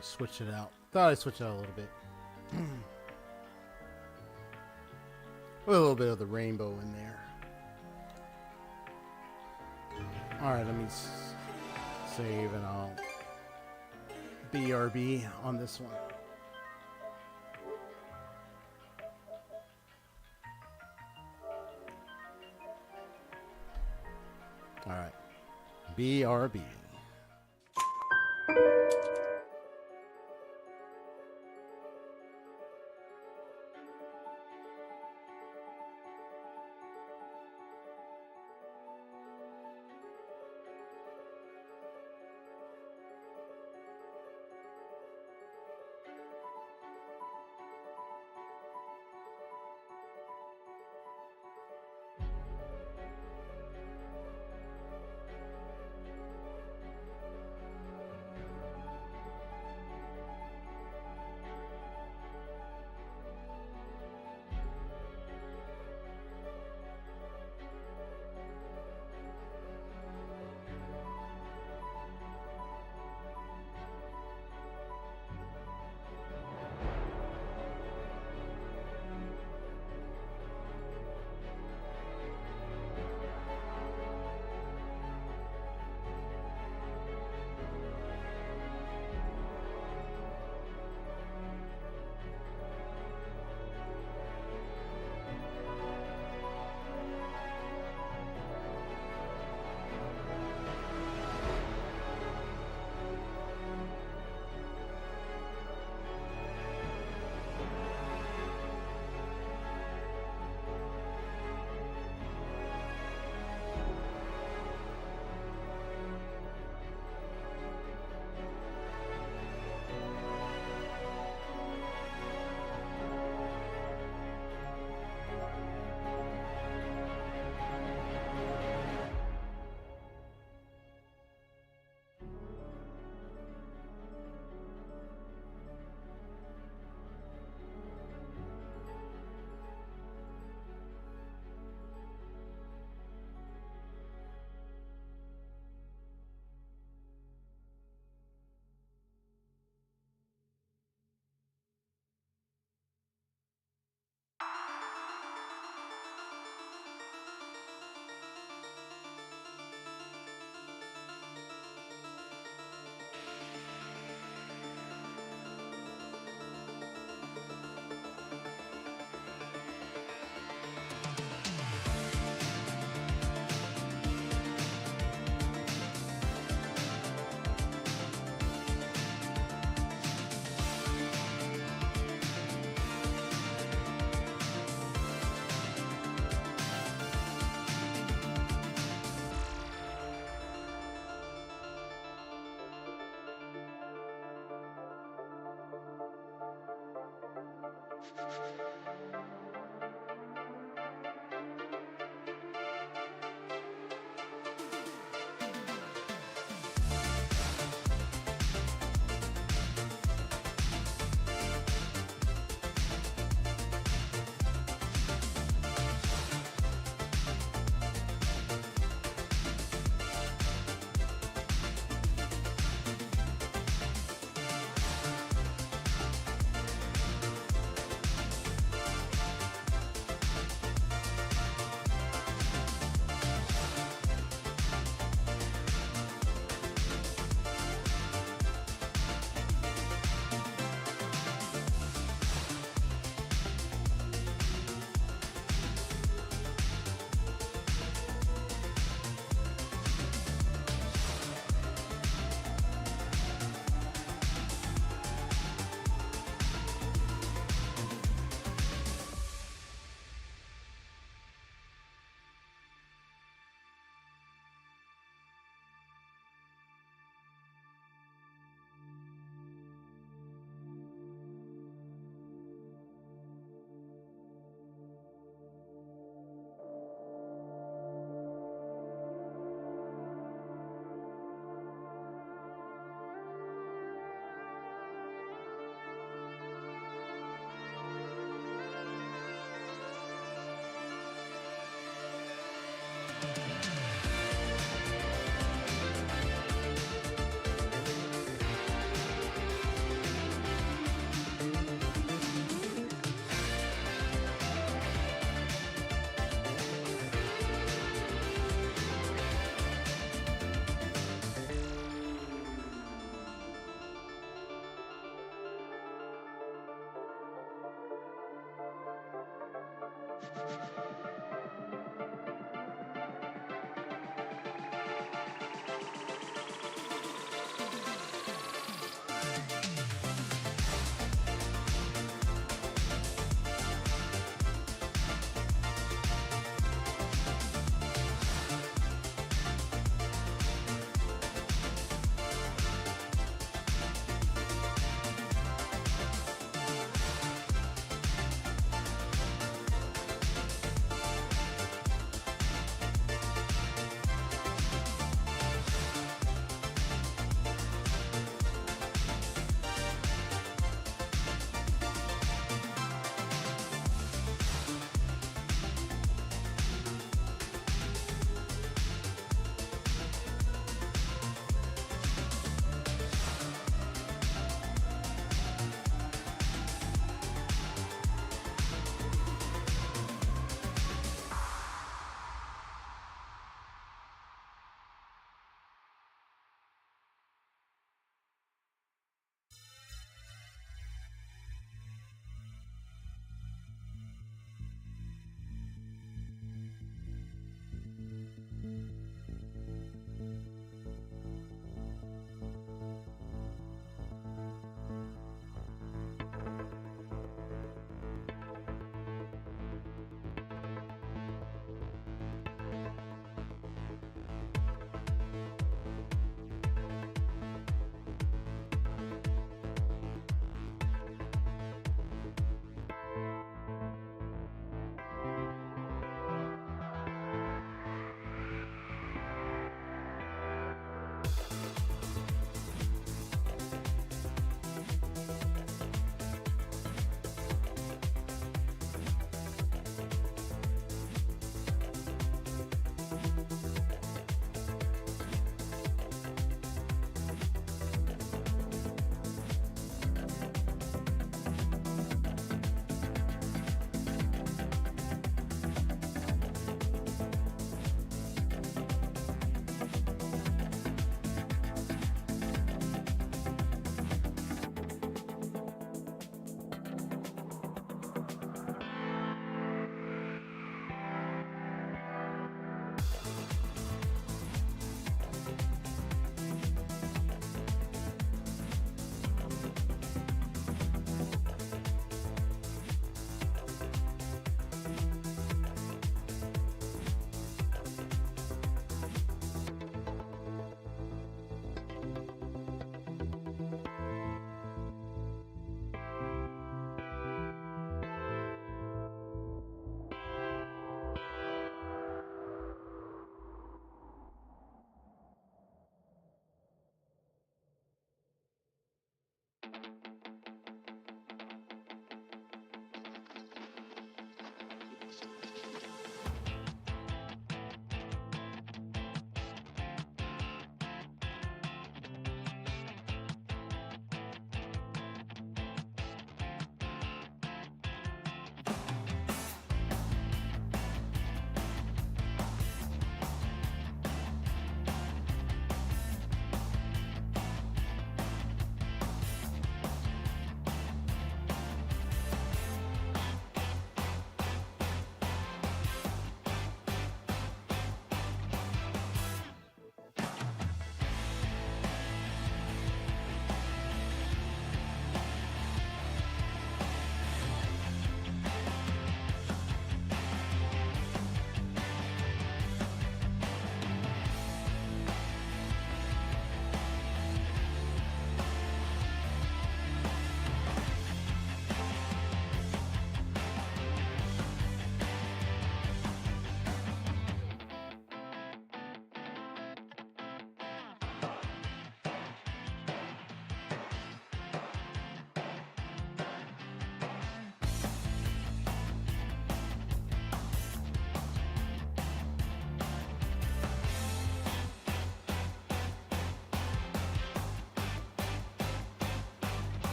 Switch it out. Thought I'd switch it out a little bit. A little bit of the rainbow in there. Alright, let me save and I'll BRB on this one. Alright. BRB.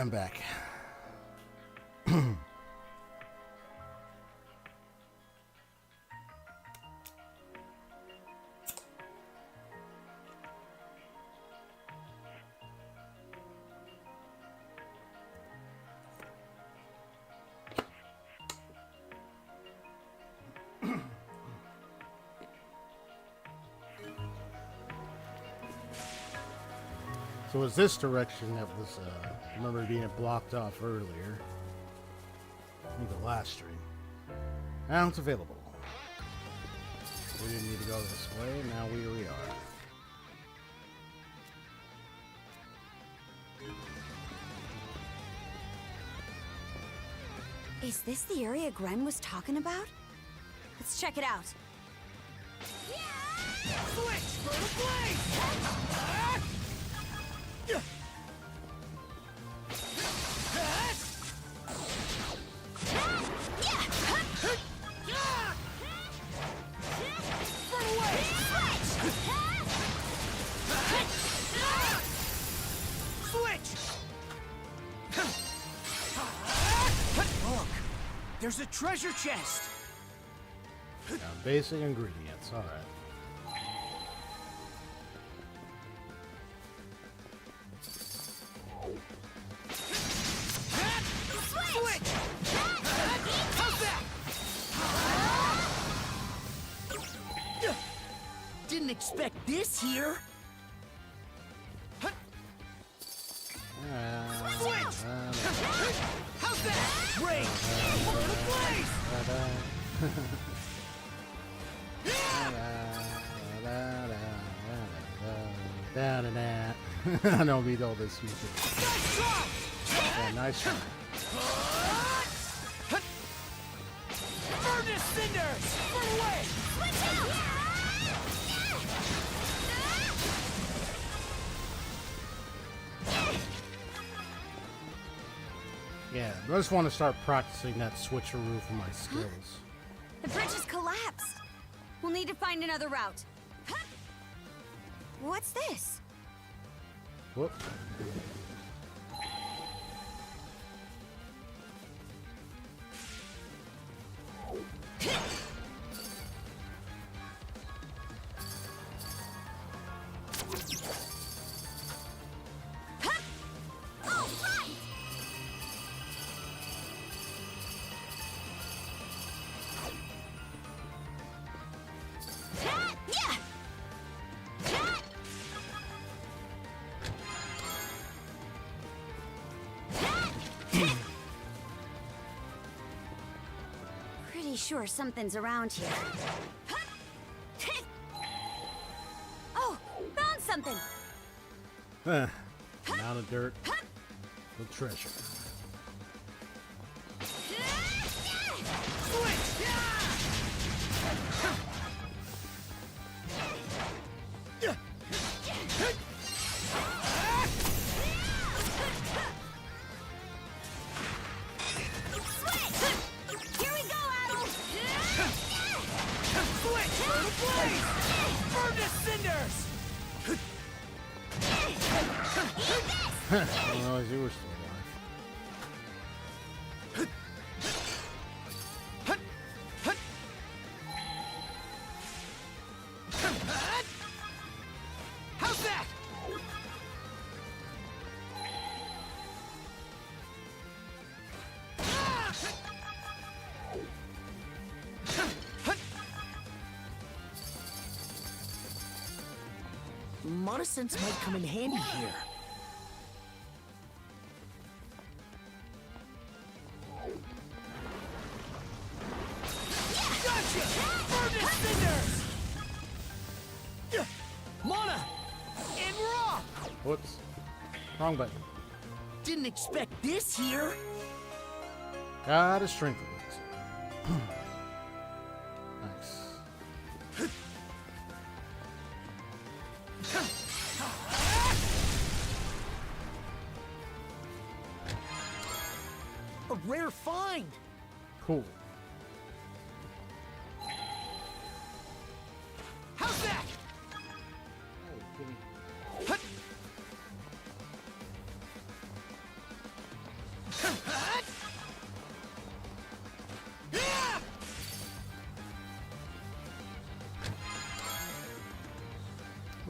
I'm back. So it's this direction that was, I remember being blocked off earlier. I think the last stream. Now it's available. We didn't need to go this way, now we are. Is this the area Gren was talking about? Let's check it out. Switch for the blade! Look, there's a treasure chest. Now, basic ingredients, all right. Didn't expect this here. How's that? Break! For the blaze! I don't need all this music. Yeah, nice try. Furnace cinders! Burn away! Switch out! Yeah, I just want to start practicing that switcheroo for my skills. The bridge has collapsed. We'll need to find another route. What's this? Whoop. Sure something's around here. Oh, found something. Amount of dirt, no treasure. Oh, you were still alive. How's that? Modescence might come in handy here. Whoops. Wrong button. Didn't expect this here. Gotta strength it. Nice. A rare find. Cool. How's that?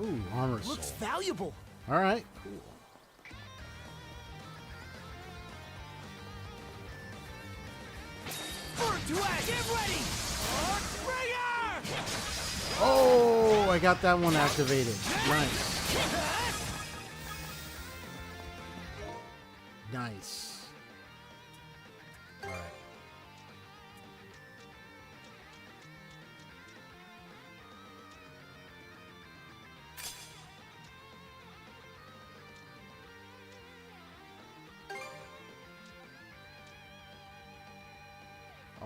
Ooh, armor Looks soul. valuable. All right, cool. To act. Get ready! Griegr! Oh, I got that one activated. Nice. Nice. All right.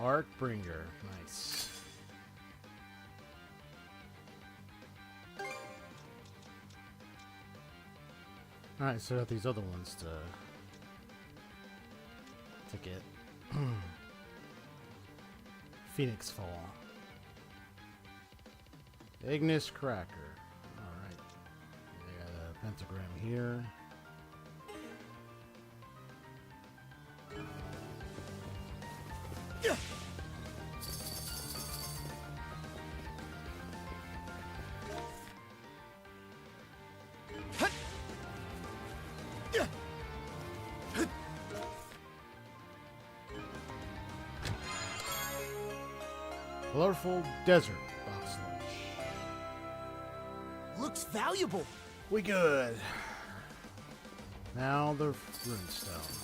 Arcbringer, nice. Alright, so I got these other ones to get. Phoenix Fall. Ignis Cracker. Alright. I got a pentagram here. Colorful Desert Box Lunch. Looks valuable. We good. Now the runestone.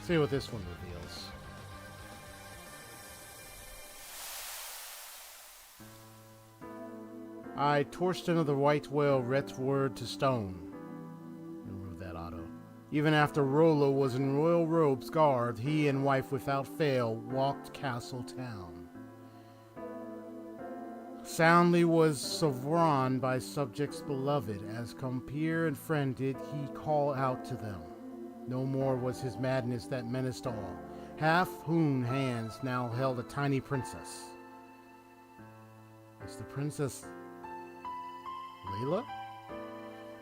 See what this one reveals. I, Torsten of the White Whale, read word to stone. Remove that auto. Even after Rollo was in royal robes garbed, he and wife without fail walked castle town. Soundly was sovereign by subjects beloved, as compeer and friend did he call out to them. No more was his madness that menaced all. Half-hewn hands now held a tiny princess. Is the princess Layla?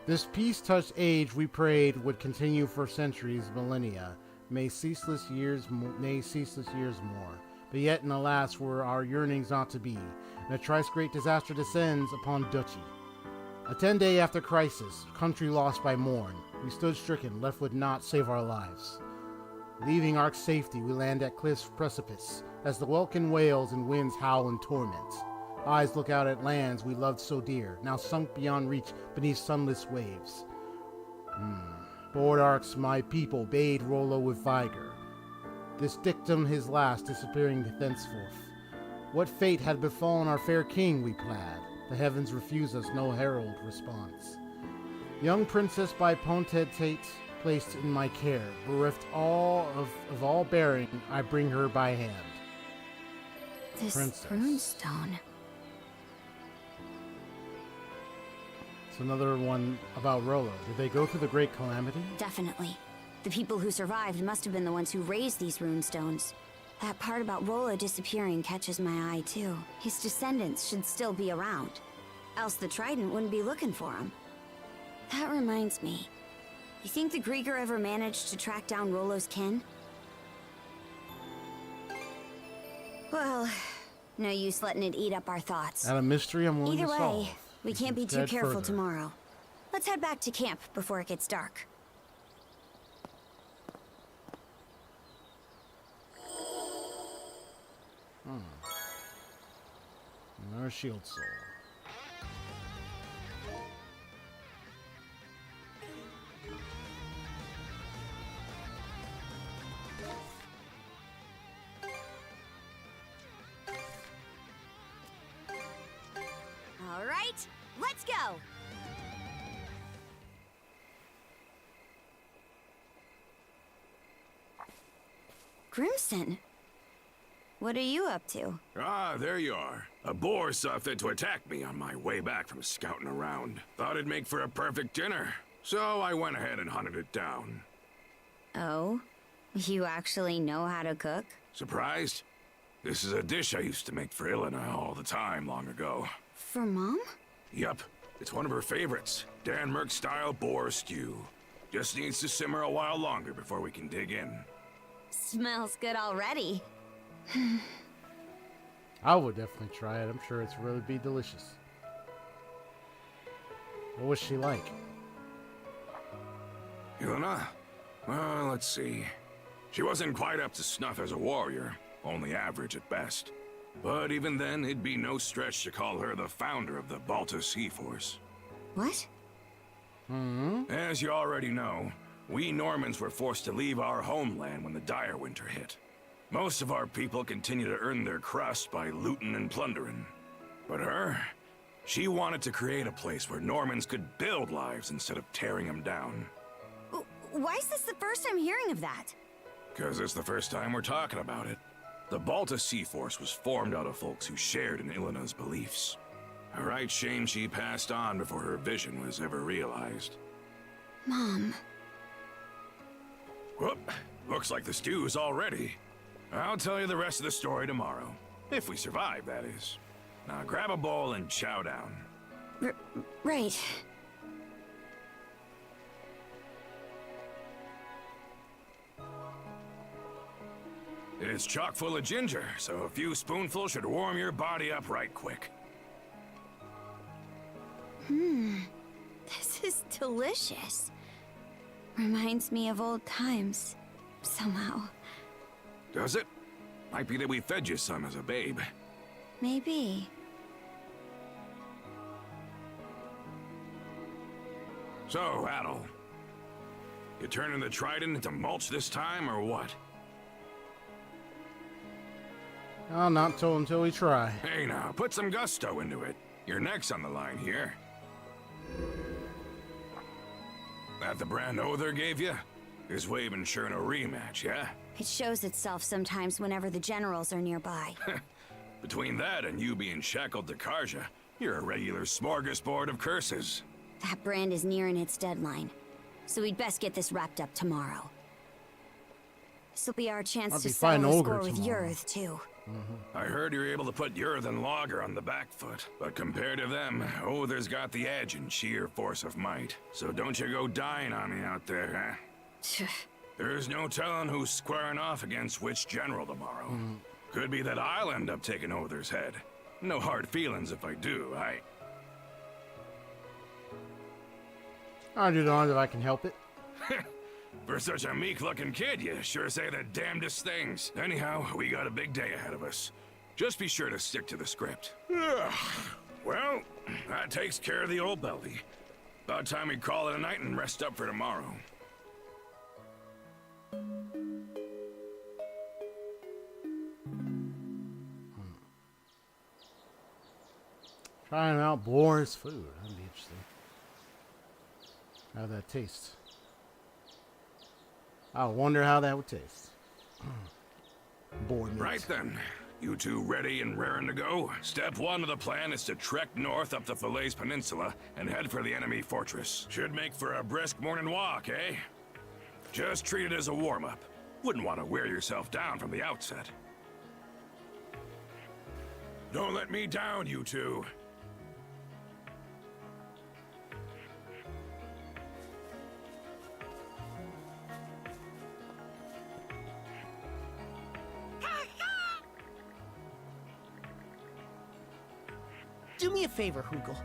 This peace-touched age we prayed would continue for centuries, millennia, may ceaseless years more. But yet, and alas, were our yearnings not to be, and a thrice great disaster descends upon duchy. A 10-day after crisis, country lost by morn, we stood stricken, left with naught save our lives. Leaving Ark's safety, we land at cliff's precipice, as the welkin wails and winds howl in torment. Eyes look out at lands we loved so dear, now sunk beyond reach beneath sunless waves. Board Ark's my people bade Rollo with vigor. This dictum his last, disappearing thenceforth. What fate had befallen our fair king, we plaid? The heavens refuse us no herald response. Young princess by pontificate placed in my care, bereft of all bearing, I bring her by hand. This Princess. runestone. It's another one about Rollo. Did they go through the Great Calamity? Definitely. The people who survived must have been the ones who raised these runestones. That part about Rollo disappearing catches my eye, too. His descendants should still be around. Else the Trident wouldn't be looking for him. That reminds me. You think the Griegr ever managed to track down Rollo's kin? Well, no use letting it eat up our thoughts. Not a mystery I'm willing Either to way, solve. we can't be too Head careful further. tomorrow. Let's head back to camp before it gets dark. Another shield soul. All right, let's go! Grimson, what are you up to? Ah, there you are. A boar saw fit to attack me on my way back from scouting around. Thought it'd make for a perfect dinner, so I went ahead and hunted it down. Oh? You actually know how to cook? Surprised? This is a dish I used to make for Ilena all the time long ago. For Mom? Yup. It's one of her favorites. Denmark-style boar stew. Just needs to simmer a while longer before we can dig in. Smells good already. I would definitely try it. I'm sure it's really be delicious. What was she like? Yelena? Well, let's see. She wasn't quite up to snuff as a warrior, only average at best. But even then, it'd be no stretch to call her the founder of the Balta Sea Force. What? As you already know, we Normans were forced to leave our homeland when the dire winter hit. Most of our people continue to earn their crust by looting and plundering. But her, she wanted to create a place where Normans could build lives instead of tearing them down. Why is this the first I'm hearing of that? Because it's the first time we're talking about it. The Balta Sea Force was formed out of folks who shared in Yelena's beliefs. A right shame she passed on before her vision was ever realized. Mom. Whoop! Looks like the stew's all ready. I'll tell you the rest of the story tomorrow. If we survive, that is. Now grab a bowl and chow down. Right. It's chock full of ginger, so a few spoonfuls should warm your body up right quick. This is delicious. Reminds me of old times, somehow. Does it? Might be that we fed you some as a babe. Maybe. So, Adol, you turning the trident into mulch this time, or what? Oh, not until we try. Hey now, put some gusto into it. Your neck's on the line here. That the brand Other gave you? Is waving sure a rematch, yeah? It shows itself sometimes whenever the generals are nearby. Between that and you being shackled to Karja, you're a regular smorgasbord of curses. That brand is nearing its deadline, so we'd best get this wrapped up tomorrow. This'll be our chance to settle the score with Yurth, too. I heard you're able to put Yurth and Lager on the back foot, but compared to them, Other's got the edge in sheer force of might. So don't you go dying on me out there, huh? There's no telling who's squaring off against which general tomorrow. Could be that I'll end up taking Other's head. No hard feelings if I do, I'll do the honors if I can help it. For such a meek-looking kid, you sure say the damnedest things. Anyhow, we got a big day ahead of us. Just be sure to stick to the script. Well, that takes care of the old belly. About time we call it a night and rest up for tomorrow. Trying out Boar's food. That'd be interesting. How that tastes. I wonder how that would taste. Boar meat. Right then. You two ready and raring to go? Step one of the plan is to trek north up the Falaise Peninsula and head for the enemy fortress. Should make for a brisk morning walk, eh? Just treat it as a warm-up. Wouldn't want to wear yourself down from the outset. Don't let me down, you two. Do me a favor, Hoogle.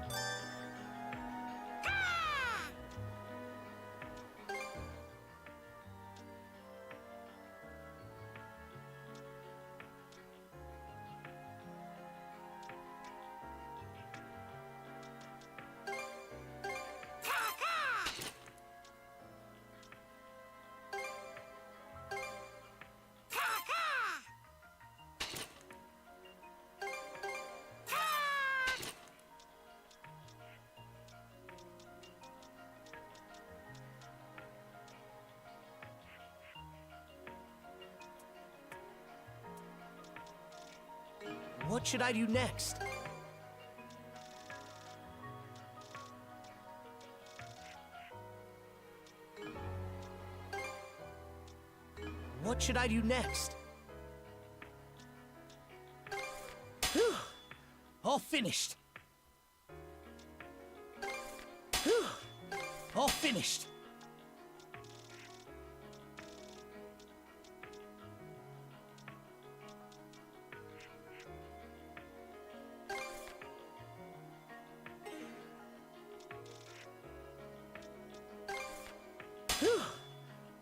What should I do next? What should I do next? Whew. All finished. All finished.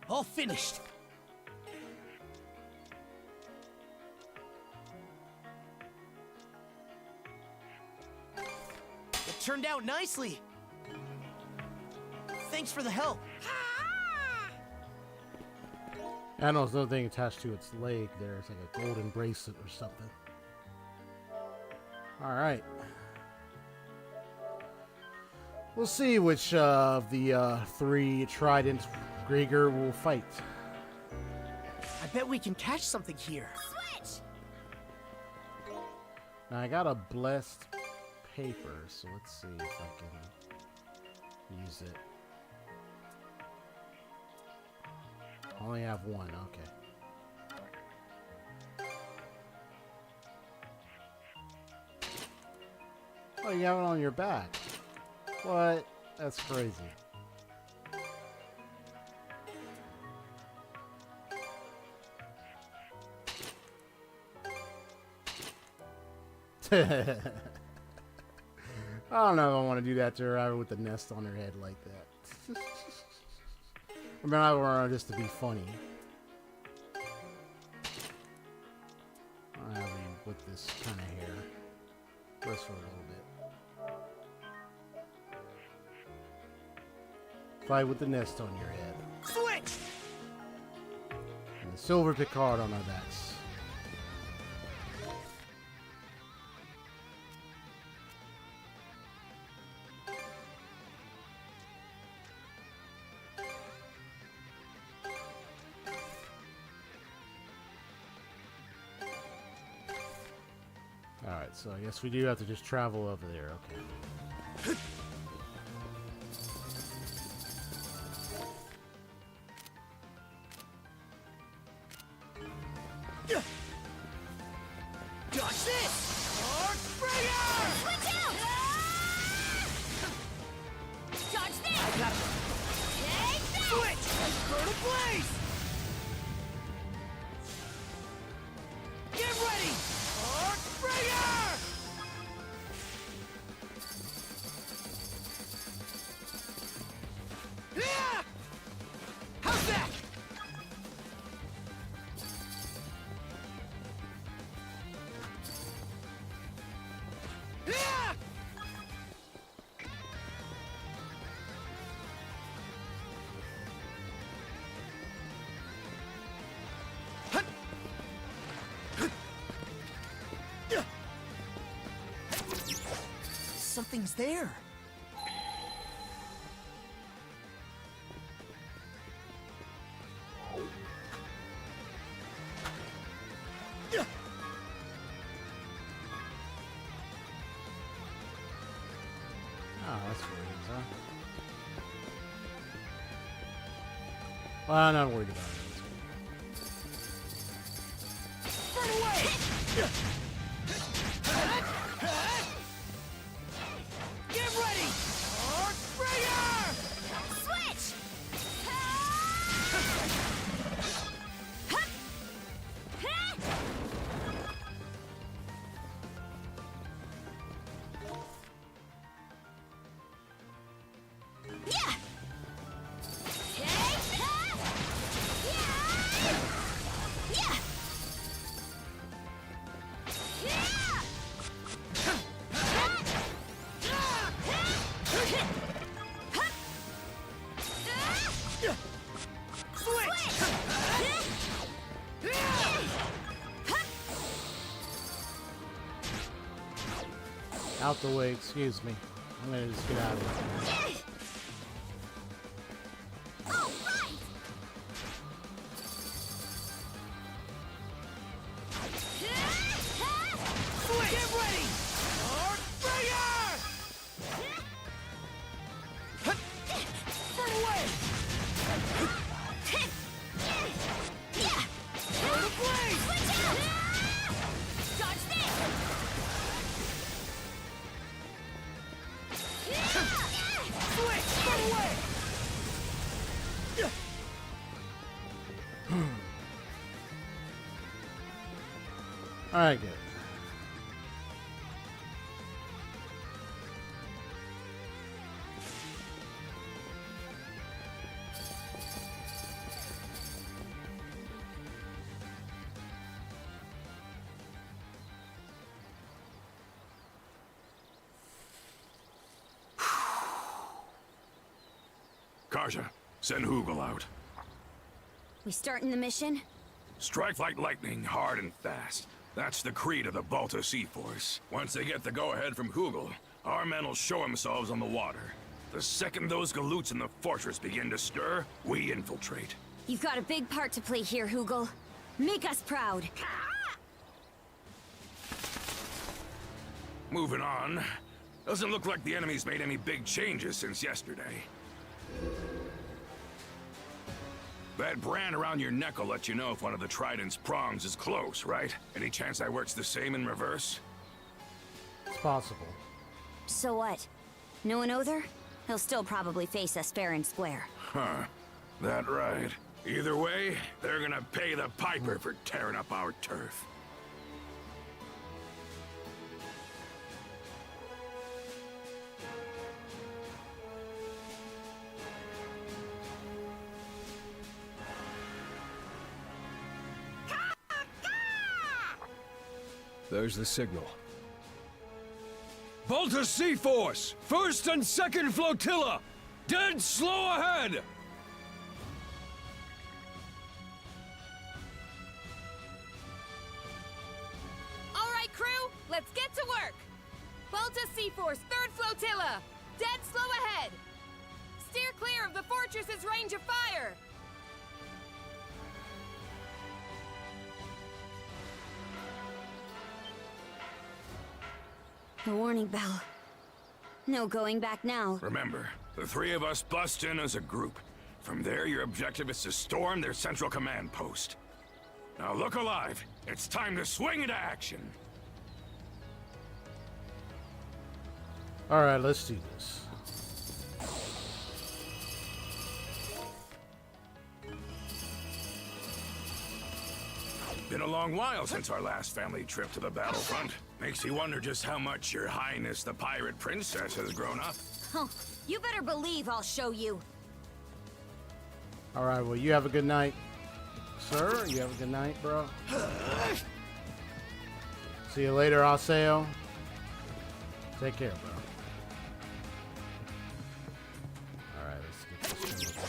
All finished. It turned out nicely. Thanks for the help. I know there's another thing attached to its leg there. It's like a golden bracelet or something. Alright. We'll see which of the 3 trident Griegr will fight. I bet we can catch something here. Switch! Now I got a blessed paper, so let's see if I can use it. I only have one, okay. Oh, you have it on your back. What? That's crazy. I don't know if I want to do that to her with the nest on her head like that. I mean, I want her just to be funny. I mean, with this kind of hair. Just for a little bit. Fight with the nest on your head. Switch! And the silver Picard on our backs. Alright, so I guess we do have to just travel over there, okay. Dodge this! Springer! Switch out! Dodge this! I got it. Take that! Switch! Burn a blaze! Get ready! Springer! Yeah! How's that? Yeah! Something's there. Oh, that's where it is, huh? Well, I'm not worried about it. Burn away! Get ready! Springer! Switch! Yeah! Take that! Yeah! Out the way, excuse me. I'm gonna just get out of here. Get ready! Springer! Burn away! Burn a blaze! Dodge this! Switch! Burn away! Alright, good. Karja, send Hugel out. We starting the mission? Strike like lightning, hard and fast. That's the creed of the Balta Sea Force. Once they get the go-ahead from Hugel, our men will show themselves on the water. The second those galoots in the fortress begin to stir, we infiltrate. You've got a big part to play here, Hugel. Make us proud. Moving on. Doesn't look like the enemy's made any big changes since yesterday. That brand around your neck will let you know if one of the trident's prongs is close, right? Any chance that works the same in reverse? It's possible. So what? No one Other? He'll still probably face us fair and square. Huh. That right. Either way, they're gonna pay the piper for tearing up our turf. There's the signal. Balta Sea Force! 1st and 2nd Flotilla! Dead slow ahead! All right, crew, let's get to work. Balta Sea Force, 3rd Flotilla. Dead slow ahead. Steer clear of the fortress's range of fire. The warning bell. No going back now. Remember, the 3 of us bust in as a group. From there, your objective is to storm their central command post. Now look alive. It's time to swing into action. Alright, let's do this. Been a long while since our last family trip to the battlefront. Makes you wonder just how much Your Highness the Pirate Princess has grown up. Oh, you better believe I'll show you. Alright, well, you have a good night, sir. You have a good night, bro. See you later, Aseo. Take care, bro. Alright, let's get this thing repaired.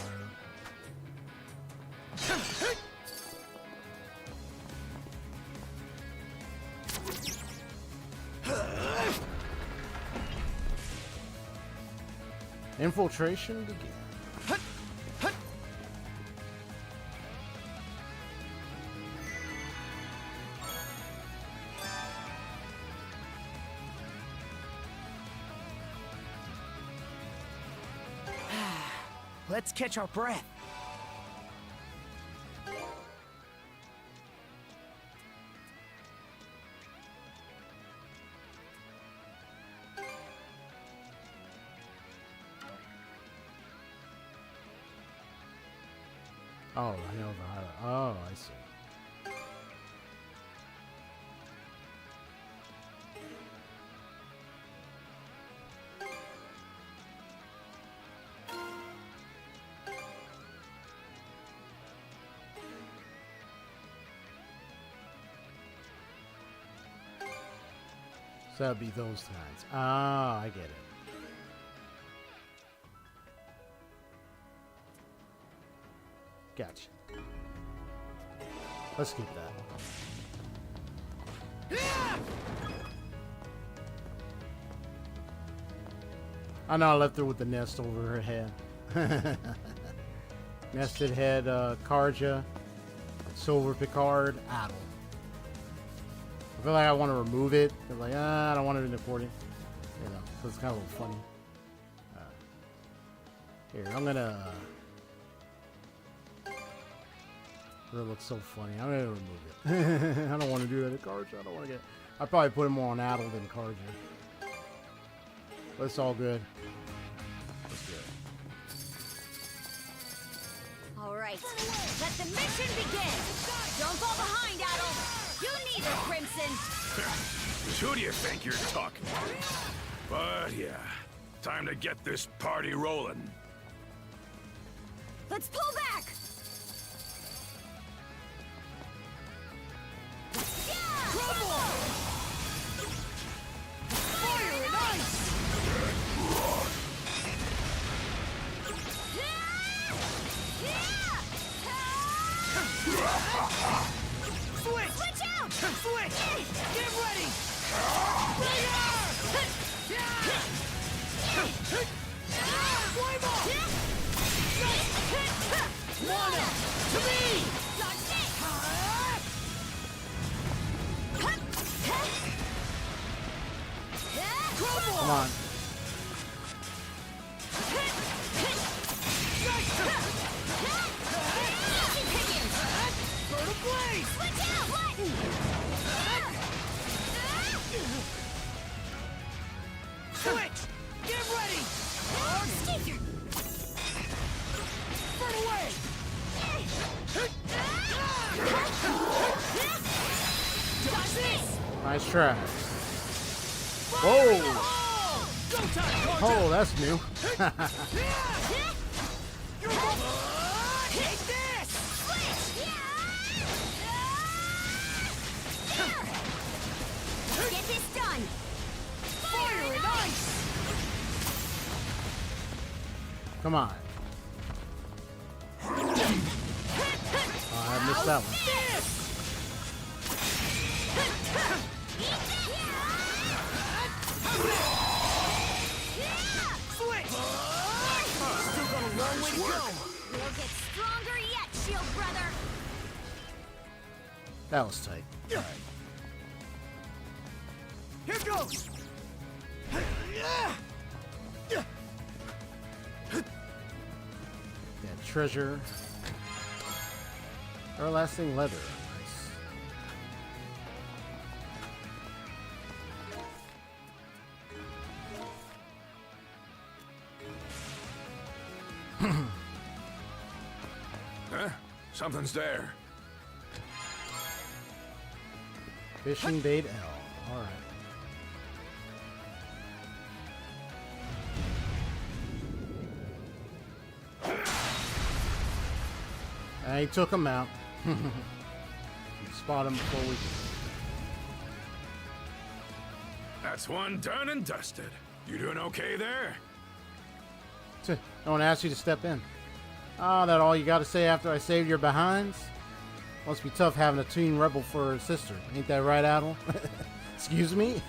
Infiltration begin. Let's catch our breath. Oh, I know the highlight. Oh, I see. So that'd be those times. Ah, I get it. Gotcha. Let's keep that. I know I left her with the nest over her head. Nested head, Karja, Silver Picard, Adol. I feel like I want to remove it. But like, I don't want it in the recording. You know, because it's kind of a little funny. Here, I'm gonna. That looks so funny. I'm gonna remove it. I don't want to do that to Karja. I don't want to get. I'd probably put him more on Adol than Karja. But it's all good. Let's do it. All right. right. Let the mission begin. Don't fall behind, Adol. You neither, Crimson. Who do you think you're talking to? But yeah, time to get this party rolling. Let's pull back. Trouble! Fire and ice! Switch! Switch out! Switch! Get ready! Flame up! Mana! To me! Come on. Bird of Blaze! Switch out! What? Switch! Get ready! Burn away! Dodge this! Nice try. Whoa! Go time, Karja! Oh, that's new. Take this! Get this done! Fire and ice! Come on. Oh, I missed that one. Switch! Still got a long way to go! We'll get stronger yet, Shield Brother! That was tight. Here goes! That treasure. Everlasting leather. Nice. Huh? Something's there. Fishing bait L. Alright. I took him out. Spot him before we That's one done and dusted. You doing okay there? No one asked you to step in. Ah, that all you got to say after I saved your behinds? Must be tough having a teen rebel for a sister. Ain't that right, Adol? Excuse me?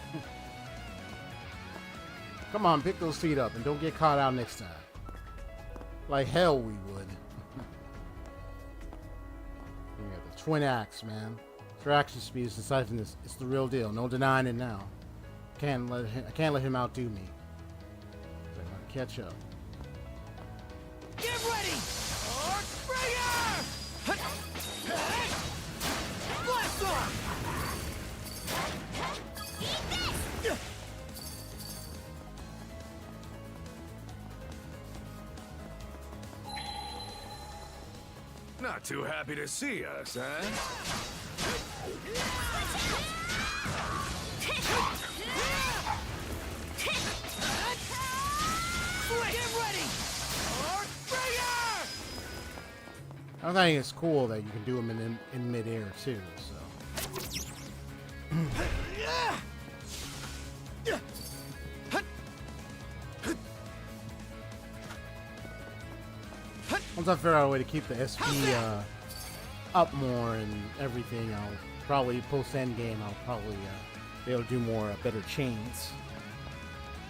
Come on, pick those feet up and don't get caught out next time. Like hell we would. Yeah, the twin axe, man. Her action speed is decisiveness. It's the real deal. No denying it now. I can't let him outdo me. I'm gonna catch up. Get ready! Griegr! Blast off! Eat this! Not too happy to see us, huh? Get ready! Griegr! I think it's cool that you can do them in midair too. So. Once I figure out a way to keep the SP up more and everything, I'll probably post end game. I'll probably be able to do more better chains.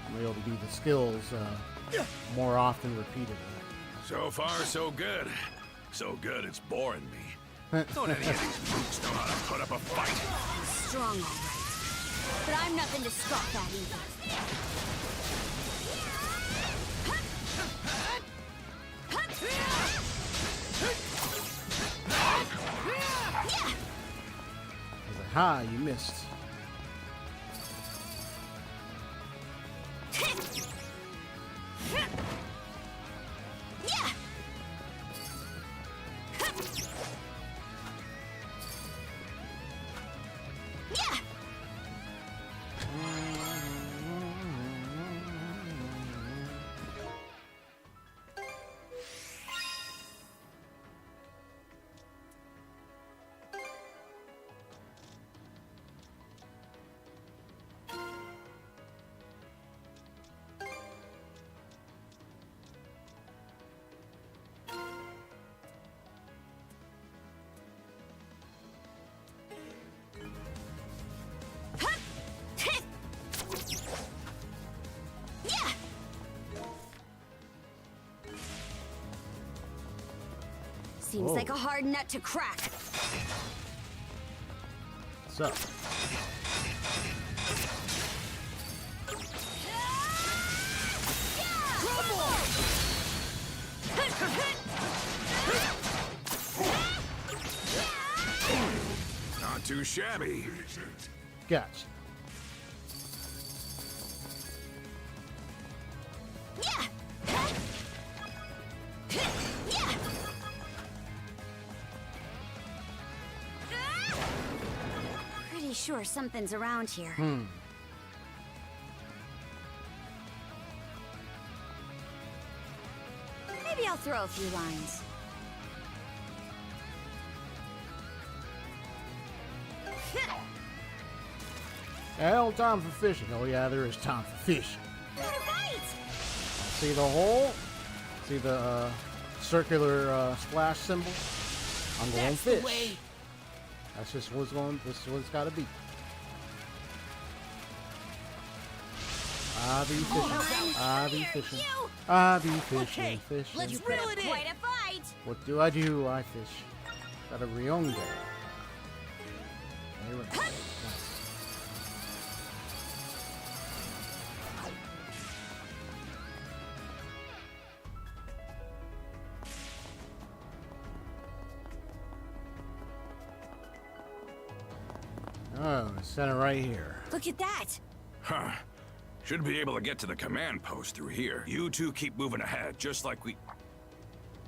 I'll be able to do the skills more often, repeatedly. So far, so good. So good, it's boring me. Don't any of these mooks know how to put up a fight? Strong, all right. But I'm nothing to scoff at either. I was like, ha, you missed. Seems like a hard nut to crack. What's up? Not too shabby. Gotcha. Pretty sure something's around here. Maybe I'll throw a few lines. Hell, time for fishing. Oh yeah, there is time for fishing. See the hole? See the circular splash symbol? I'm going fish. That's just what's going. This is what it's got to be. I be fishing. I be fishing. I be fishing. Fishing. Let's reel it in. Quite a fight. What do? I fish. Got a rionga. There we go. Oh, center right here. Look at that. Huh. Should be able to get to the command post through here. You two keep moving ahead, just like we...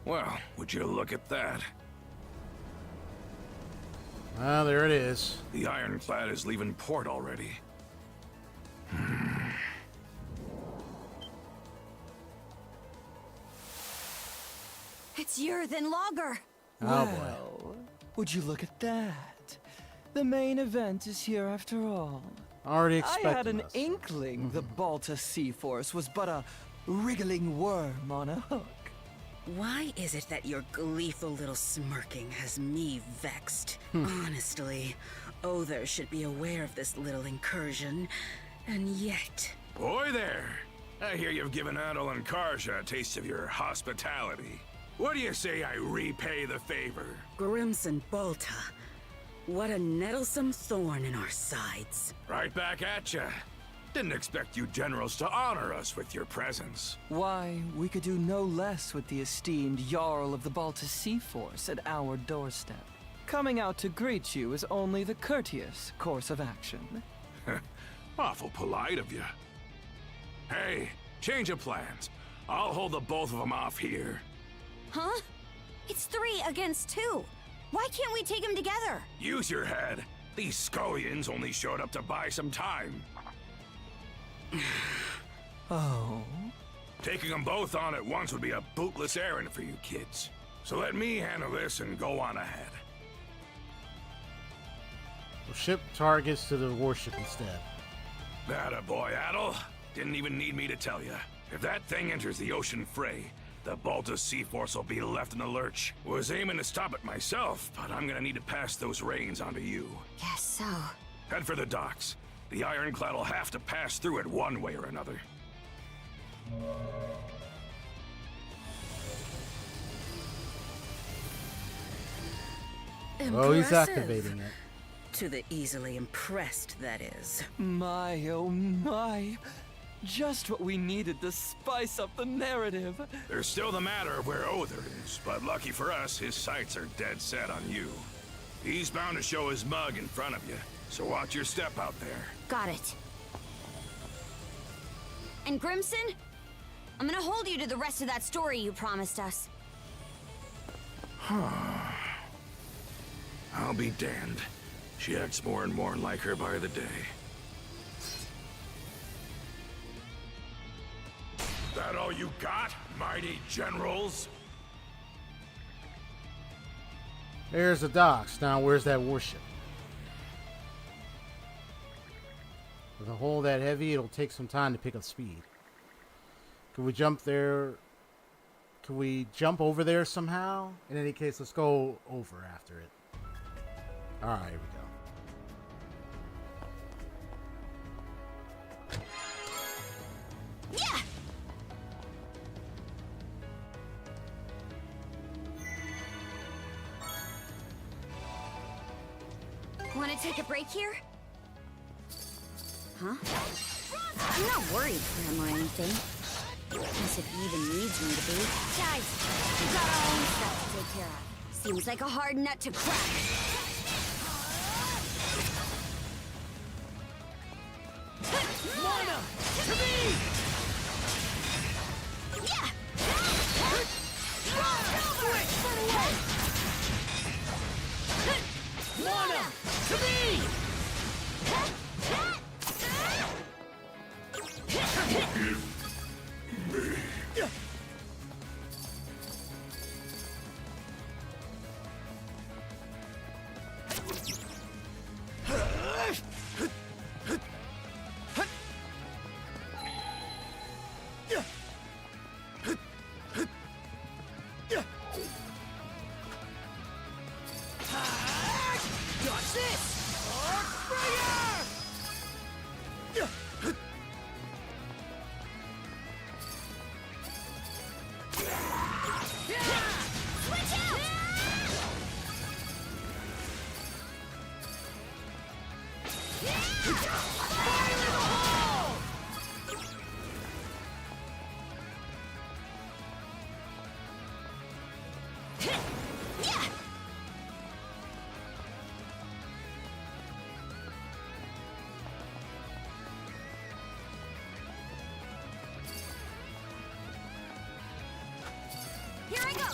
Well, would you look at that? Ah, there it is. The ironclad is leaving port already. It's Yerthan Logger. Oh boy. Well, would you look at that? The main event is here after all. Already expected. I had an inkling the Balta Sea Force was but a wriggling worm on a hook. Why is it that your gleeful little smirking has me vexed? Honestly, Other should be aware of this little incursion, and yet... Boy there! I hear you've given Adol and Karja a taste of your hospitality. What do you say I repay the favor? Grimson Balta, what a nettlesome thorn in our sides. Right back at ya. Didn't expect you generals to honor us with your presence. Why, we could do no less with the esteemed Jarl of the Balta Sea Force at our doorstep. Coming out to greet you is only the courteous course of action. Awful polite of you. Hey, change of plans. I'll hold the both of them off here. Huh? It's 3 against 2. Why can't we take them together? Use your head. These scullions only showed up to buy some time. Oh? Taking them both on at once would be a bootless errand for you kids. So let me handle this and go on ahead. We'll ship targets to the warship instead. That boy, Adol. Didn't even need me to tell you. If that thing enters the ocean fray, the Balta Sea Force will be left in the lurch. Was aiming to stop it myself, but I'm gonna need to pass those reins on to you. Guess so. Head for the docks. The ironclad will have to pass through it one way or another. Oh, he's activating it. To the easily impressed, that is. My, oh my. Just what we needed to spice up the narrative. There's still the matter of where Other is, but lucky for us, his sights are dead set on you. He's bound to show his mug in front of you, so watch your step out there. Got it. And Grimson? I'm gonna hold you to the rest of that story you promised us. I'll be damned. She acts more and more like her by the day. That all you got, mighty generals? There's the docks. Now, where's that warship? With a hole that heavy, it'll take some time to pick up speed. Can we jump there? Can we jump over there somehow? In any case, let's go over after it. Alright, here we go. Want to take a break here? Huh? I'm not worried for him or anything. As if he even needs me to be. Guys, we got our own stuff to take care of. Seems like a hard nut to crack. Mana! To me! Yeah! Switch! Burn away! Mana! To me! Dodge this! Switch out! Fire in the hole! Yeah! Here I go!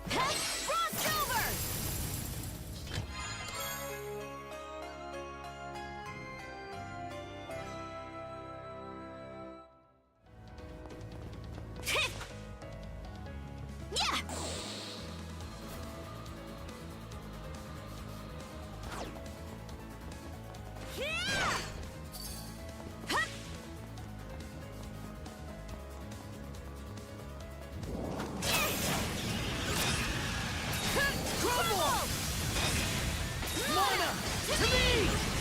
Frost over! Yeah! Crumble! Mana! To me!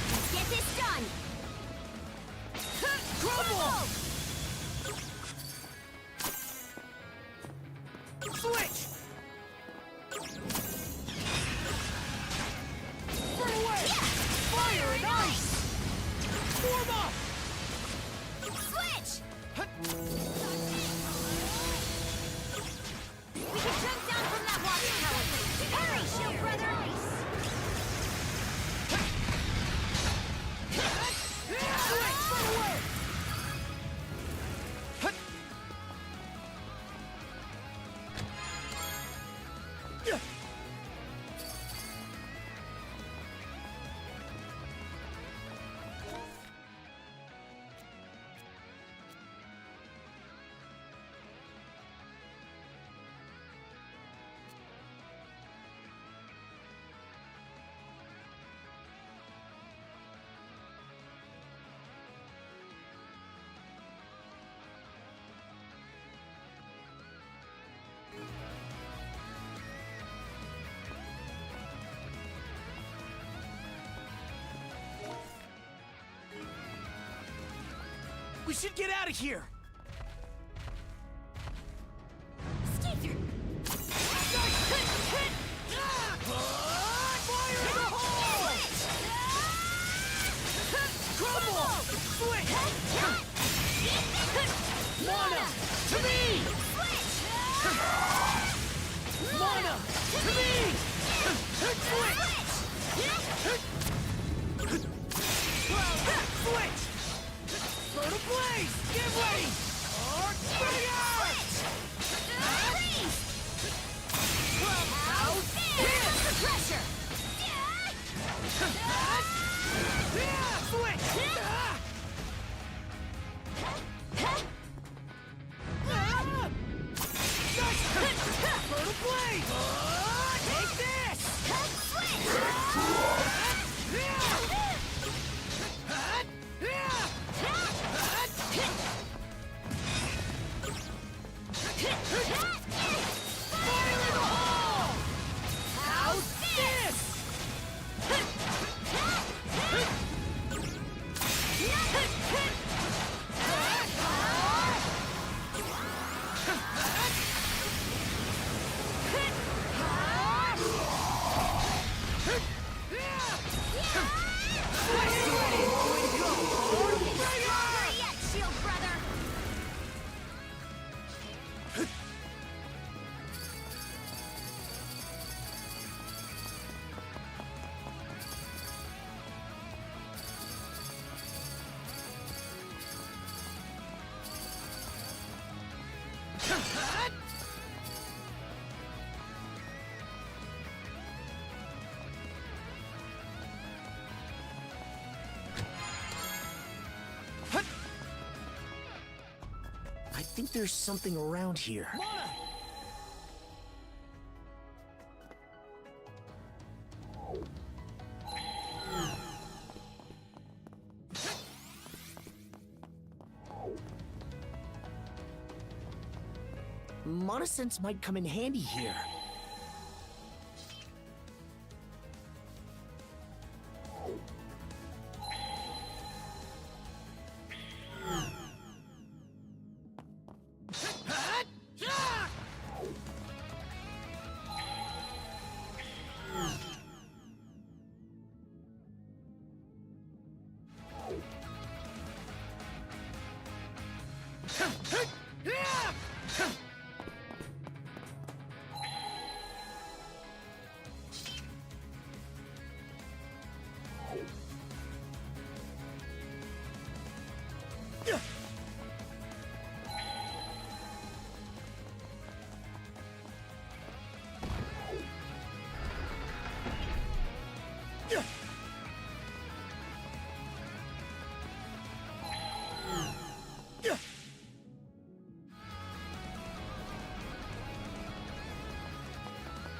Let's get this done! Crumble! Switch! Burn away! Fire and ice! Form up! Switch! We can jump down from that watchtower! Hurry, shield brother! Switch! Burn away! We should get out of here! Skeeter! Fire in the hole! Crumble! Switch! Mana! To me! Mana! To me! Switch! Switch! Go to blaze! Get ready! Arc Springer! Out! Here's the pressure! Switch! Go to blaze! Take this! Fire in the hole! How's this? I think there's something around here. Monosense might come in handy here.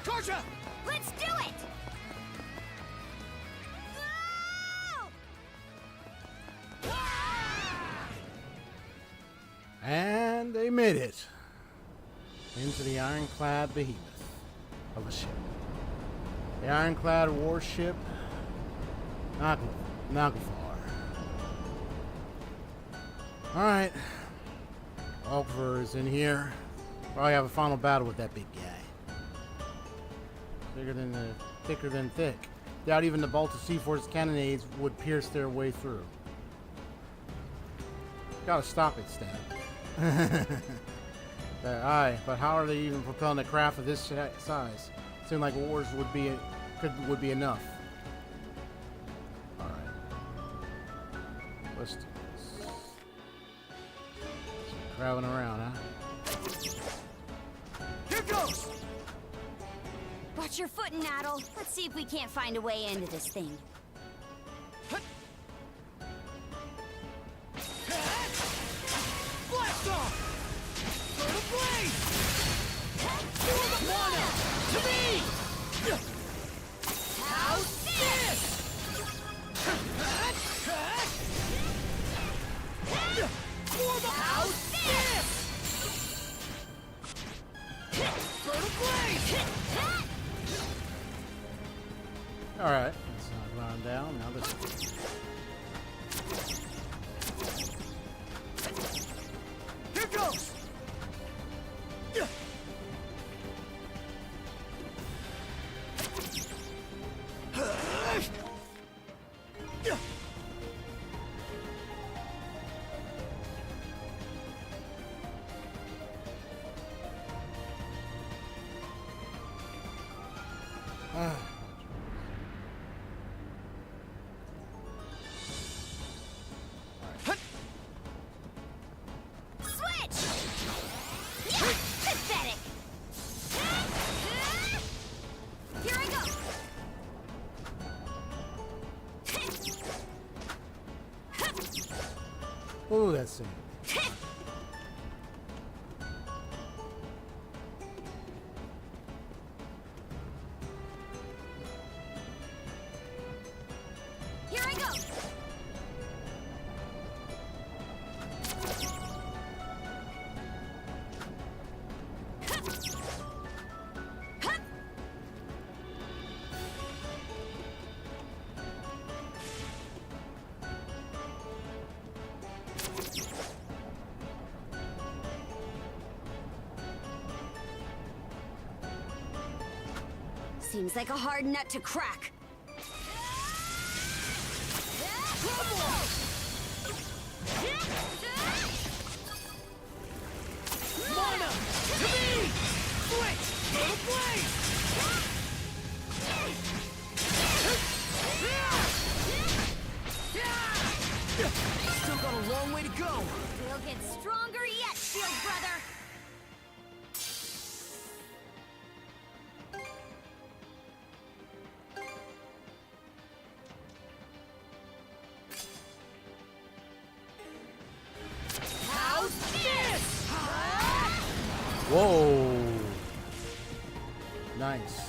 Karja! Let's do it! And they made it into the ironclad behemoth of a ship. The ironclad warship Naglfar. Alright. Ulver is in here. Probably have a final battle with that big guy. Thicker than thick. Doubt even the Baltic Sea Force cannonades would pierce their way through. Gotta stop it, Stab. Aye, but how are they even propelling a craft of this size? Seemed like wars would be enough. All right, let's do this. Traveling around, huh? Here goes! Watch your footing, Adol. Let's see if we can't find a way into this thing. Blast off! Go to blaze! For the mana! To me! How's this? For the how's this? Go to blaze! All right, let's not run down. Now this. Here goes! Oh, that's it. Here I go. Seems like a hard nut to crack. Mana! To me! Switch! Go to blaze! Still got a long way to go! We'll get stronger yet, Shield Brother! How's this? Whoa. Nice.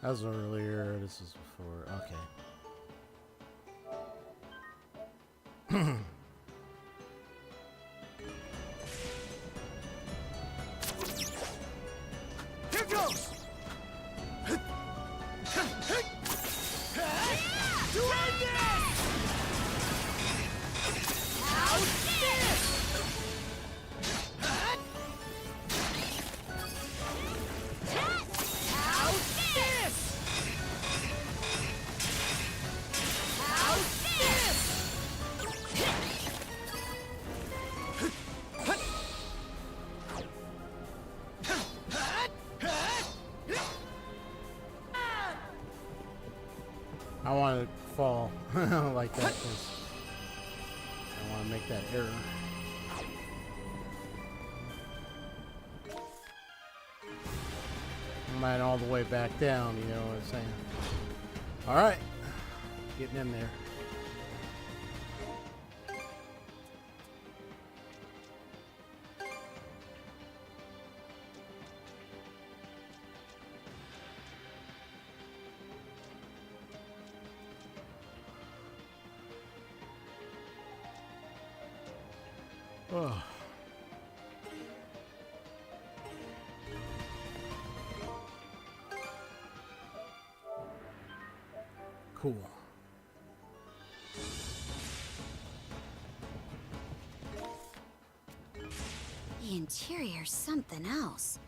That was earlier. This is before. Okay. Here goes! To end this! Out this! Out this! Out this! I want to fall like that because I want to make that error. I might all the way back down, you know what I'm saying? All right, getting in there. Oh. Cool. The interior's something else.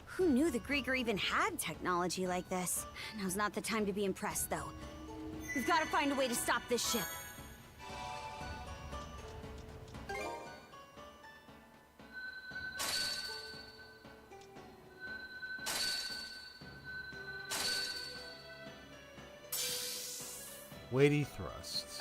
Who knew the Griegr even had technology like this? Now's not the time to be impressed, though. We've got to find a way to stop this ship. Weighty thrusts.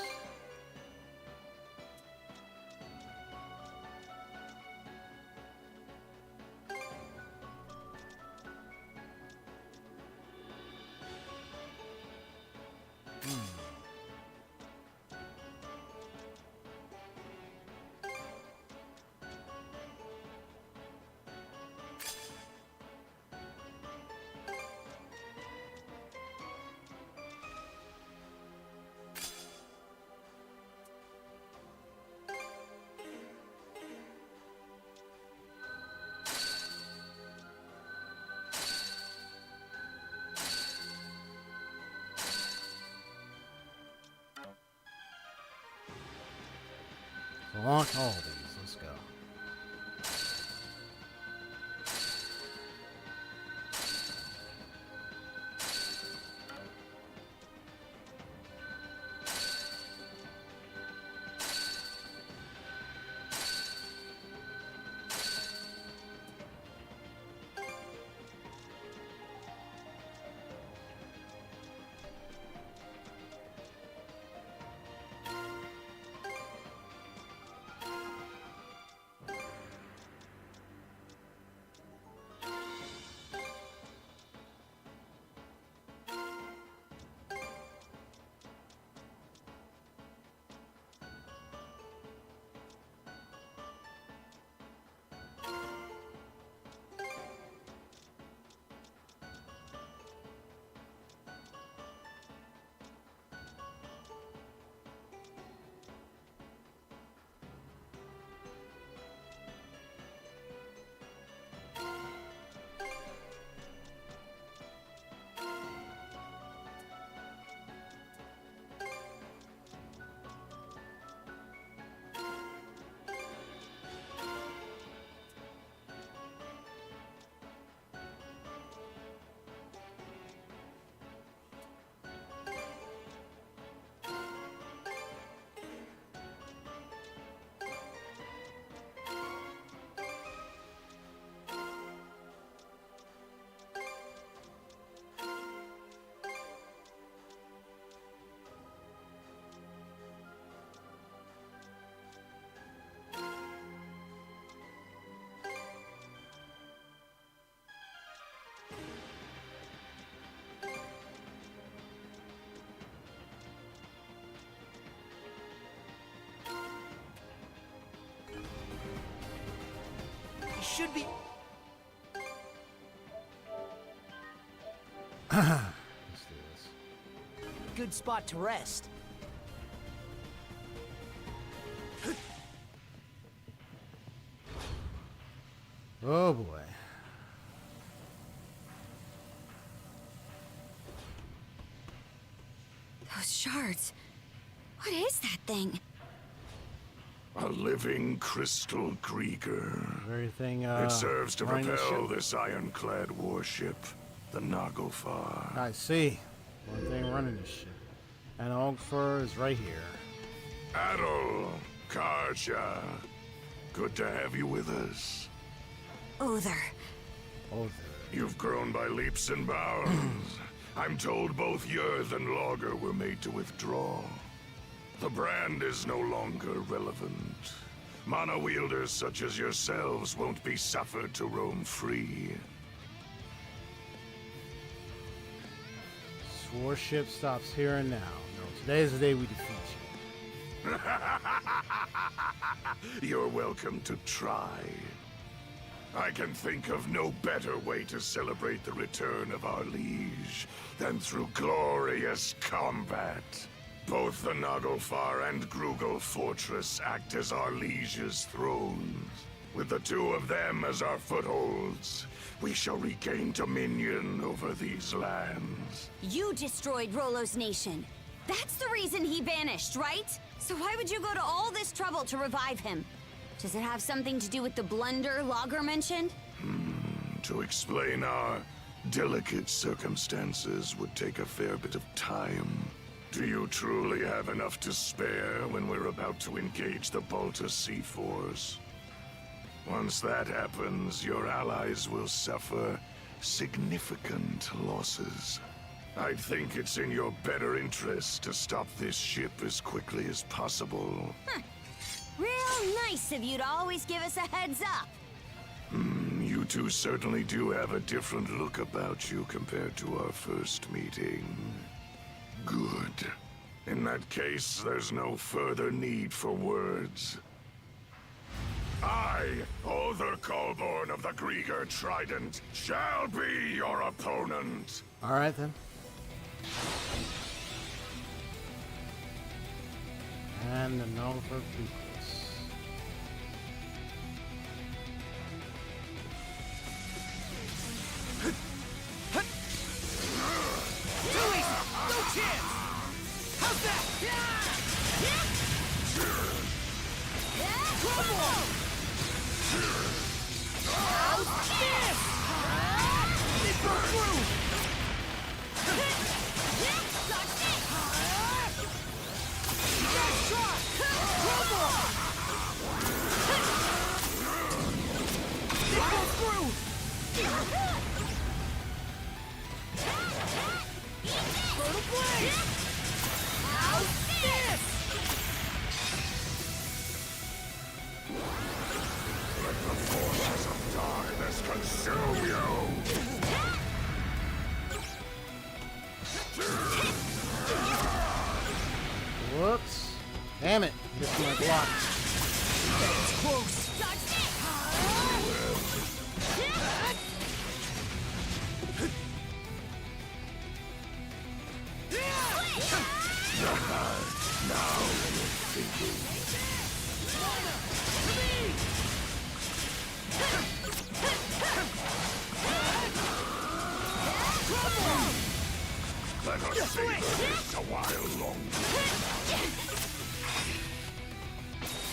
Launch all these. Let's go. should be... Let's do this. Good spot to rest. Oh boy. Those shards. What is that thing? A living crystal Griegr. Everything, it serves to running the propel ship. this ironclad warship, the Naglfar. I see. One thing running this ship. And Ogfur is right here. Adol, Karja. Good to have you with us. Other. You've grown by leaps and bounds. I'm told both Yerth and Logger were made to withdraw. The brand is no longer relevant. Mono-wielders such as yourselves won't be suffered to roam free. This warship stops here and now. No, today is the day we defeat you. You're welcome to try. I can think of no better way to celebrate the return of our liege than through glorious combat. Both the Naglfar and Griegr fortress act as our liege's thrones. With the two of them as our footholds, we shall regain dominion over these lands. You destroyed Rollo's nation. That's the reason he vanished, right? So why would you go to all this trouble to revive him? Does it have something to do with the blunder Logger mentioned? To explain our delicate circumstances would take a fair bit of time. Do you truly have enough to spare when we're about to engage the Balta Sea Force? Once that happens, your allies will suffer significant losses. I think it's in your better interest to stop this ship as quickly as possible. Huh. Real nice of you to always give us a heads up. You two certainly do have a different look about you compared to our first meeting. Good. In that case, there's no further need for words. I, Other Colborn of the Griegr Trident, shall be your opponent. All right then. And the Naglfar people. No chance! How's that? Come on! How's this? They go through! Nice try! Come on! They go through! Little blade! How's this? Let the forces of darkness consume you! Whoops. Damn it. Missed my block. That's close! Now you're thinking. Let us savor this a while longer.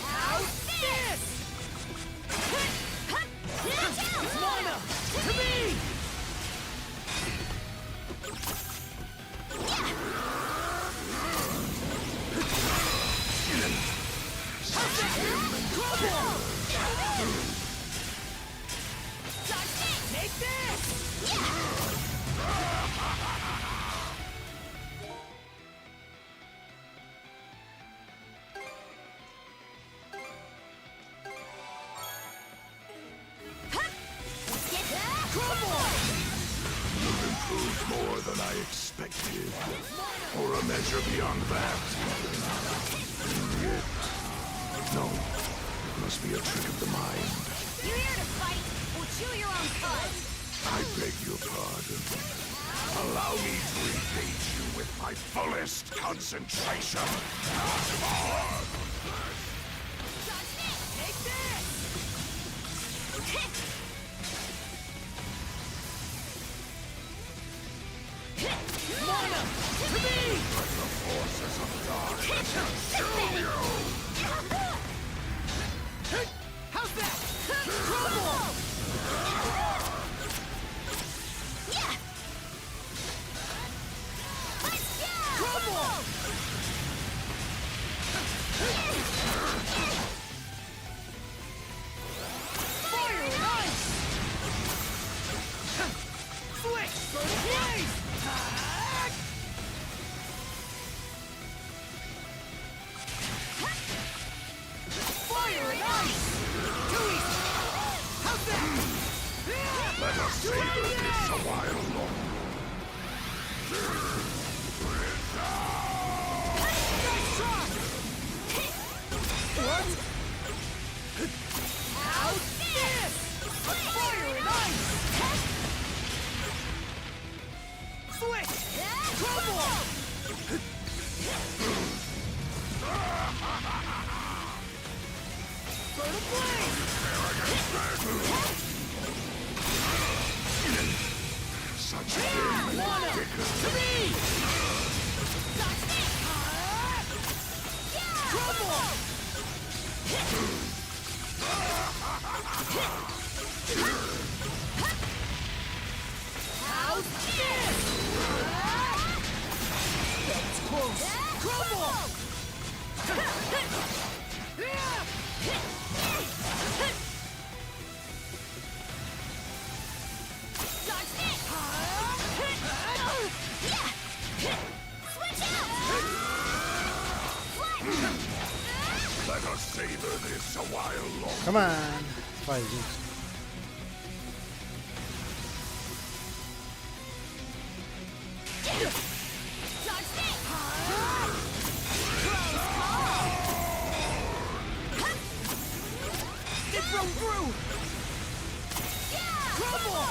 How's this? Mana! To me! Take this! You've improved more than I expected. Or a measure beyond that. And yet... No, it must be a trick of the mind. You here to fight? Or chew your own cud? I beg your pardon. Allow me to engage you with my fullest concentration. Take this! Mana! To me! Let the forces of darkness consume you! How's that? Trouble! Yeah! Trouble! Fire and ice! Switch! Go to blaze! Fire and ice! Too easy! How's that? Let us savor this a while longer. Nice try! What? How's this? A fire and ice! Switch! Trouble! Go to blaze! Such Mana! To me! Trouble! How's this? That's close! Trouble! Let us savor this a while longer. Come on. Fight this. Get thrown through! Trouble!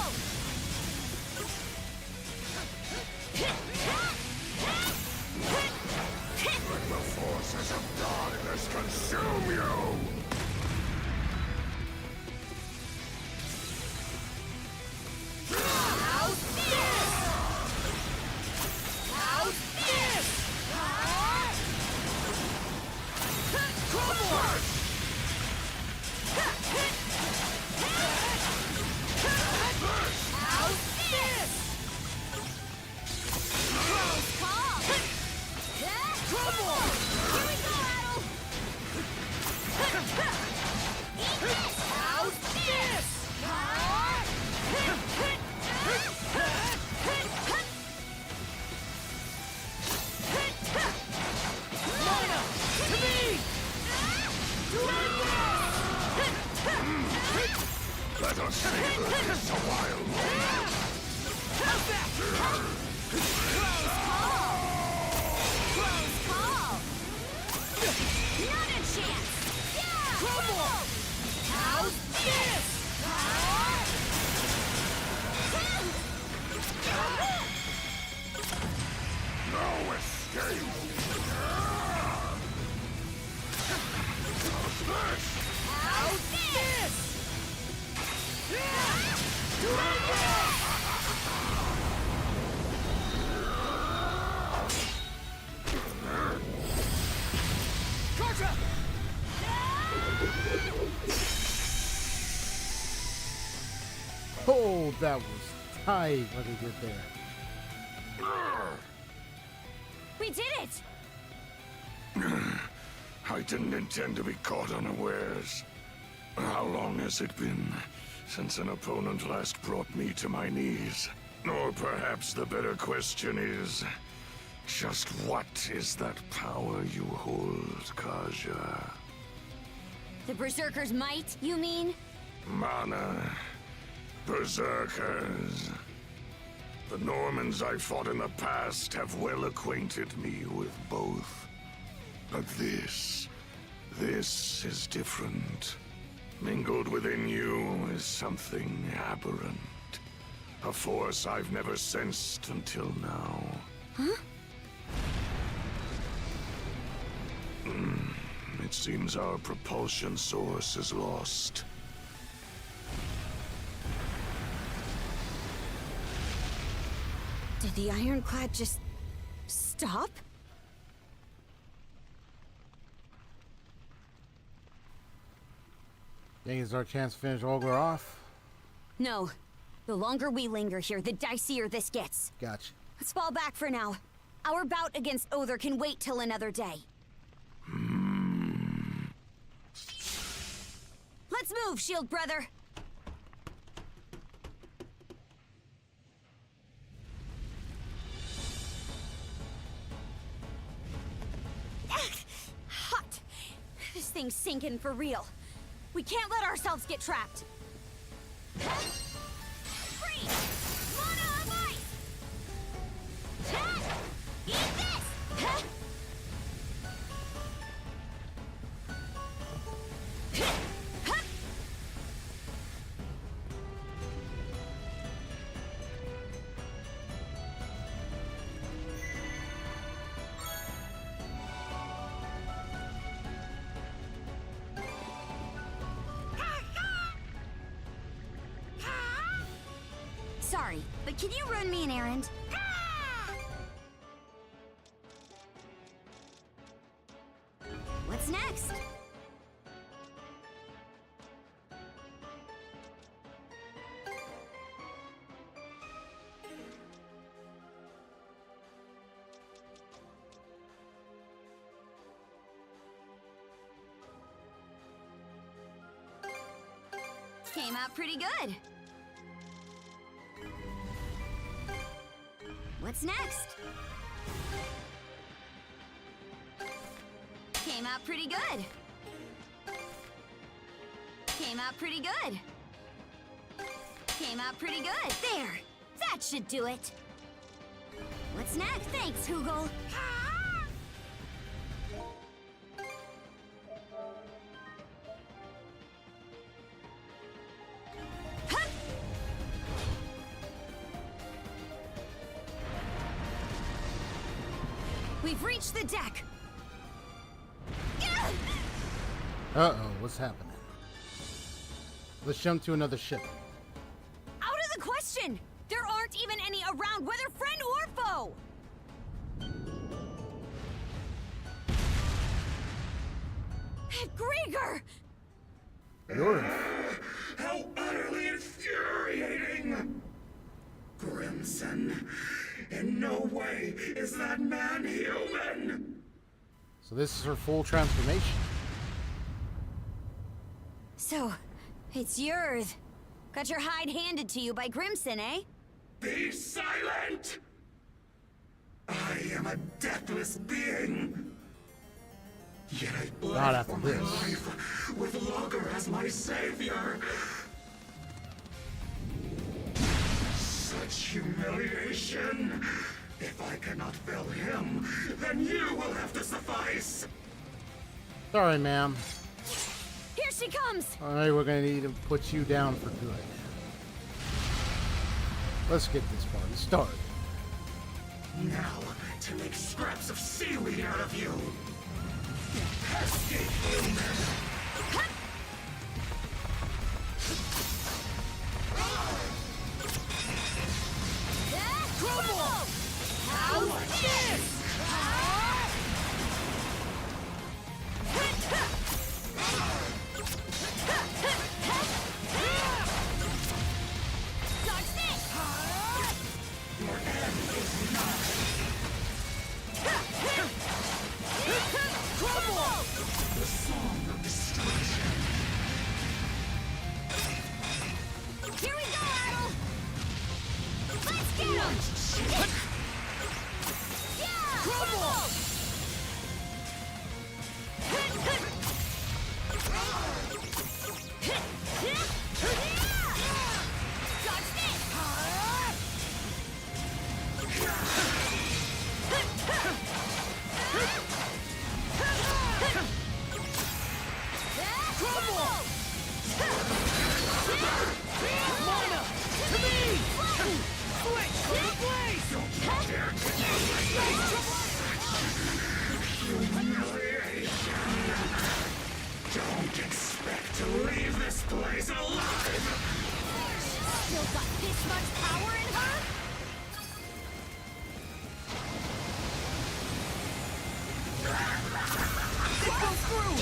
Let the forces of darkness consume you! How's this? How's this? Trouble! How's this? Close call! Trouble! Here we go, Adol! Eat this! How's this? Mana! To me! Let us savor this a while longer. How's that? Close call! Close call! Not a chance! Trouble! How's this? No escape! How's this? Karja! Oh, that was tight what he did there. We did it! I didn't intend to be caught unawares. How long has it been since an opponent last brought me to my knees? Or perhaps the better question is, just what is that power you hold, Karja? The Berserker's might, you mean? Mana. Berserkers. The Normans I fought in the past have well acquainted me with both. But this is different. Mingled within you is something aberrant. A force I've never sensed until now. Huh? It seems our propulsion source is lost. Did the ironclad just stop? Think it's our chance to finish Olga off? No. The longer we linger here, the dicier this gets. Gotcha. Let's fall back for now. Our bout against Other can wait till another day. Let's move, Shield Brother! Hot! This thing's sinking for real. We can't let ourselves get trapped. Freeze! Mana of ice! Eat this! Sorry, but can you run me an errand? What's next? Came out pretty good. What's next? Came out pretty good. Came out pretty good. Came out pretty good. There! That should do it. What's next? Thanks, Hugel. We've reached the deck. Uh-oh, what's happening? Let's jump to another ship. Out of the question! There aren't even any around, whether friend or foe! Griegr! How utterly infuriating! Crimson, in no way is that man human! So this is her full transformation. So, it's yours. Got your hide handed to you by Grimson, eh? Be silent! I am a deathless being. Yet I bled for my life with Logger as my savior. Such humiliation. If I cannot fill him, then you will have to suffice. Sorry, ma'am. Here she comes! Alright, we're gonna need to put you down for good. Let's get this party started. Now, to make scraps of seaweed out of you. Pesky human! Crumble! How's this? Your end is nigh. Crumble! The Got this much power in her? It goes through!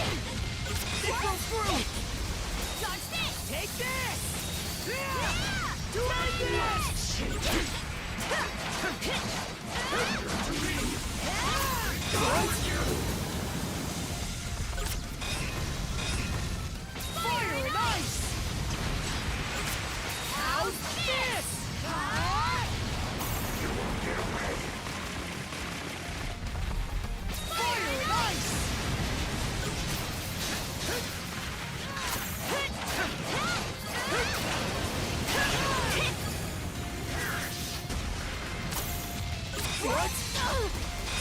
It goes through! Dodge this! Take this! Yeah! Do this! Fire and ice! How's this? You won't get away. Fire and ice! What?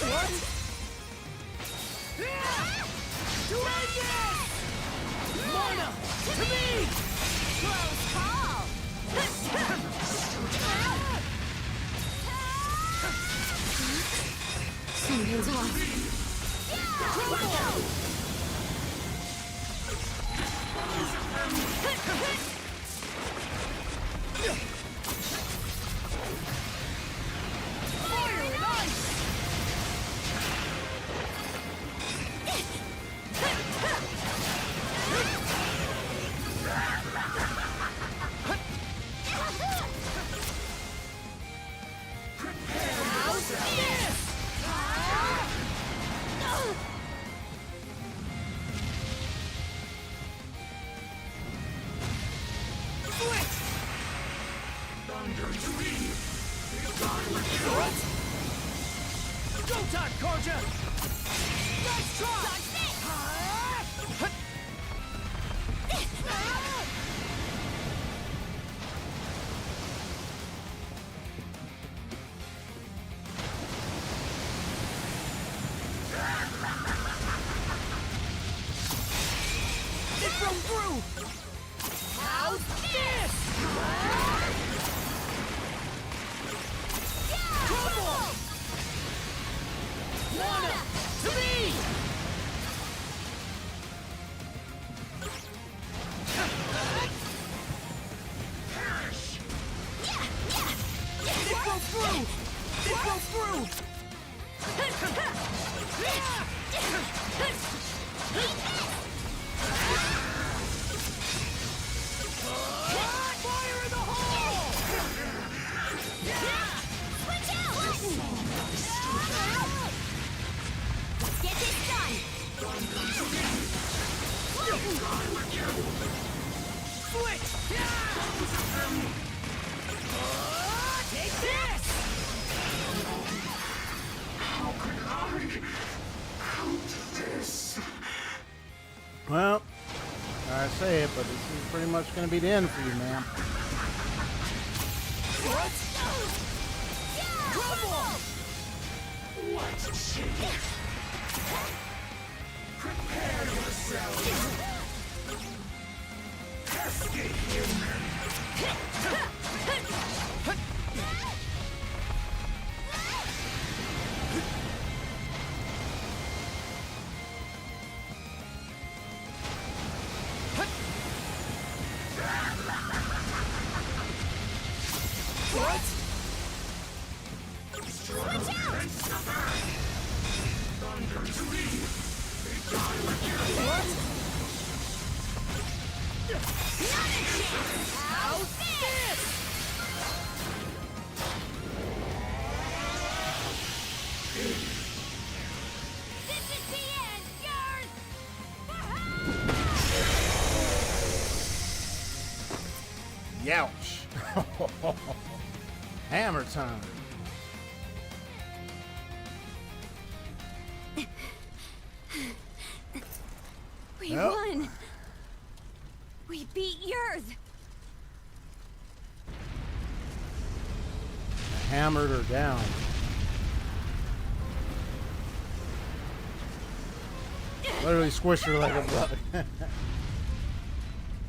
What? Do this! Mana! To me! Close call! Something's off. Fire and ice! How's this? Switch! Thunder to me! What? Go time, Karja! Nice try! It broke through! How's this? Trouble! Wanna to me! Perish! It broke through! It broke through! Fire in the hole! Switch out! Get this done! Switch! Take this! How can I counter this? Well, I say it, but this is pretty much going to be the end for you, man. What? Trouble! What's shaking? Prepare yourself! Pesky human! What? Switch out! Thunder to me! Be done with you! What? Not a chance! How's this? This is the end, yours! Youch. Hammer time. We Yep. won! We beat Yurth! Hammered her down. Literally squished her like a bug.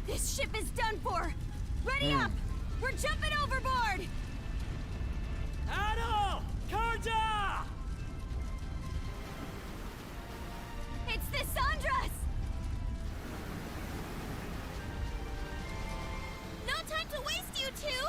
This ship is done for! Ready up! We're jumping overboard! Adol! Karja! It's the Sandras! No time to waste, you two!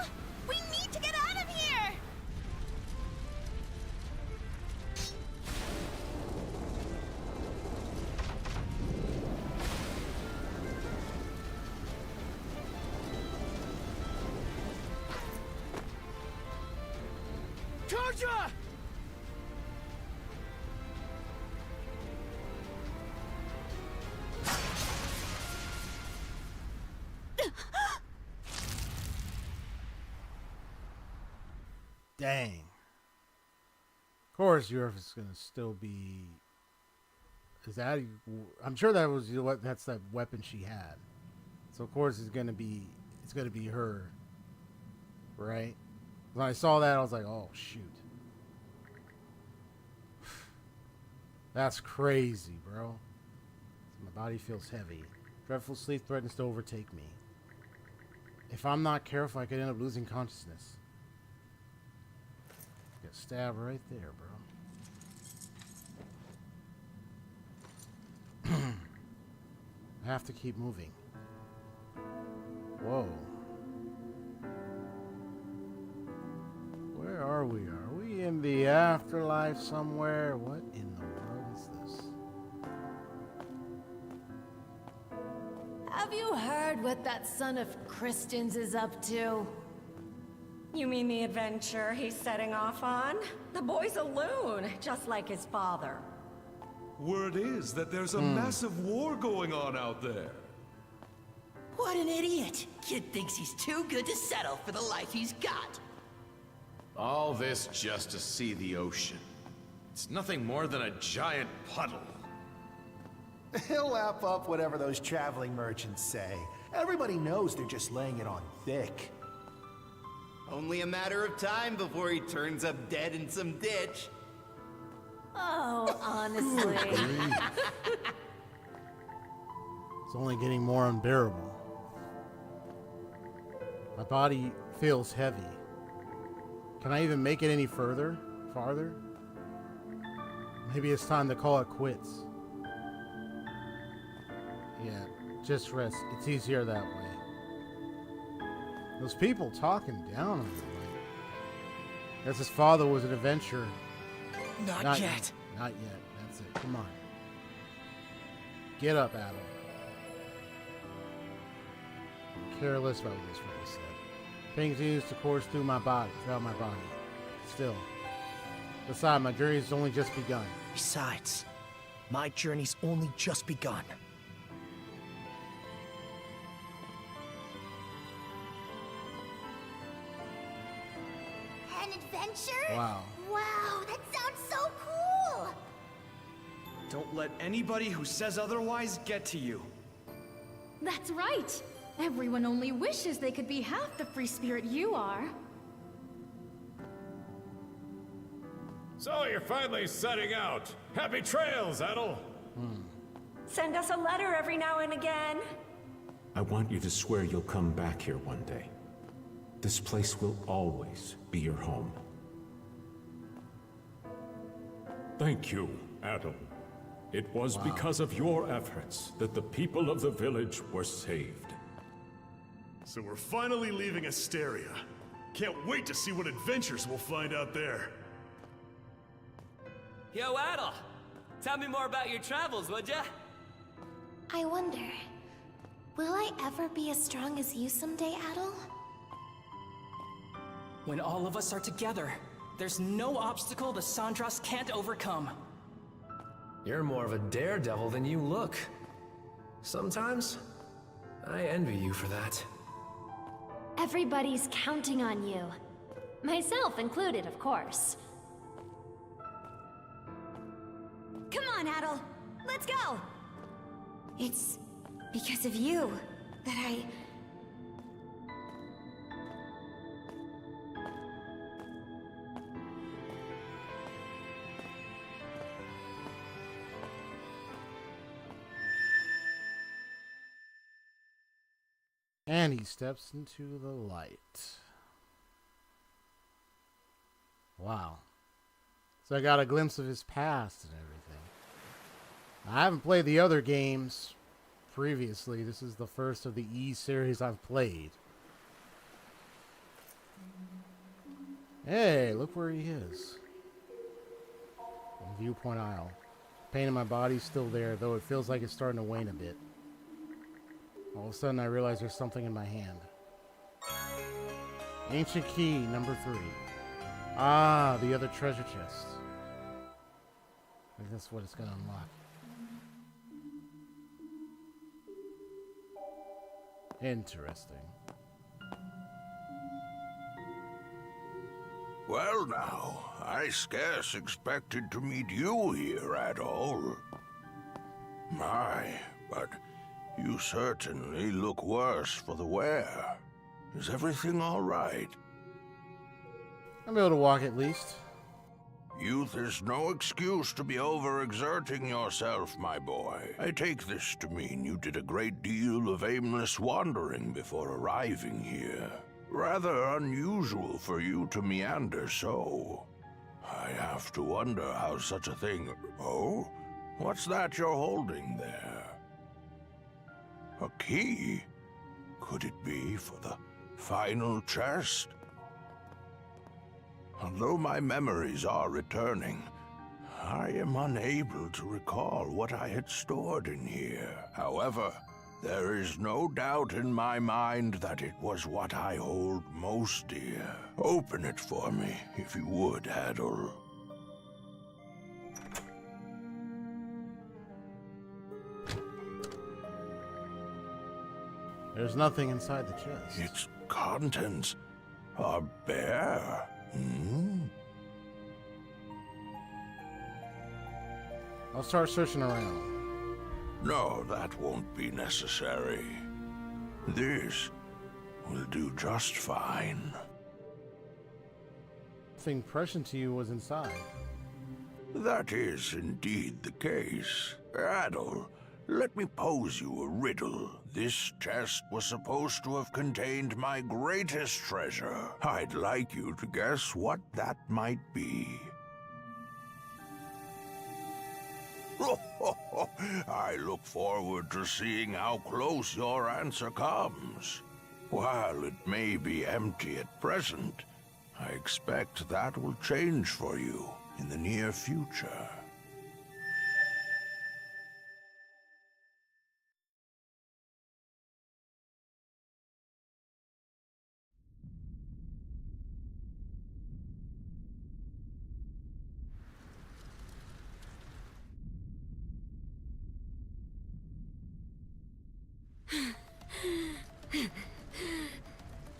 Karja! Dang. Of course, Europe is going to still be. Is that? I'm sure that was what. That's that weapon she had. So of course it's going to be. It's going to be her. Right. When I saw that, I was like, "Oh shoot." That's crazy, bro. My body feels heavy. Dreadful sleep threatens to overtake me. If I'm not careful, I could end up losing consciousness. Get stabbed right there, bro. I have to keep moving. Whoa. Where are we? Are we in the afterlife somewhere? What in the world is this? Have you heard what that son of Christin's is up to? You mean the adventure he's setting off on? The boy's a loon, just like his father. Word is that there's a massive war going on out there. What an idiot! Kid thinks he's too good to settle for the life he's got. All this just to see the ocean. It's nothing more than a giant puddle. He'll lap up whatever those traveling merchants say. Everybody knows they're just laying it on thick. Only a matter of time before he turns up dead in some ditch. Oh, honestly. It's only getting more unbearable. My body feels heavy. Can I even make it any farther? Maybe it's time to call it quits. Yeah, just rest. It's easier that way. Those people talking down on him. Like, guess his father was an adventurer. Not yet. Not yet. That's it. Come on. Get up, Adol. Careless about this, what he said. Pain continues to course throughout my body. Still. Besides, my journey's only just begun. Besides, my journey's only just begun. An adventure? Wow. Wow, that sounds so cool! Don't let anybody who says otherwise get to you. That's right. Everyone only wishes they could be half the free spirit you are. So you're finally setting out. Happy trails, Adol. Send us a letter every now and again. I want you to swear you'll come back here one day. This place will always be your home. Thank you, Adol. It was because of your efforts that the people of the village were saved. So we're finally leaving Asteria. Can't wait to see what adventures we'll find out there. Yo, Adol! Tell me more about your travels, would ya? I wonder, will I ever be as strong as you someday, Adol? When all of us are together, there's no obstacle the Sandras can't overcome. You're more of a daredevil than you look. Sometimes, I envy you for that. Everybody's counting on you. Myself included, of course. Come on, Adol. Let's go. It's because of you that I... And he steps into the light. Wow. So I got a glimpse of his past and everything. I haven't played the other games previously. This is the first of the E series I've played. Hey, look where he is. Viewpoint aisle. Pain in my body's still there, though it feels like it's starting to wane a bit. All of a sudden I realize there's something in my hand. Ancient key number 3. Ah, the other treasure chest. I think that's what it's gonna unlock. Interesting. Well now, I scarce expected to meet you here at all. My, but you certainly look worse for the wear. Is everything all right? I'm able to walk at least. Youth is no excuse to be overexerting yourself, my boy. I take this to mean you did a great deal of aimless wandering before arriving here. Rather unusual for you to meander so. I have to wonder how such a thing... Oh? What's that you're holding there? A key? Could it be for the final chest? Although my memories are returning, I am unable to recall what I had stored in here. However, there is no doubt in my mind that it was what I hold most dear. Open it for me, if you would, Adol. There's nothing inside the chest. Its contents are bare. I'll start searching around. No, that won't be necessary. This will do just fine. Nothing prescient to you was inside. That is indeed the case. Adol, let me pose you a riddle. This chest was supposed to have contained my greatest treasure. I'd like you to guess what that might be. I look forward to seeing how close your answer comes. While it may be empty at present, I expect that will change for you in the near future.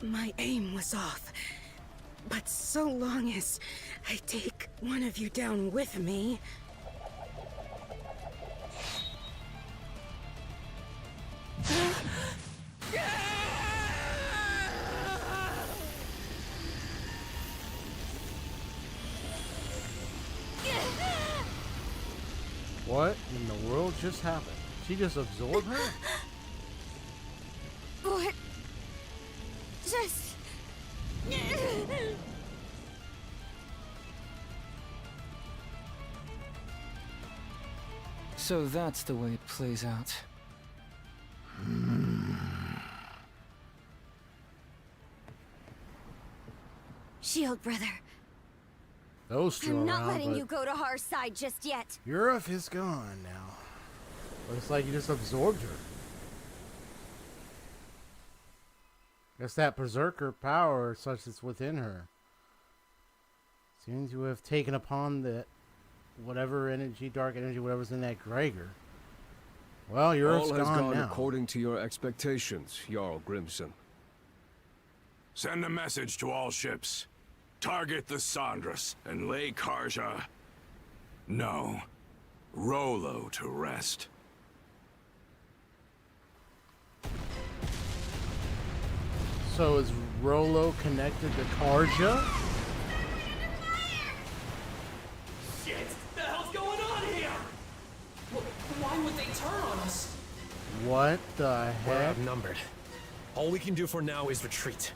My aim was off, but so long as I take one of you down with me... What in the world just happened? She just absorbed her? What? Just... So that's the way it plays out. Shield brother. Those two I'm not around, letting but you go to our side just yet. Europe is gone now. Looks like you just absorbed her. Guess that berserker power such as within her seems to have taken upon the whatever energy, dark energy, whatever's in that Griegr. Well, Europe's All has gone gone now. according to your expectations, Jarl Grimson. Send a message to all ships. Target the Sandras and lay Karja... No. Rollo to rest. So is Rollo connected to Karja? Shit! The hell's going on here? Why would they turn on us? What the We're heck? outnumbered. All we can do for now is retreat.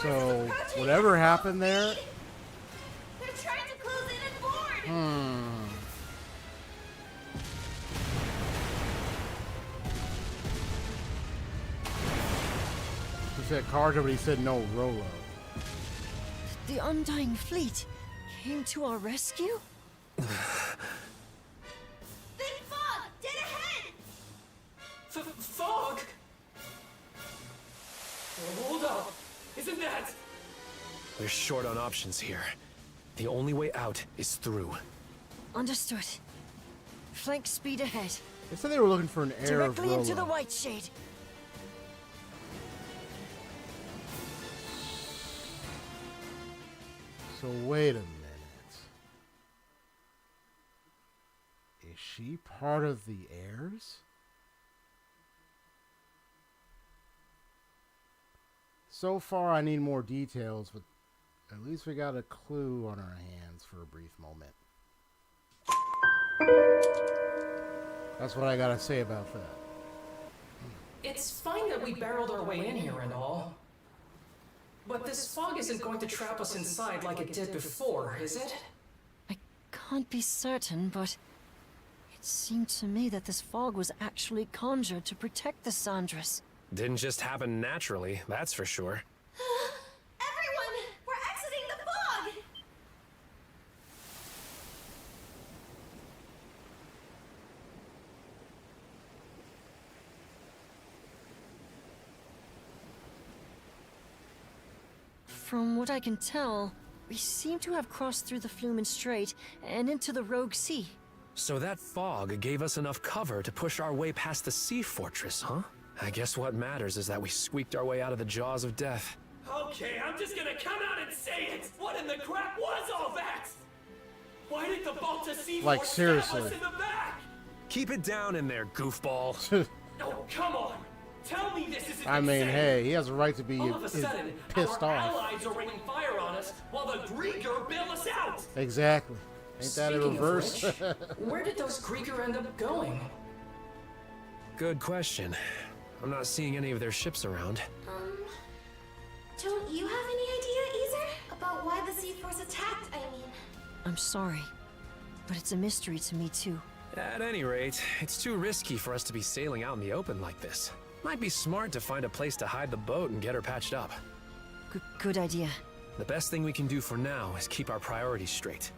So, whatever happened there... They're trying to close in and board! He said Karja, but he said no Rollo. The Undying Fleet came to our rescue? Big fog! Dead ahead! Fog? Hold up! Isn't that... We're short on options here. The only way out is through. Understood. Flank speed ahead. They said they were looking for an air of Directly into the Rolo. White Shade. So wait a minute. Is she part of the heirs? So far, I need more details, but at least we got a clue on our hands for a brief moment. That's what I gotta say about that. It's fine that we barreled our way in here and all. But this fog isn't going to trap us inside like it did before, is it? Can't be certain, but it seemed to me that this fog was actually conjured to protect the Sandras. Didn't just happen naturally, that's for sure. Everyone! We're exiting the fog! From what I can tell, we seem to have crossed through the Flumen Strait and into the Rogue Sea. So that fog gave us enough cover to push our way past the sea fortress, huh? I guess what matters is that we squeaked our way out of the jaws of death. Okay, I'm just gonna come out and say it! What in the crap was all that? Why did the Balta Sea Like, Force seriously. stab us in the back? Keep it down in there, goofball. Oh, come on! Tell me this isn't I mean, insane. hey, he has a right to be All of a sudden, pissed our off. allies are raining fire on us while the Griegr bail us out! Exactly. Ain't that in Speaking of reverse? which, where did those Griegr end up going? Good question. I'm not seeing any of their ships around. Don't you have any idea, Easer? About why the Sea Force attacked, I mean? I'm sorry, but it's a mystery to me too. At any rate, it's too risky for us to be sailing out in the open like this. Might be smart to find a place to hide the boat and get her patched up. Good idea. The best thing we can do for now is keep our priorities straight.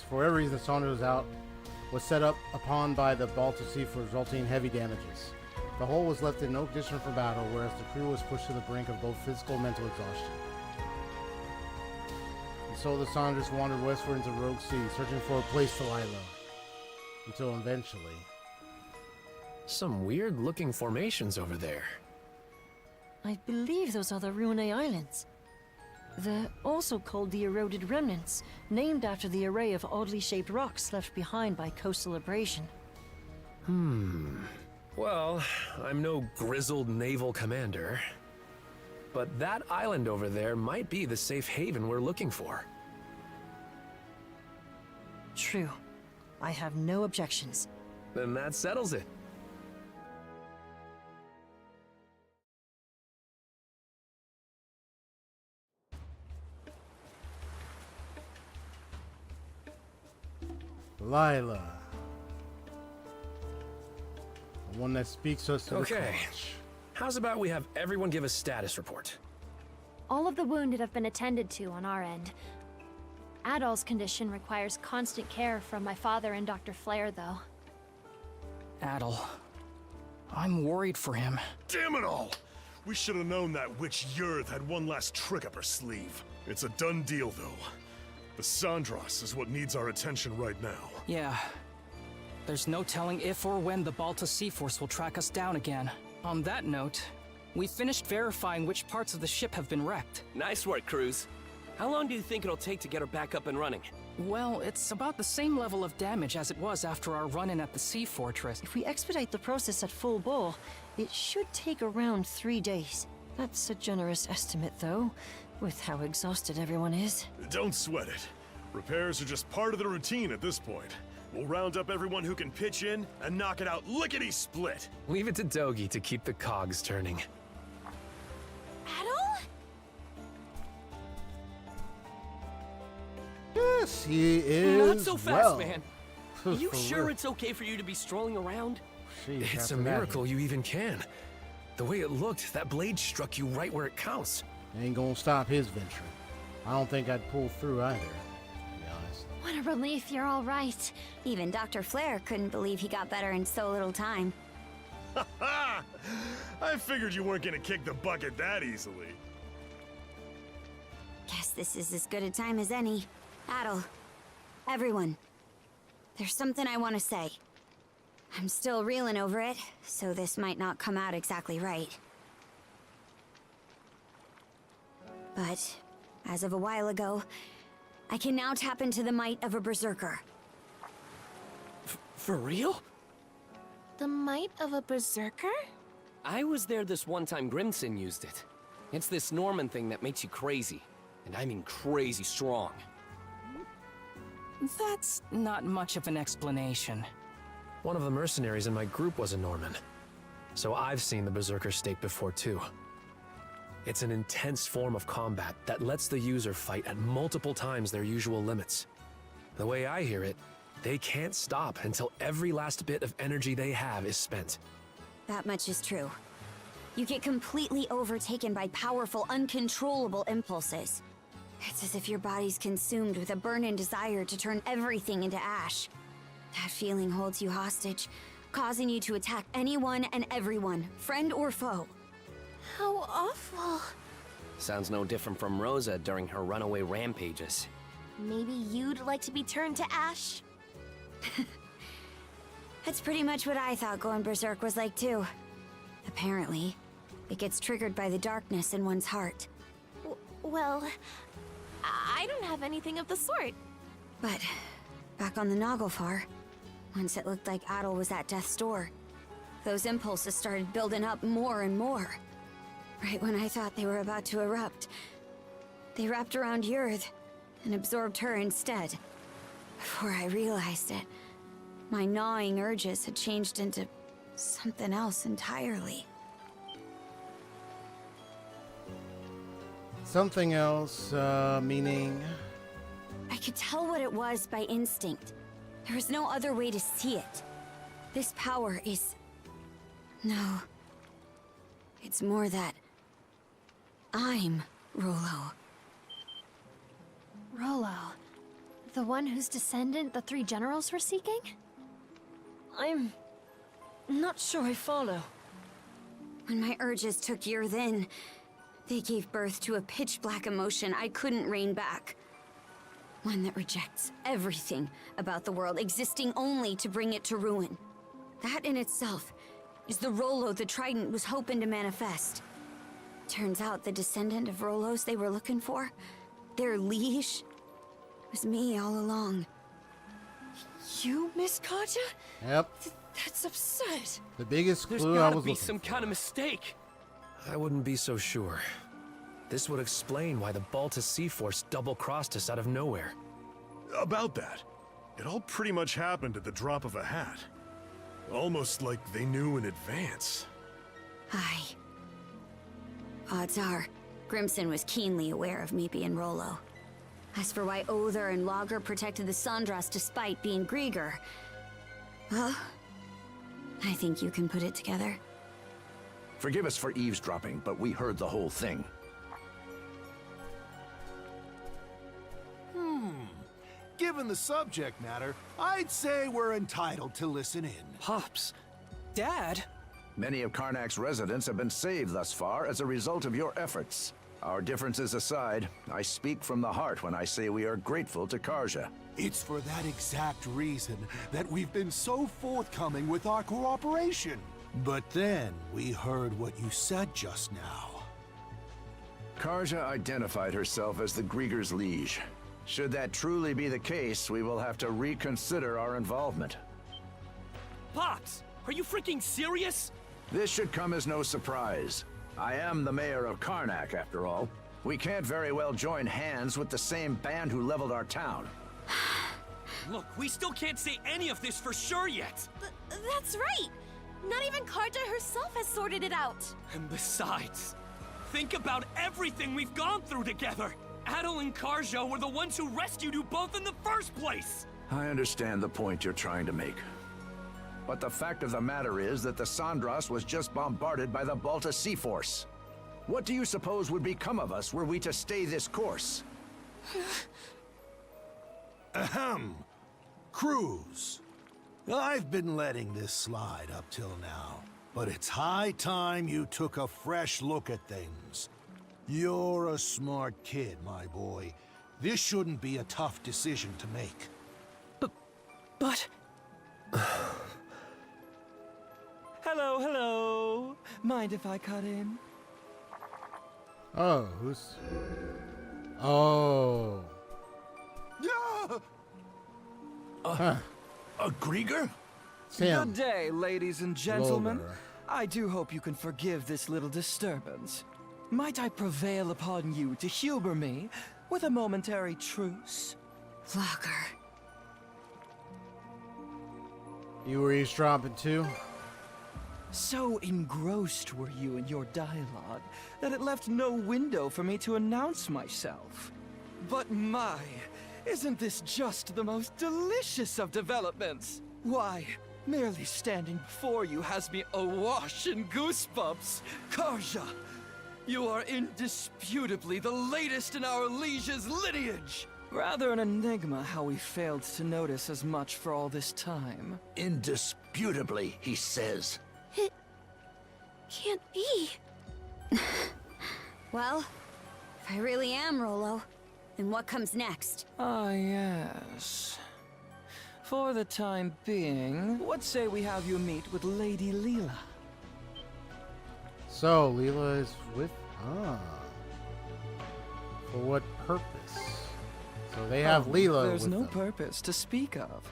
For whatever reason, Saunders out was set up upon by the Balta Sea Force, resulting in heavy damages. The hull was left in no condition for battle, whereas the crew was pushed to the brink of both physical and mental exhaustion. And so the Saunders wandered westward into Rogue Sea, searching for a place to lie low. Until eventually... Some weird-looking formations over there. I believe those are the Rune Islands. They're also called the Eroded Remnants, named after the array of oddly shaped rocks left behind by coastal abrasion. Well, I'm no grizzled naval commander. But that island over there might be the safe haven we're looking for. True. I have no objections. Then that settles it. Lila. The one that speaks us to Okay. the conch. How's about we have everyone give a status report? All of the wounded have been attended to on our end. Adol's condition requires constant care from my father and Dr. Flair, though. Adol. I'm worried for him. Damn it all! We should have known that witch Yurth had one last trick up her sleeve. It's a done deal, though. The Sandras is what needs our attention right now. Yeah. There's no telling if or when the Balta Sea Force will track us down again. On that note, we finished verifying which parts of the ship have been wrecked. Nice work, Cruz. How long do you think it'll take to get her back up and running? Well, it's about the same level of damage as it was after our run-in at the Sea Fortress. If we expedite the process at full bore, it should take around 3 days. That's a generous estimate, though, with how exhausted everyone is. Don't sweat it. Repairs are just part of the routine at this point. We'll round up everyone who can pitch in and knock it out lickety-split. Leave it to Dogi to keep the cogs turning. Adol? Yes, he is. Not so fast, well. man. Are you For sure real. it's okay for you to be strolling around? Jeez, It's after a that, miracle you even can. The way it looked, that blade struck you right where it counts. Ain't gonna stop his venture. I don't think I'd pull through either, to be honest. What a relief you're all right. Even Dr. Flair couldn't believe he got better in so little time. I figured you weren't gonna kick the bucket that easily. Guess this is as good a time as any. Adol, everyone, there's something I want to say. I'm still reeling over it, so this might not come out exactly right. But, as of a while ago, I can now tap into the might of a berserker. For real? The might of a berserker? I was there this one time Grimson used it. It's this Norman thing that makes you crazy. And I mean crazy strong. That's not much of an explanation. One of the mercenaries in my group was a Norman, so I've seen the berserker state before too. It's an intense form of combat that lets the user fight at multiple times their usual limits. The way I hear it, they can't stop until every last bit of energy they have is spent. That much is true. You get completely overtaken by powerful, uncontrollable impulses. It's as if your body's consumed with a burning desire to turn everything into ash. That feeling holds you hostage, causing you to attack anyone and everyone, friend or foe. How awful. Sounds no different from Rosa during her runaway rampages. Maybe you'd like to be turned to ash? That's pretty much what I thought going berserk was like too. Apparently, it gets triggered by the darkness in one's heart. Well, I don't have anything of the sort. But, back on the Naglfar, once it looked like Adol was at death's door, those impulses started building up more and more. Right when I thought they were about to erupt, they wrapped around Yurth and absorbed her instead. Before I realized it, my gnawing urges had changed into something else entirely. Something else, meaning? I could tell what it was by instinct. There was no other way to see it. This power is... No. It's more that... I'm Rollo. Rollo. The one whose descendant the three generals were seeking? I'm... not sure I follow. When my urges took Yurth in, they gave birth to a pitch-black emotion I couldn't rein back. One that rejects everything about the world, existing only to bring it to ruin. That in itself is the Rollo the Trident was hoping to manifest. Turns out the descendant of Rollos they were looking for, their liege, was me all along. You, Miss Karja? Yep. That's absurd. The biggest There's clue I gotta was be looking some kind of mistake. I wouldn't be so sure. This would explain why the Baltus Sea Force double-crossed us out of nowhere. About that, it all pretty much happened at the drop of a hat. Almost like they knew in advance. Aye. Odds are, Grimson was keenly aware of me being Rollo. As for why Other and Lager protected the Sandras despite being Griegr, well, I think you can put it together. Forgive us for eavesdropping, but we heard the whole thing. Given the subject matter, I'd say we're entitled to listen in. Pops. Dad? Many of Karnak's residents have been saved thus far as a result of your efforts. Our differences aside, I speak from the heart when I say we are grateful to Karja. It's for that exact reason that we've been so forthcoming with our cooperation. But then we heard what you said just now. Karja identified herself as the Griegr's liege. Should that truly be the case, we will have to reconsider our involvement. Pops, are you freaking serious? This should come as no surprise. I am the mayor of Karnak, after all. We can't very well join hands with the same band who leveled our town. Look, we still can't say any of this for sure yet. That's right! Not even Karja herself has sorted it out! And besides, think about everything we've gone through together! Adol and Karja were the ones who rescued you both in the first place! I understand the point you're trying to make. But the fact of the matter is that the Sandras was just bombarded by the Baltus Sea Force. What do you suppose would become of us were we to stay this course? Ahem. Crews. I've been letting this slide up till now. but it's high time you took a fresh look at things. You're a smart kid, my boy. This shouldn't be a tough decision to make. But... Hello, hello. Mind if I cut in? Oh, who's... Oh. Griegr? Good day, ladies and gentlemen. Lower. I do hope you can forgive this little disturbance. Might I prevail upon you to humor me with a momentary truce? Locker. You were eavesdropping too? So engrossed were you in your dialogue that it left no window for me to announce myself. But my, isn't this just the most delicious of developments? Why, merely standing before you has me awash in goosebumps. Karja, you are indisputably the latest in our liege's lineage. Rather an enigma how we failed to notice as much for all this time. Indisputably, he says. It can't be. Well, if I really am Rolo, then what comes next? Ah, yes. For the time being, what say we have you meet with Lady Leela? So, Leela is with... For what purpose? So they have Leela There's with no them. purpose to speak of.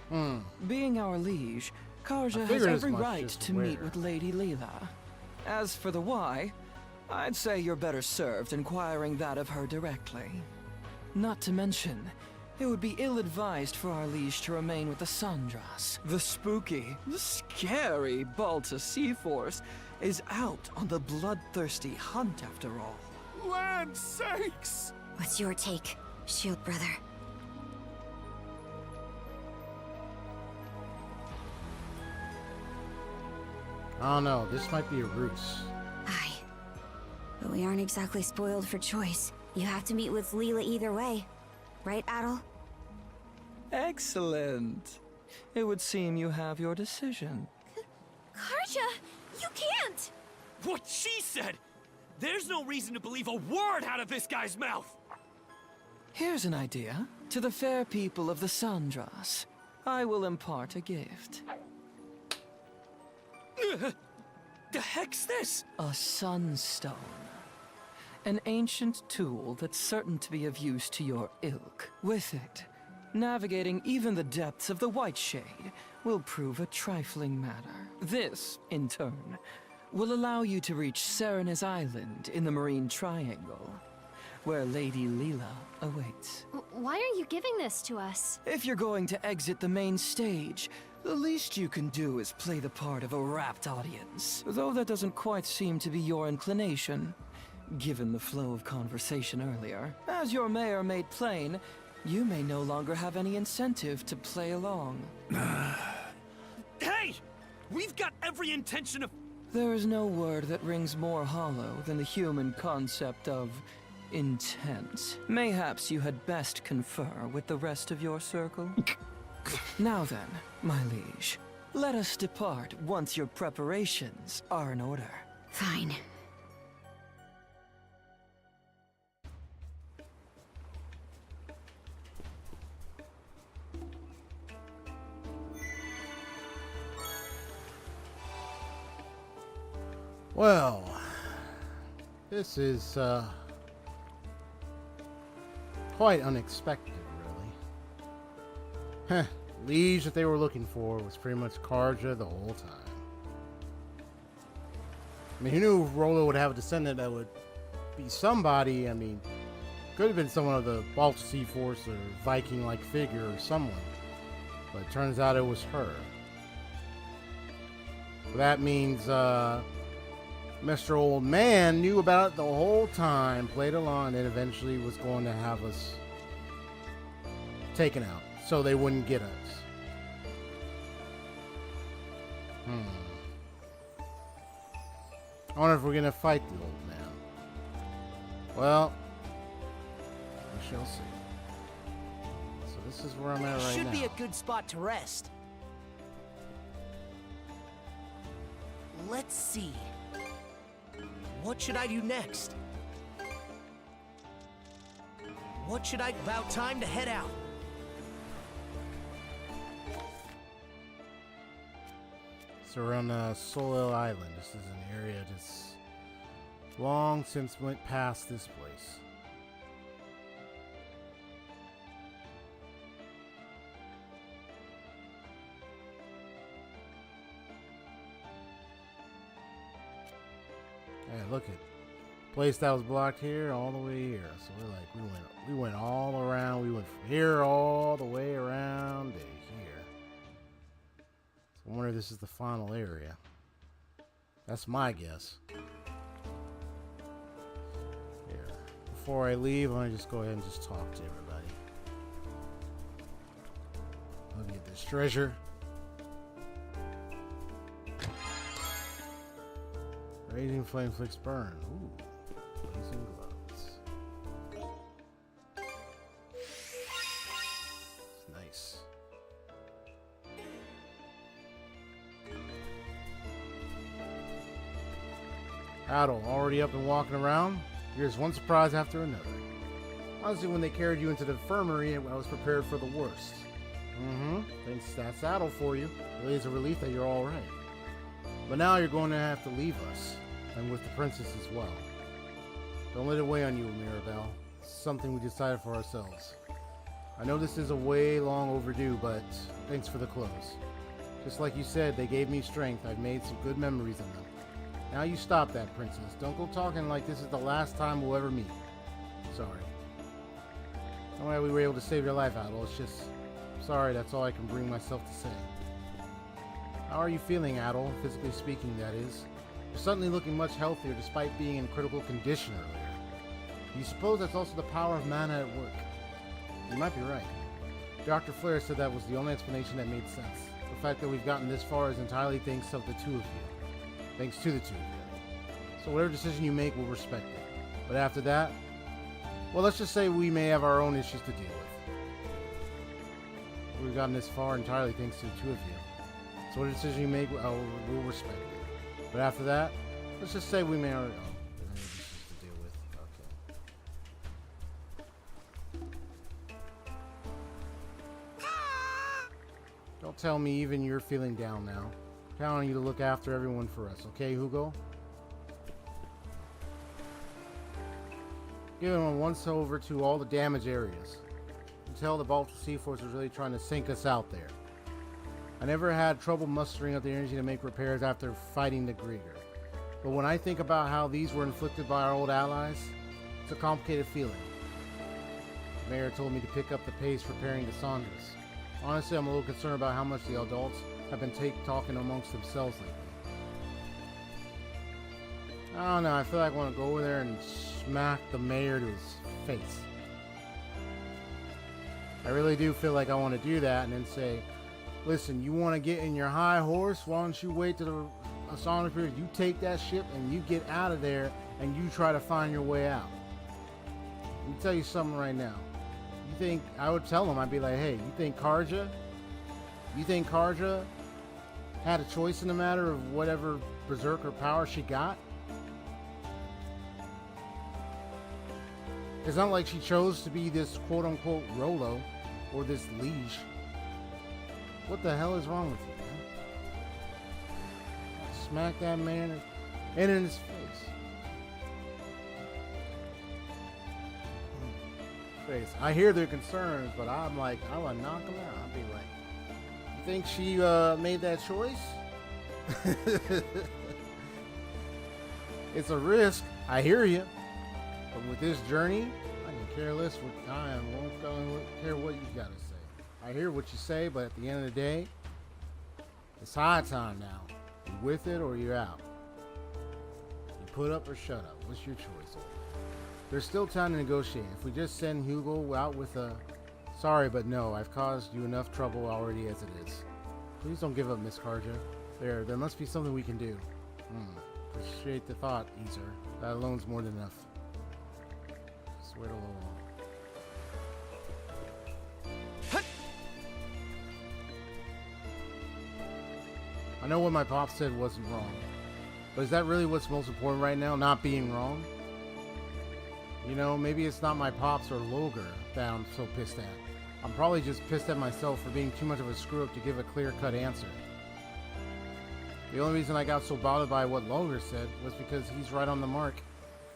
Being our liege, Karja has figured as every much, right just to where. meet with Lady Leela. As for the why, I'd say you're better served inquiring that of her directly. Not to mention, it would be ill-advised for our liege to remain with the Sandras. The spooky, scary Balta Sea Force is out on the bloodthirsty hunt after all. Land sakes! What's your take, Shield Brother? I don't know, this might be a ruse. Aye. But we aren't exactly spoiled for choice. You have to meet with Leela either way. Right, Adol? Excellent. It would seem you have your decision. Karja, you can't! What she said! There's no reason to believe a word out of this guy's mouth! Here's an idea. To the fair people of the Sandras, I will impart a gift. The heck's this? A sunstone. An ancient tool that's certain to be of use to your ilk. With it, navigating even the depths of the White Shade will prove a trifling matter. This, in turn, will allow you to reach Serena's Island in the Marine Triangle, where Lady Leela awaits. Why are you giving this to us? If you're going to exit the main stage, the least you can do is play the part of a rapt audience. Though that doesn't quite seem to be your inclination, given the flow of conversation earlier. As your mayor made plain, you may no longer have any incentive to play along. Hey! We've got every intention of... There is no word that rings more hollow than the human concept of intent. Mayhaps you had best confer with the rest of your circle? Now then, my liege, let us depart once your preparations are in order. Fine. Well, this is quite unexpected, really. Liege that they were looking for was pretty much Karja the whole time. I mean, who knew Rolo would have a descendant that would be somebody? I mean, could have been someone of the Balta Sea Force or Viking-like figure or someone. But it turns out it was her. That means, Mr. Old Man knew about it the whole time, played along, and then eventually was going to have us taken out so they wouldn't get us. I wonder if we're going to fight the old man. Well, we shall see. So this is where I'm at right now. Should be a good spot to rest. let's see. What should I do next? What should I... About time to head out. So we're on Solel Island. This is an area that's long since went past this place. Yeah, look at place that was blocked here all the way here. So we're like we went all around. We went from here all the way around to here. So I wonder if this is the final area. That's my guess. Here. Before I leave, I'm gonna just go ahead and just talk to everybody. Look at this treasure. Raging flame flicks burn. Ooh. Blazing gloves. It's nice. Adol, already up and walking around? Here's one surprise after another. Honestly, when they carried you into the infirmary, I was prepared for the worst. Thanks, that's Adol for you. Really is a relief that you're all right. But now you're going to have to leave us, and with the princess as well. Don't let it weigh on you, Mirabelle. It's something we decided for ourselves. I know this is a way long overdue, but thanks for the clothes. Just like you said, they gave me strength. I've made some good memories of them. Now you stop that, princess. Don't go talking like this is the last time we'll ever meet. Sorry. No way we were able to save your life, Adol. It's just... sorry, that's all I can bring myself to say. How are you feeling, Adol? Physically speaking, that is. You're suddenly looking much healthier despite being in critical condition earlier. Do you suppose that's also the power of mana at work? You might be right. Dr. Flair said that was the only explanation that made sense. The fact that we've gotten this far is entirely thanks to the two of you. Thanks to the two of you. So whatever decision you make, we'll respect it. But after that, well, let's just say we may have our own issues to deal with. We've gotten this far entirely thanks to the two of you. So whatever decision you make, we'll respect it. But after that, let's just say we may already... oh, there's issues to deal with. Okay. Don't tell me even you're feeling down now. Count on you to look after everyone for us, okay, Hugo? Give him a once-over to all the damaged areas. You can tell the Baltic Sea Force was really trying to sink us out there. I never had trouble mustering up the energy to make repairs after fighting the Griegr. But when I think about how these were inflicted by our old allies, it's a complicated feeling. The mayor told me to pick up the pace repairing the Sondras. Honestly, I'm a little concerned about how much the adults have been talking amongst themselves lately. I don't know, I feel like I want to go over there and smack the mayor to his face. I really do feel like I want to do that and then say, listen, you want to get in your high horse? Why don't you wait till the Sondra period? You take that ship and you get out of there and you try to find your way out. Let me tell you something right now. You think, I would tell them, I'd be like, hey, you think Karja had a choice in the matter of whatever berserker power she got? It's not like she chose to be this quote-unquote Rolo or this liege. What the hell is wrong with you, man? Smack that man in his face. I hear their concerns, but I'm like, I would knock them out. I'd be like, you think she made that choice? It's a risk. I hear you. But with this journey, I can care less what I won't care what you gotta say. I hear what you say, but at the end of the day, it's high time now. You're with it or you're out. You put up or shut up. What's your choice? There's still time to negotiate. If we just send Hugo out with a sorry but no, I've caused you enough trouble already as it is. Please don't give up, Miss Karja. There must be something we can do. Appreciate the thought, Easer. That alone's more than enough. Just wait a little longer. I know what my pop said wasn't wrong. But is that really what's most important right now? Not being wrong? You know, maybe it's not my pops or Logr that I'm so pissed at. I'm probably just pissed at myself for being too much of a screw-up to give a clear-cut answer. The only reason I got so bothered by what Logr said was because he's right on the mark.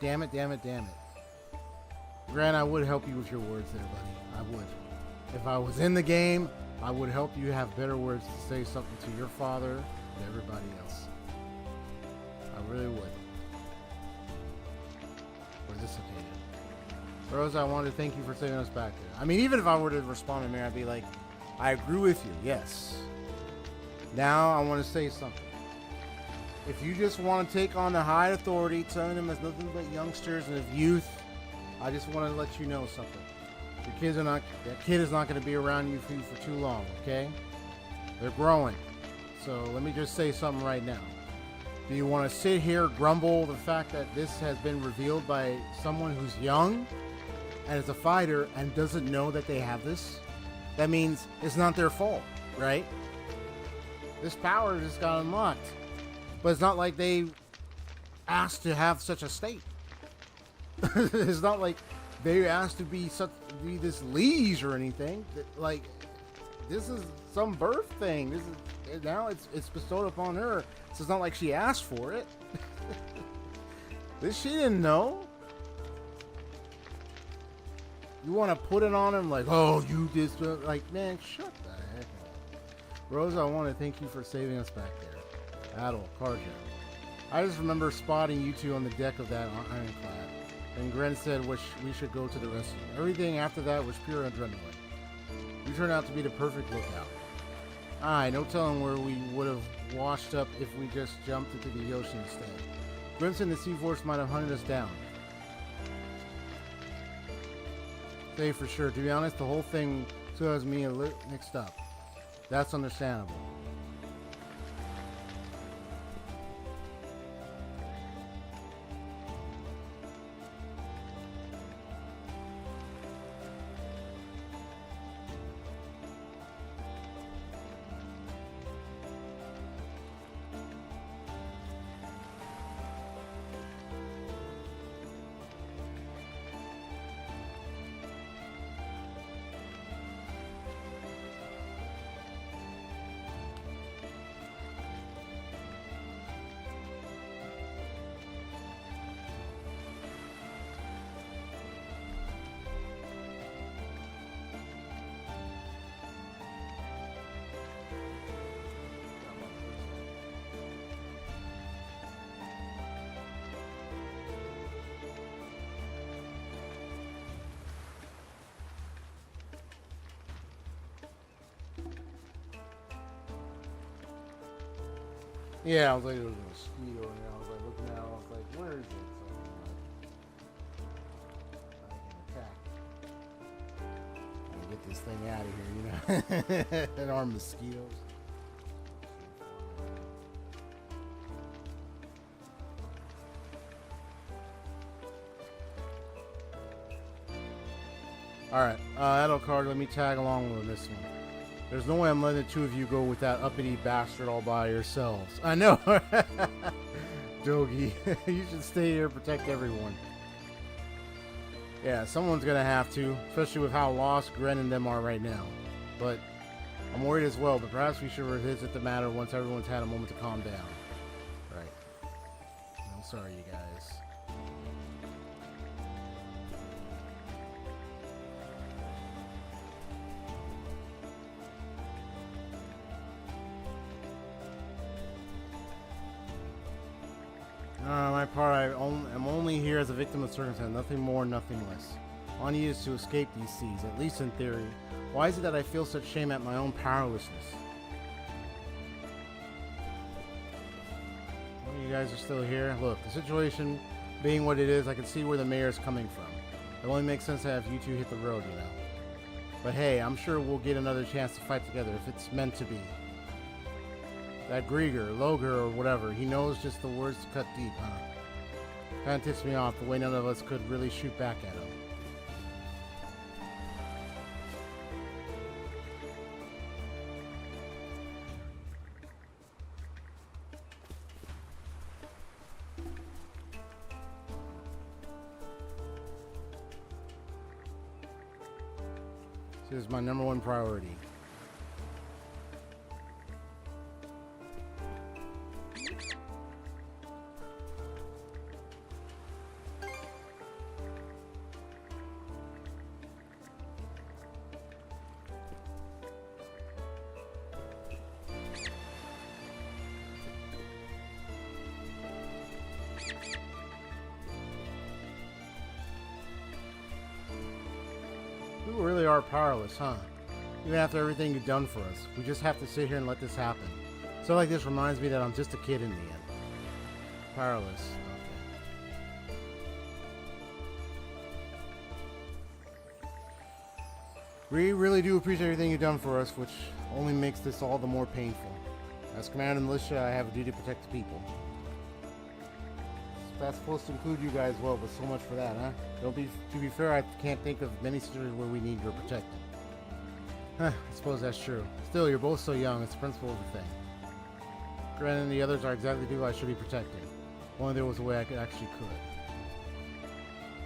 Damn it, damn it, damn it. Grant, I would help you with your words there, buddy. I would. If I was in the game, I would help you have better words to say something to your father and everybody else. I really would. For this occasion. Rose, I wanted to thank you for saving us back there. I mean, even if I were to respond to Mary, I'd be like, I agree with you, yes. Now I want to say something. If you just want to take on the high authority, telling them as nothing but youngsters and of youth, I just want to let you know something. Your kids are not, that kid is not going to be around you for too long, okay? They're growing. So let me just say something right now. Do you want to sit here grumble the fact that this has been revealed by someone who's young and is a fighter and doesn't know that they have this? That means it's not their fault, right? This power just got unlocked. But it's not like they asked to have such a state. It's not like they asked to be this liege or anything. Like, this is some birth thing. This is now it's bestowed upon her. So it's not like she asked for it. She didn't know. You want to put it on him like, oh, you just like, man, shut the heck up. Rose, I want to thank you for saving us back there. Adol, Karja. I just remember spotting you two on the deck of that ironclad. And Gren said we should go to the rescue. Everything after that was pure adrenaline. You turned out to be the perfect lookout. Aye, no telling where we would have washed up if we just jumped into the ocean instead. Grimson and the Sea Force might have hunted us down. Say for sure. To be honest, the whole thing still has me a little mixed up. That's understandable. Yeah, I was like, it was a mosquito, and I was like looking at it, I was like, where is it? So I'm like, I can attack. Get this thing out of here, you know? And our mosquitoes. Alright, Adol Card, let me tag along with this one. There's no way I'm letting the two of you go with that uppity bastard all by yourselves. I know. Dogi, you should stay here and protect everyone. Yeah, someone's gonna have to, especially with how lost Gren and them are right now. But I'm worried as well, but perhaps we should revisit the matter once everyone's had a moment to calm down. Right. I'm sorry, you guys. My part, I'm only here as a victim of circumstance, nothing more, nothing less. All I need is to escape these seas, at least in theory. Why is it that I feel such shame at my own powerlessness? Well, you guys are still here. Look, the situation being what it is, I can see where the mayor is coming from. It only makes sense to have you two hit the road, you know. But hey, I'm sure we'll get another chance to fight together if it's meant to be. That Griegr, Logr, or whatever, he knows just the words to cut deep, huh? Kinda ticks me off the way none of us could really shoot back at him. This is my #1 priority. We really are powerless, huh? Even after everything you've done for us, we just have to sit here and let this happen. So like this reminds me that I'm just a kid in the end. Powerless. Okay. We really do appreciate everything you've done for us, which only makes this all the more painful. As Commander of the Militia, I have a duty to protect the people. That's supposed to include you guys, well, but so much for that, huh? To be fair, I can't think of many situations where we need your protection. Huh, I suppose that's true. Still, you're both so young, it's the principle of the thing. Granted, the others are exactly the people I should be protecting. If only there was a way I actually could.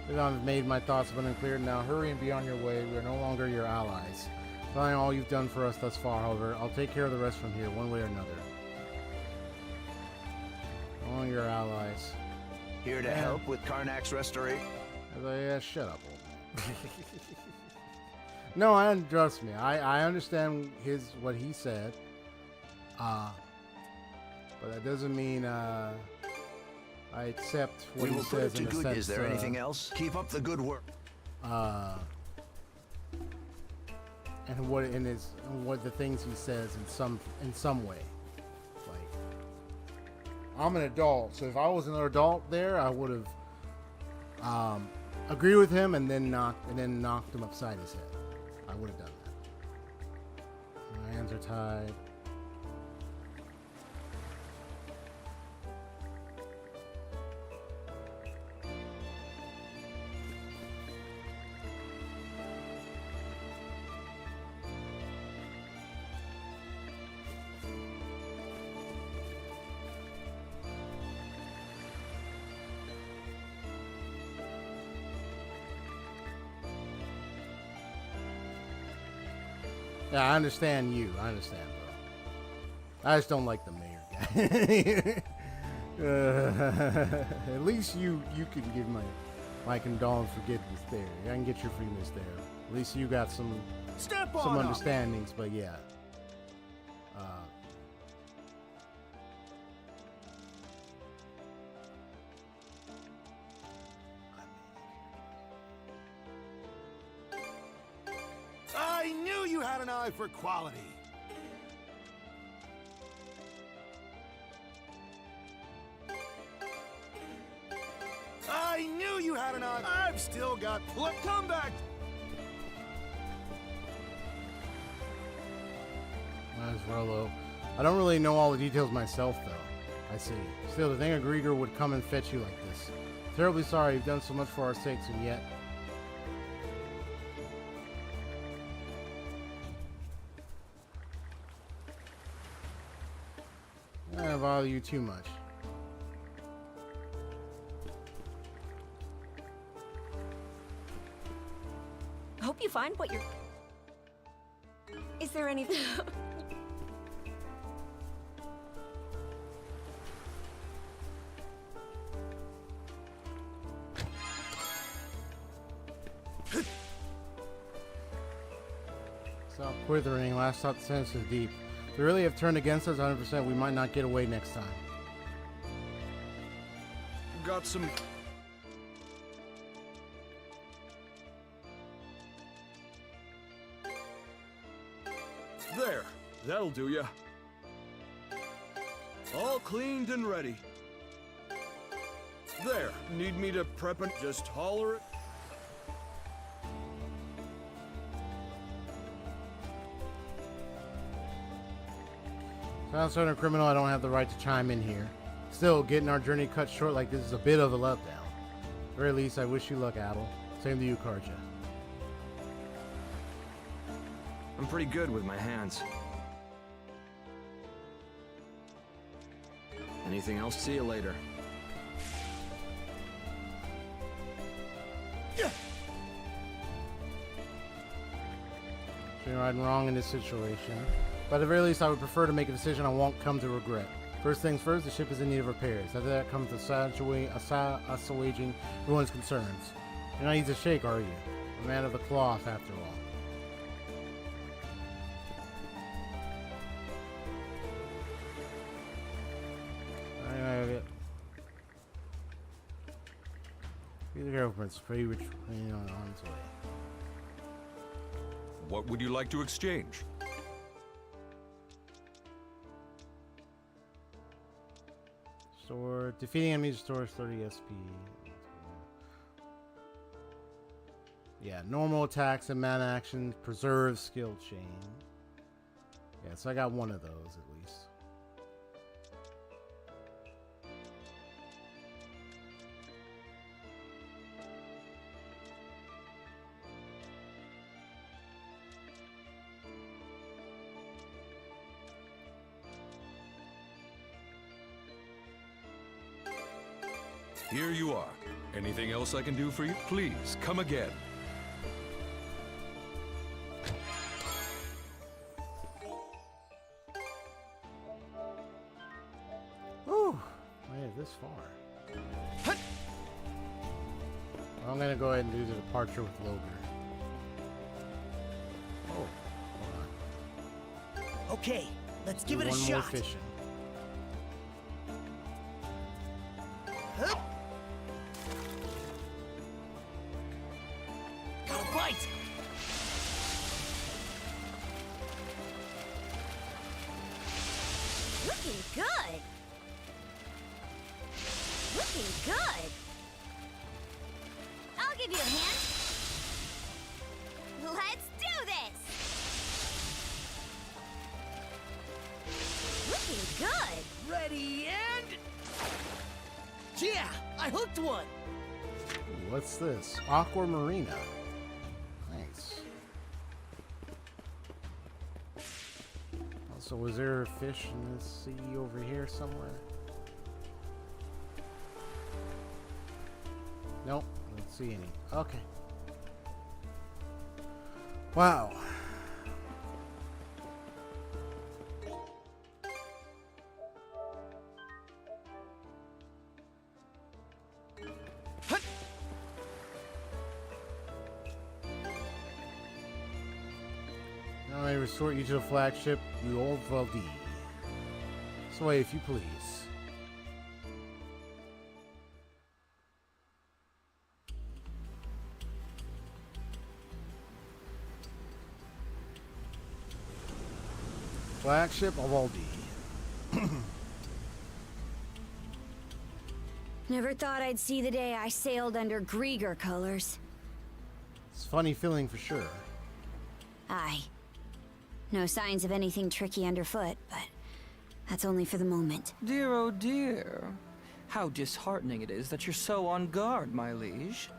Maybe I've made my thoughts abundantly clear. Now hurry and be on your way. We are no longer your allies. Following all you've done for us thus far, however, I'll take care of the rest from here, one way or another. No longer your allies. Here to help with Karnak's restoration? Yeah, shut up, old man. No, trust me. I understand what he said. But that doesn't mean I accept what he says in a sense. Is there anything else? Keep up the good work. And what the things he says in some way. I'm an adult, so if I was another adult there, I would have agreed with him and then knocked him upside his head. I would have done that. My hands are tied. Yeah, I understand you. I understand, bro. I just don't like the mayor guy. At least you can give my condolence forgiveness there. I can get your forgiveness there. At least you got some understandings, but yeah. I knew you had an eye for quality. I knew you had an eye. I've still got come back. That's Rolo. I don't really know all the details myself, though. I see. Still, to think a Griegr would come and fetch you like this. Terribly sorry you've done so much for our sakes, and yet... I don't bother you too much. I hope you find what you're... Is there anything... Stop withering. Last thought sense is deep. If they really have turned against us 100%, we might not get away next time. Got some... There, that'll do ya. All cleaned and ready. There, need me to prep and just holler it? Sounds like a criminal. I don't have the right to chime in here. Still, getting our journey cut short like this is a bit of a letdown. At the very least, I wish you luck, Adol. Same to you, Karja. I'm pretty good with my hands. Anything else? See you later. been right and wrong in this situation. But at the very least, I would prefer to make a decision I won't come to regret. First things first, the ship is in need of repairs. After that comes assuaging everyone's concerns. You're not easy to shake, are you? A man of the cloth, after all. Be the girlfriend's favorite train on its way. What would you like to exchange? Store. Defeating enemies restores 30 SP. Yeah, normal attacks and mana actions preserve skill chain. Yeah, so I got one of those at least. Here you are. Anything else I can do for you? Please, come again. Ooh, made it this far. I'm gonna go ahead and do the departure with Logr. Oh, hold on. Okay, let's give it a one shot. More fishing. Hup. Got a bite. Looking good. Looking good. I'll give you a hand. Let's do this. Looking good. Ready and... Yeah, I hooked one. Ooh, what's this? Aqua Marina. Nice. Also, was there a fish in this sea over here somewhere? Nope, I don't see any. Okay. Wow. Now I resort you to the flagship, the Old Valdi. Sway, if you please. Flagship Ovaldi. Never thought I'd see the day I sailed under Griegr colors. It's a funny feeling for sure. Aye. No signs of anything tricky underfoot, but that's only for the moment. Dear, oh dear. How disheartening it is that you're so on guard, my liege.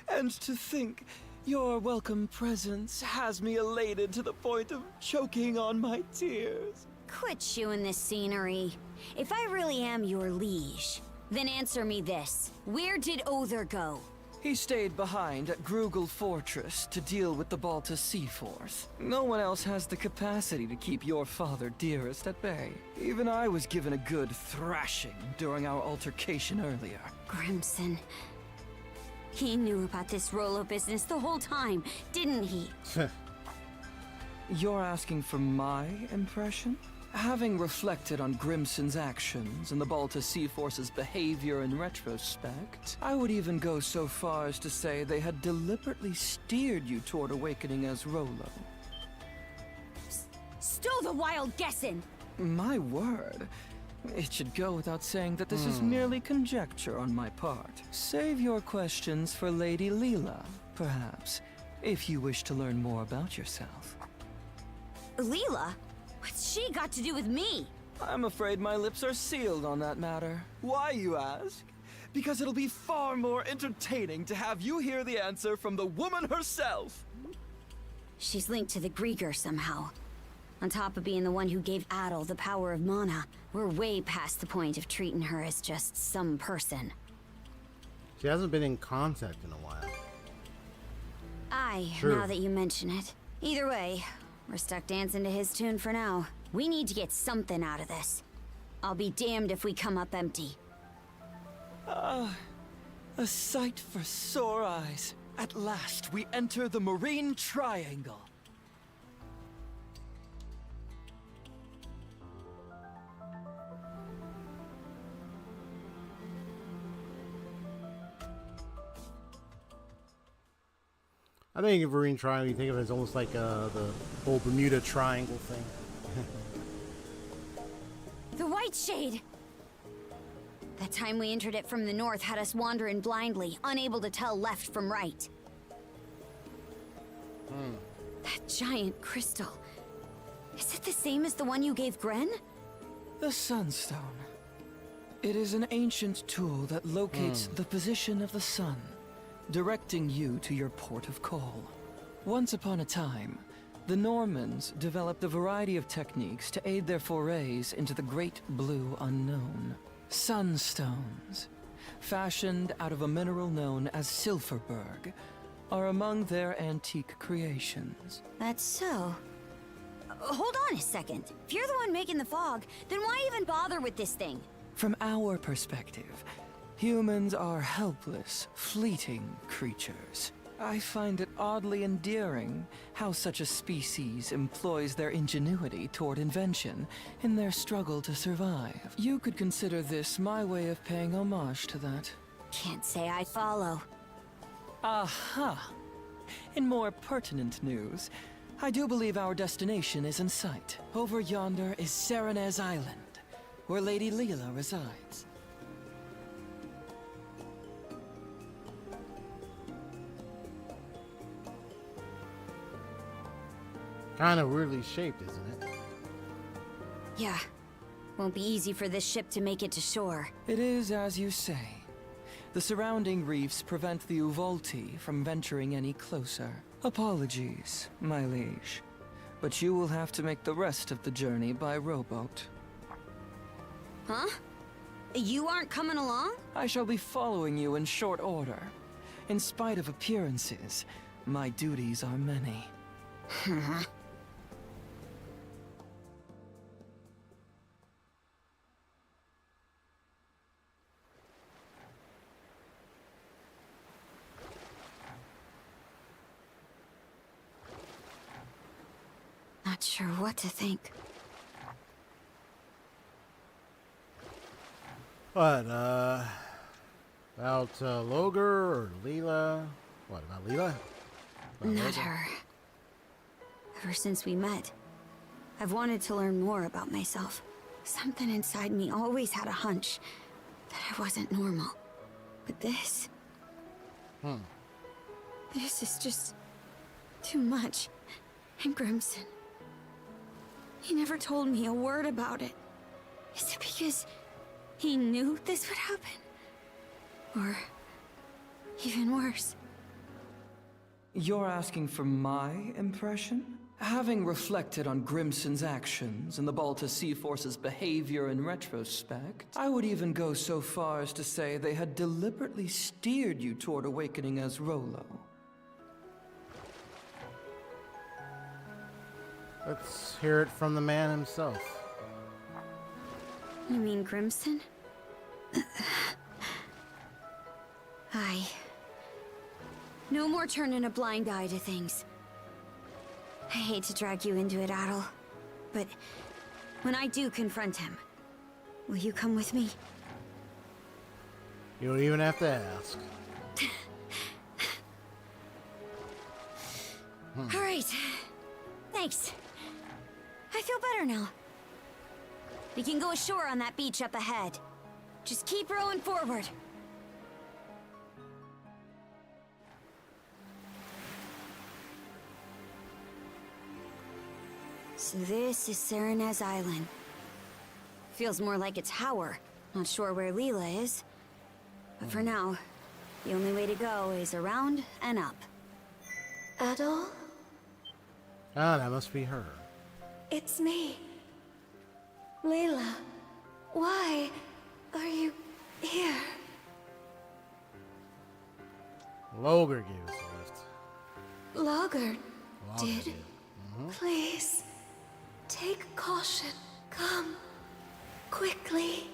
And to think, your welcome presence has me elated to the point of choking on my tears. Quit chewing this scenery. If I really am your liege, then answer me this. Where did Other go? He stayed behind at Griegr Fortress to deal with the Balta Sea Force. No one else has the capacity to keep your father dearest at bay. Even I was given a good thrashing during our altercation earlier. Crimson. He knew about this Rolo business the whole time, didn't he? You're asking for my impression? Having reflected on Grimson's actions and the Balta Sea Force's behavior in retrospect, I would even go so far as to say they had deliberately steered you toward awakening as Rolo. Stow the wild guessing! My word. It should go without saying that this is merely conjecture on my part. Save your questions for Lady Leela, perhaps, if you wish to learn more about yourself. Leela? What's she got to do with me? I'm afraid my lips are sealed on that matter. Why, you ask? Because it'll be far more entertaining to have you hear the answer from the woman herself. She's linked to the Griegr somehow. On top of being the one who gave Adol the power of mana, we're way past the point of treating her as just some person. She hasn't been in contact in a while. Aye, True. now that you mention it. Either way, we're stuck dancing to his tune for now. We need to get something out of this. I'll be damned if we come up empty. Ah, a sight for sore eyes. At last, we enter the Marine Triangle. I think of Marine Triangle, you think of it as almost like the whole Bermuda Triangle thing. The White Shade! That time we entered it from the north had us wandering blindly, unable to tell left from right. That giant crystal. Is it the same as the one you gave Gren? The Sunstone. It is an ancient tool that locates the position of the sun, directing you to your port of call. Once upon a time, the Normans developed a variety of techniques to aid their forays into the great blue unknown. Sunstones, fashioned out of a mineral known as Silverberg, are among their antique creations. That's so. Hold on a second. If you're the one making the fog, then why even bother with this thing? From our perspective, humans are helpless, fleeting creatures. I find it oddly endearing how such a species employs their ingenuity toward invention in their struggle to survive. You could consider this my way of paying homage to that. Can't say I follow. Aha! In more pertinent news, I do believe our destination is in sight. Over yonder is Serenez Island, where Lady Leela resides. Kind of weirdly shaped, isn't it? Yeah. Won't be easy for this ship to make it to shore. It is as you say. The surrounding reefs prevent the Uvalti from venturing any closer. Apologies, my liege, but you will have to make the rest of the journey by rowboat. Huh? You aren't coming along? I shall be following you in short order. In spite of appearances, my duties are many. Not sure what to think. What, about Loger or Leela? What, about Leela? About Not Loger? her. Ever since we met, I've wanted to learn more about myself. Something inside me always had a hunch that I wasn't normal. But this... This is just... too much. And Grimson... he never told me a word about it. Is it because he knew this would happen? Or... even worse? You're asking for my impression? Having reflected on Grimson's actions and the Balta Sea Force's behavior in retrospect, I would even go so far as to say they had deliberately steered you toward awakening as Rolo. Let's hear it from the man himself. You mean Grimson? Aye. No more turning a blind eye to things. I hate to drag you into it, Adol, but when I do confront him, will you come with me? You don't even have to ask. All right. Thanks. I feel better now. We can go ashore on that beach up ahead. Just keep rowing forward. So this is Serenez Island. Feels more like a tower. Not sure where Leela is. But for now, the only way to go is around and up. Adol? Ah, that must be her. It's me. Layla. Why are you here? Loger gave us a lift. Logger did. Mm-hmm. Please, take caution. Come, quickly.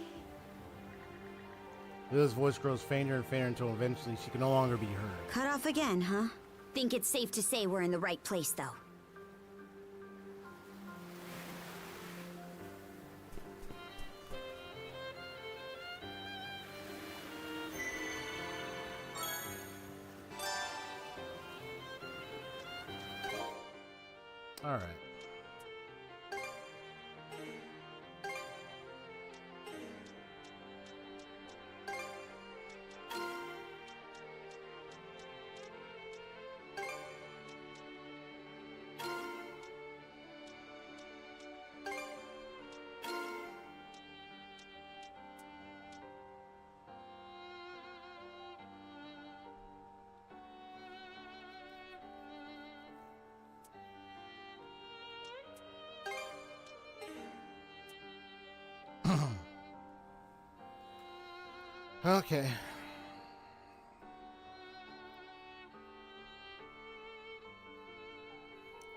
Lila's voice grows fainter and fainter until eventually she can no longer be heard. Cut off again, huh? Think it's safe to say we're in the right place, though. All right. Okay.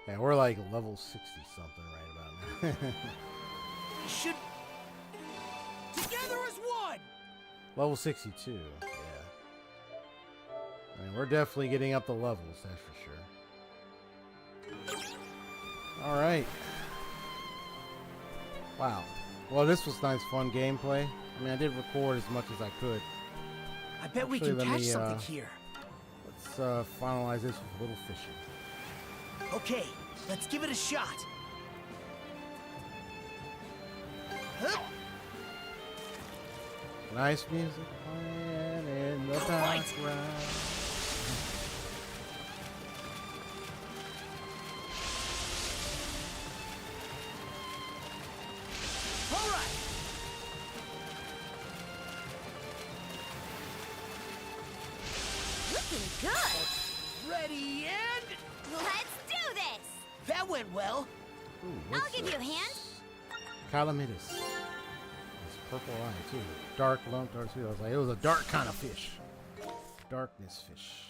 Yeah, we're like level 60 something right about now. Should... Together as one! Level 62, yeah. I mean, we're definitely getting up the levels, that's for sure. Alright. Wow. Well, this was nice, fun gameplay. I mean, I did record as much as I could. I bet we can catch something here. Let's finalize this with a little fishing. Okay, let's give it a shot. Huh? Nice music playing in the background. All right. Looking good. Ready and... Let's do this! That went well. Ooh, I'll give you a hand. Calamitis. It's purple eye, too. Dark lump, dark sweet. I was like, it was a dark kind of fish. Darkness fish.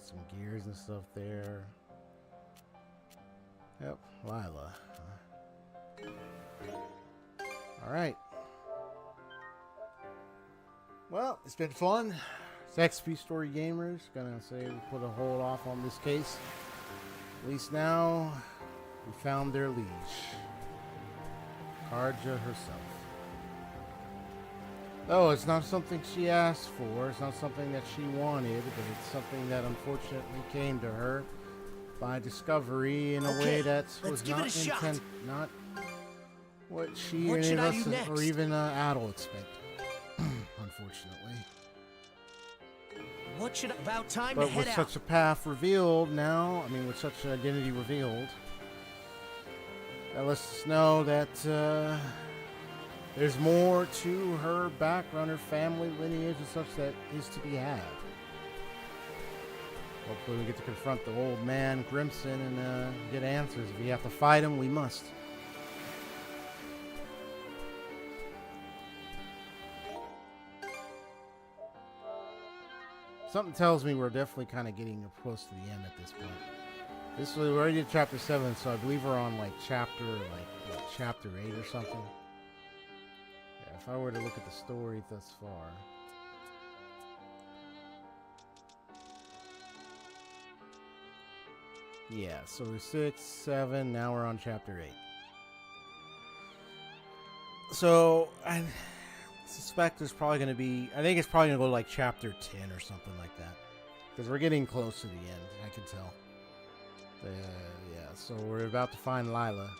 Some gears and stuff there. Yep, Lila. Alright. Well, it's been fun. It's XP Story Gamers. Gonna say we put a hold off on this case. At least now we found their liege. Karja herself. Oh, it's not something she asked for. It's not something that she wanted, but it's something that unfortunately came to her by discovery in a way that was not intent, not what she or any of us or even Adol expected. Unfortunately. What should about time but to head with out? such a path revealed now, I mean with such an identity revealed, that lets us know that there's more to her background, her family lineage and such that is to be had. Hopefully we get to confront the old man, Grimson, and get answers. If we have to fight him, we must. Something tells me we're definitely kind of getting close to the end at this point. This was already at chapter 7, so I believe we're on like chapter 8 or something. Yeah, if I were to look at the story thus far. Yeah, so we're 6, 7, now we're on chapter 8. So, I suspect there's probably going to be, I think it's probably going to go to like chapter 10 or something like that. Because we're getting close to the end, I can tell. Yeah, so we're about to find Lila.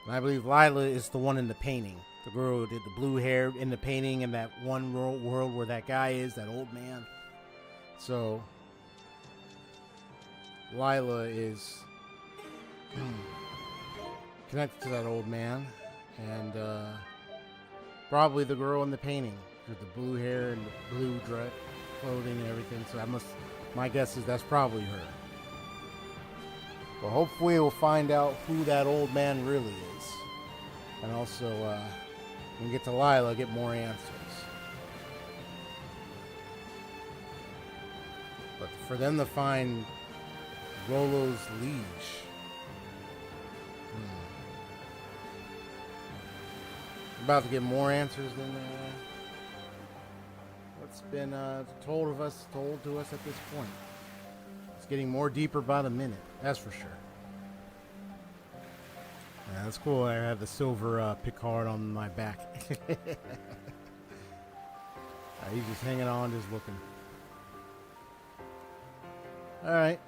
And I believe Lila is the one in the painting. The girl who did the blue hair in the painting in that one world where that guy is, that old man. So, Lila is connected to that old man. And probably the girl in the painting with the blue hair and the blue dress, clothing and everything. So my guess is that's probably her. But hopefully we'll find out who that old man really is. And also, when we get to Lila, get more answers. But for them to find Rollo's liege. About to get more answers than what's been told to us at this point. It's getting more deeper by the minute, that's for sure. Yeah, that's cool. I have the silver Picard on my back. He's just hanging on, just looking. Alright.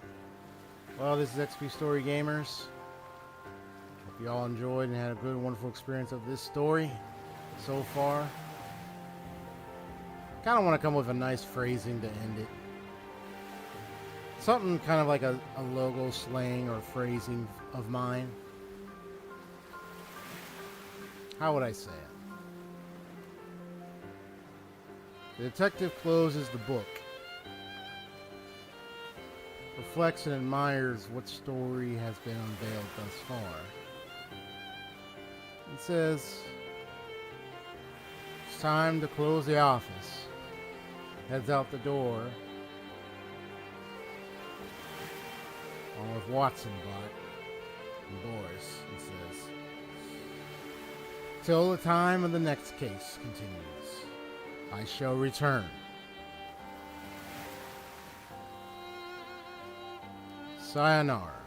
Well, this is XP Story Gamers. Hope you all enjoyed and had a good, wonderful experience of this story so far. Kind of want to come up with a nice phrasing to end it. Something kind of like a logo slang or phrasing of mine. How would I say it? The detective closes the book, reflects and admires what story has been unveiled thus far. It says, it's time to close the office. Heads out the door, along with Watson Bot and Boris, and says, till the time of the next case continues, I shall return. Sayonara.